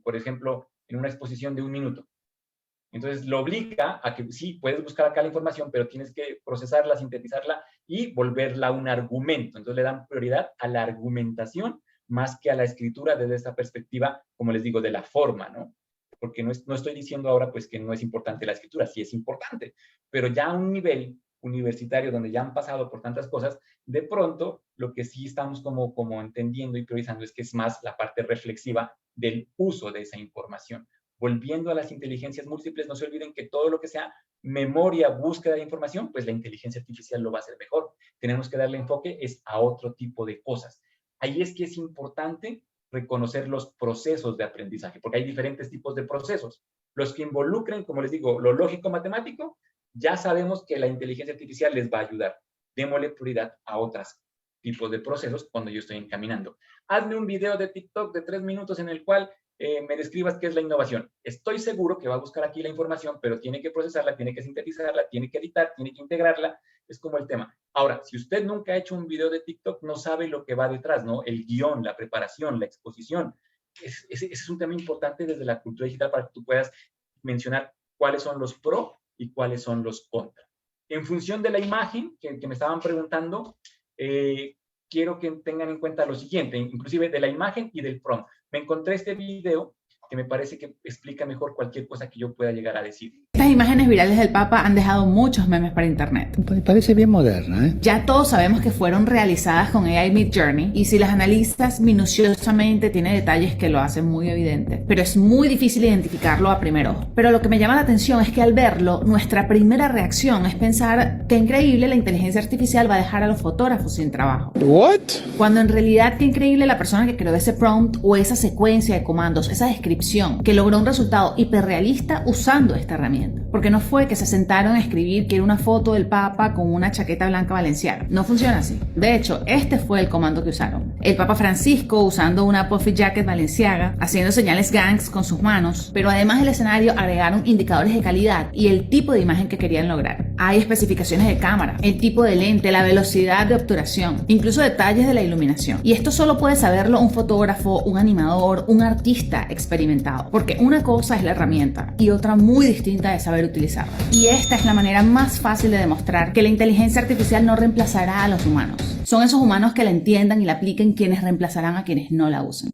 por ejemplo, en una exposición de 1 minuto. Entonces, lo obliga a que sí, puedes buscar acá la información, pero tienes que procesarla, sintetizarla y volverla un argumento. Entonces, le dan prioridad a la argumentación más que a la escritura desde esta perspectiva, como les digo, de la forma, ¿no? Porque no estoy diciendo ahora, pues, que no es importante la escritura, sí es importante, pero ya a un nivel universitario donde ya han pasado por tantas cosas, de pronto, lo que sí estamos como entendiendo y priorizando es que es más la parte reflexiva del uso de esa información. Volviendo a las inteligencias múltiples, no se olviden que todo lo que sea memoria, búsqueda de información, pues la inteligencia artificial lo va a hacer mejor. Tenemos que darle enfoque a otro tipo de cosas. Ahí es que es importante reconocer los procesos de aprendizaje, porque hay diferentes tipos de procesos. Los que involucren, como les digo, lo lógico-matemático, ya sabemos que la inteligencia artificial les va a ayudar. Démosle prioridad a otros tipos de procesos cuando yo estoy encaminando. Hazme un video de TikTok de 3 minutos en el cual me describas qué es la innovación. Estoy seguro que va a buscar aquí la información, pero tiene que procesarla, tiene que sintetizarla, tiene que editar, tiene que integrarla. Es como el tema. Ahora, si usted nunca ha hecho un video de TikTok, no sabe lo que va detrás, ¿no? El guión, la preparación, la exposición. Ese es un tema importante desde la cultura digital para que tú puedas mencionar cuáles son los pro y cuáles son los contra. En función de la imagen que me estaban preguntando, quiero que tengan en cuenta lo siguiente, inclusive de la imagen y del prompt. Me encontré este video que me parece que explica mejor cualquier cosa que yo pueda llegar a decir. Estas imágenes virales del Papa han dejado muchos memes para internet. Parece bien moderna, ¿eh? Ya todos sabemos que fueron realizadas con AI Midjourney y si las analizas minuciosamente tiene detalles que lo hacen muy evidente, pero es muy difícil identificarlo a primer ojo. Pero lo que me llama la atención es que al verlo, nuestra primera reacción es pensar que increíble la inteligencia artificial va a dejar a los fotógrafos sin trabajo. ¿What? Cuando en realidad qué increíble la persona que creó ese prompt o esa secuencia de comandos, esa descripción, que logró un resultado hiperrealista usando esta herramienta. Porque no fue que se sentaron a escribir que era una foto del Papa con una chaqueta blanca Balenciaga. No funciona así. De hecho, este fue el comando que usaron. El Papa Francisco usando una puffy jacket Balenciaga, haciendo señales gangs con sus manos, pero además del escenario agregaron indicadores de calidad y el tipo de imagen que querían lograr. Hay especificaciones de cámara, el tipo de lente, la velocidad de obturación, incluso detalles de la iluminación. Y esto solo puede saberlo un fotógrafo, un animador, un artista experimentado, porque una cosa es la herramienta y otra muy distinta es saber utilizarla. Y esta es la manera más fácil de demostrar que la inteligencia artificial no reemplazará a los humanos. Son esos humanos que la entiendan y la apliquen quienes reemplazarán a quienes no la usen.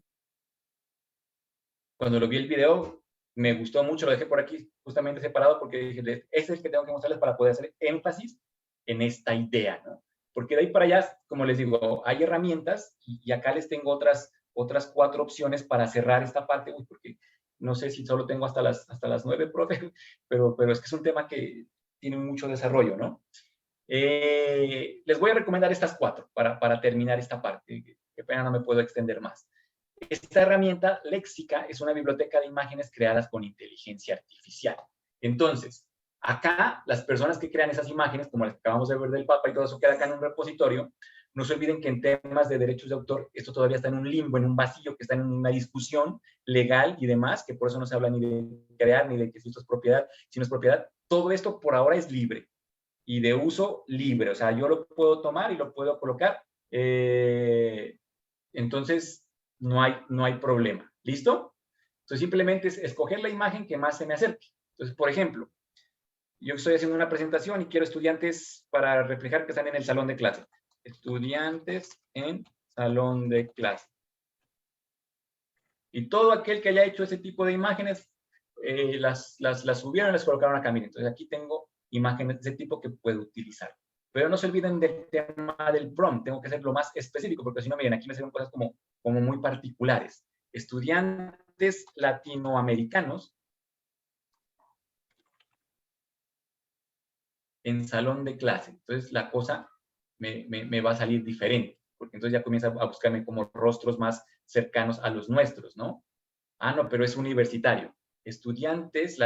Cuando lo vi el video, me gustó mucho, lo dejé por aquí justamente separado porque dije, ese es el que tengo que mostrarles para poder hacer énfasis en esta idea, ¿no? Porque de ahí para allá, como les digo, hay herramientas y acá les tengo otras 4 opciones para cerrar esta parte, porque no sé si solo tengo hasta las 9, profe, pero es que es un tema que tiene mucho desarrollo, ¿no? Les voy a recomendar estas 4 para terminar esta parte. Qué pena, no me puedo extender más. Esta herramienta léxica es una biblioteca de imágenes creadas con inteligencia artificial. Entonces, acá las personas que crean esas imágenes, como las que acabamos de ver del Papa y todo eso queda acá en un repositorio, no se olviden que en temas de derechos de autor, esto todavía está en un limbo, en un vacío, que está en una discusión legal y demás, que por eso no se habla ni de crear, ni de que si esto es propiedad, si no es propiedad. Todo esto por ahora es libre y de uso libre. O sea, yo lo puedo tomar y lo puedo colocar. Entonces, no hay problema. ¿Listo? Entonces, simplemente es escoger la imagen que más se me acerque. Entonces, por ejemplo, yo estoy haciendo una presentación y quiero estudiantes para reflejar que están en el salón de clase. Estudiantes en salón de clase. Y todo aquel que haya hecho ese tipo de imágenes, las subieron y las colocaron acá. Miren, entonces aquí tengo imágenes de ese tipo que puedo utilizar. Pero no se olviden del tema del prompt. Tengo que ser lo más específico, porque si no, miren, aquí me salen cosas como muy particulares. Estudiantes latinoamericanos en salón de clase. Entonces, la cosa me va a salir diferente, porque entonces ya comienza a buscarme como rostros más cercanos a los nuestros, ¿no? Ah, no, pero es universitario. Estudiantes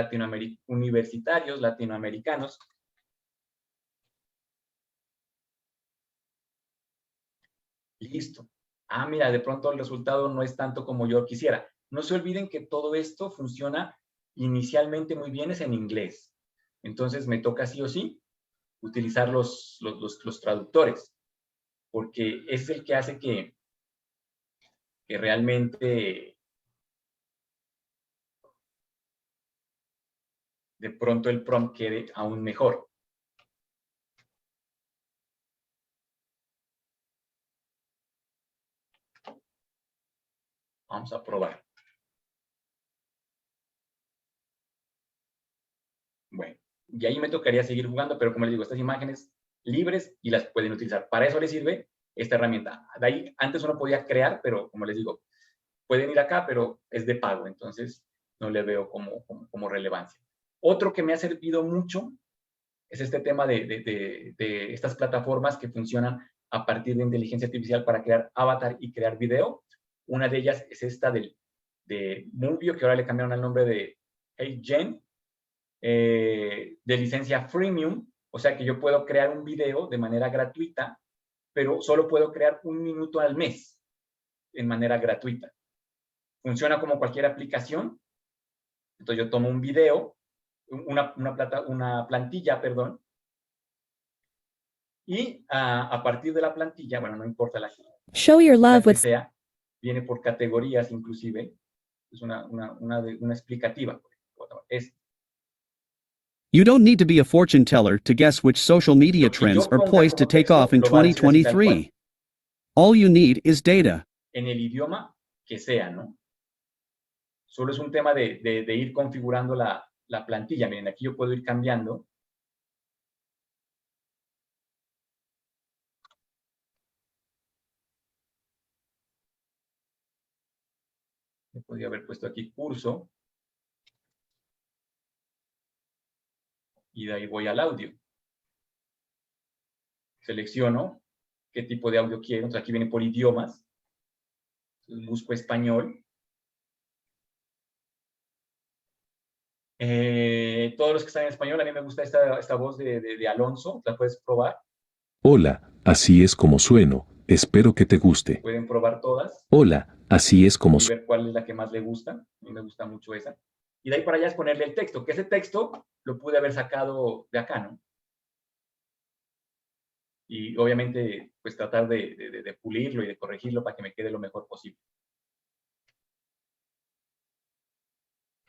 universitarios latinoamericanos. Listo. Ah, mira, de pronto el resultado no es tanto como yo quisiera. No se olviden que todo esto funciona inicialmente muy bien, es en inglés. Entonces me toca sí o sí utilizar los traductores, porque es el que hace que realmente de pronto el prompt quede aún mejor. Vamos a probar. Bueno, y ahí me tocaría seguir jugando, pero como les digo, estas imágenes libres y las pueden utilizar. Para eso les sirve esta herramienta. De ahí, antes uno podía crear, pero como les digo, pueden ir acá, pero es de pago, entonces no le veo como relevancia. Otro que me ha servido mucho es este tema de estas plataformas que funcionan a partir de inteligencia artificial para crear avatar y crear video. Una de ellas es esta de Movio, que ahora le cambiaron el nombre de HeyGen, de licencia freemium, o sea que yo puedo crear un video de manera gratuita, pero solo puedo crear 1 minuto al mes en manera gratuita. Funciona como cualquier aplicación. Entonces yo tomo un video, una plantilla, perdón, y a partir de la plantilla, bueno, no importa la Show your love que with sea, viene por categorías inclusive, es una explicativa. You don't need to be a fortune teller to guess which social media trends are poised to take off in 2023. All you need is data. En el idioma que sea, ¿no? Solo es un tema de ir configurando la plantilla. Miren, aquí yo puedo ir cambiando. Me podría haber puesto aquí curso. Y de ahí voy al audio. Selecciono qué tipo de audio quiero. Entonces aquí viene por idiomas. Entonces busco español. todos los que están en español, a mí me gusta esta voz de Alonso, la puedes probar. Hola, así es como sueno, espero que te guste. Pueden probar todas. Hola, así es como y ver cuál es la que más le gusta. A mí me gusta mucho esa. Y de ahí para allá es ponerle el texto, que ese texto lo pude haber sacado de acá, ¿no? Y obviamente, pues tratar de pulirlo y de corregirlo para que me quede lo mejor posible.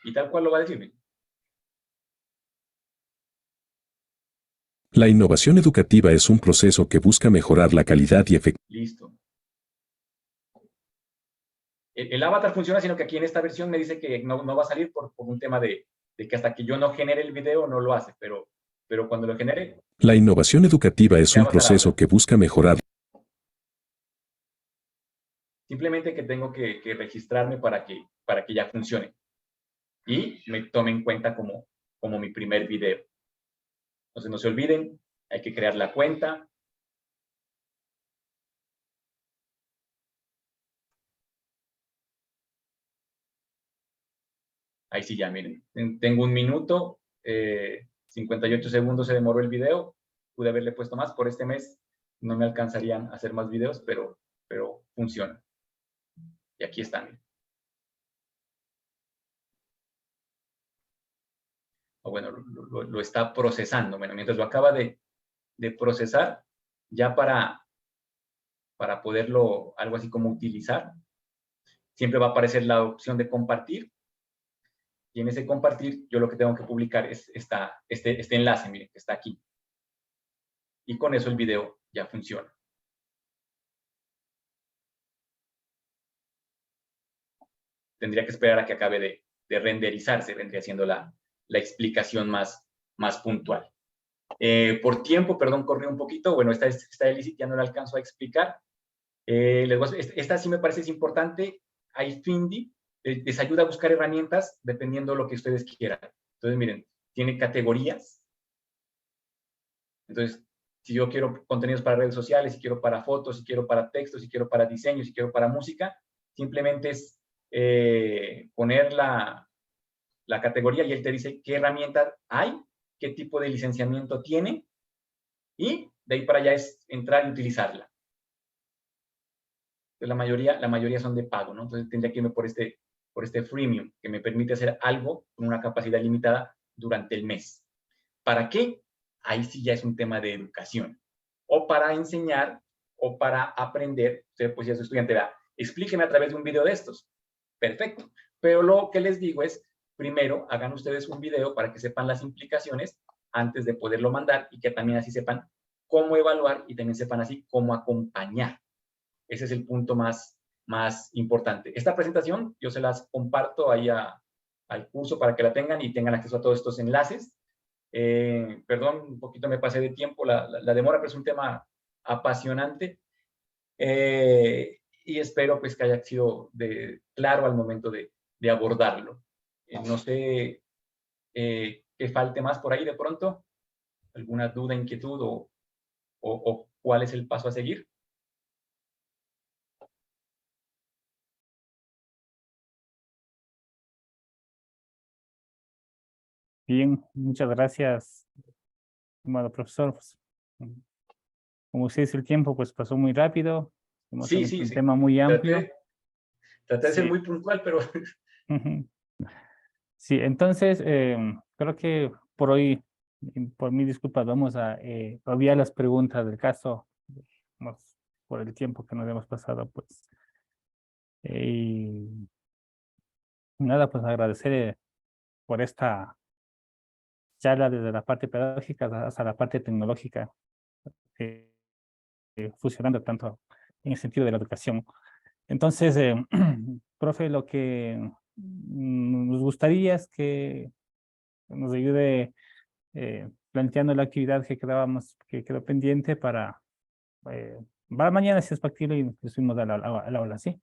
Y tal cual lo va a decir. La innovación educativa es un proceso que busca mejorar la calidad y efectividad. Listo. El avatar funciona, sino que aquí en esta versión me dice que no va a salir por un tema de que hasta que yo no genere el video no lo hace, pero cuando lo genere... La innovación educativa es un proceso que busca mejorar. Simplemente que tengo que registrarme para que ya funcione. Y me tome en cuenta como mi primer video. Entonces no se olviden, hay que crear la cuenta. Ahí sí ya, miren, tengo 1 minuto, 58 segundos se demoró el video, pude haberle puesto más, por este mes no me alcanzarían a hacer más videos, pero funciona. Y aquí están. O bueno, lo está procesando. Bueno, mientras lo acaba de procesar, ya para poderlo, algo así como utilizar, siempre va a aparecer la opción de compartir. Y en ese compartir, yo lo que tengo que publicar es este enlace, miren, que está aquí. Y con eso el video ya funciona. Tendría que esperar a que acabe de renderizarse, vendría siendo la explicación más puntual. Por tiempo, perdón, corrí un poquito. Bueno, esta Elicit ya no la alcanzo a explicar. Esta sí me parece es importante. iFindy les ayuda a buscar herramientas dependiendo de lo que ustedes quieran. Entonces, miren, tiene categorías. Entonces, si yo quiero contenidos para redes sociales, si quiero para fotos, si quiero para textos, si quiero para diseño, si quiero para música, simplemente es poner la categoría y él te dice qué herramienta hay, qué tipo de licenciamiento tiene, y de ahí para allá es entrar y utilizarla. Entonces, la mayoría son de pago, ¿no? Entonces tendría que irme por este freemium, que me permite hacer algo con una capacidad limitada durante el mes. ¿Para qué? Ahí sí ya es un tema de educación. O para enseñar, o para aprender. Usted, pues, si es estudiante, vea, explíqueme a través de un video de estos. Perfecto. Pero lo que les digo es, primero, hagan ustedes un video para que sepan las implicaciones antes de poderlo mandar y que también así sepan cómo evaluar y también sepan así cómo acompañar. Ese es el punto más importante. Esta presentación yo se las comparto ahí al curso para que la tengan y tengan acceso a todos estos enlaces. Perdón, un poquito me pasé de tiempo la demora, pero es un tema apasionante. Y espero pues que haya sido claro al momento de abordarlo. No sé qué falte más por ahí de pronto. ¿Alguna duda, inquietud o cuál es el paso a seguir? Bien, muchas gracias, estimado profesor. Pues, como usted dice, el tiempo pues pasó muy rápido. Sí. Un tema muy amplio. Traté de ser muy puntual, pero... Sí, entonces creo que por hoy, por mi disculpa, vamos a obviar las preguntas del caso por el tiempo que nos hemos pasado, pues. Y nada, pues agradecer por esta charla desde la parte pedagógica hasta la parte tecnológica, fusionando tanto en el sentido de la educación. Entonces, profe, lo que nos gustaría es que nos ayude planteando la actividad que quedó pendiente para mañana, si es factible, y nos subimos a la aula, ¿sí?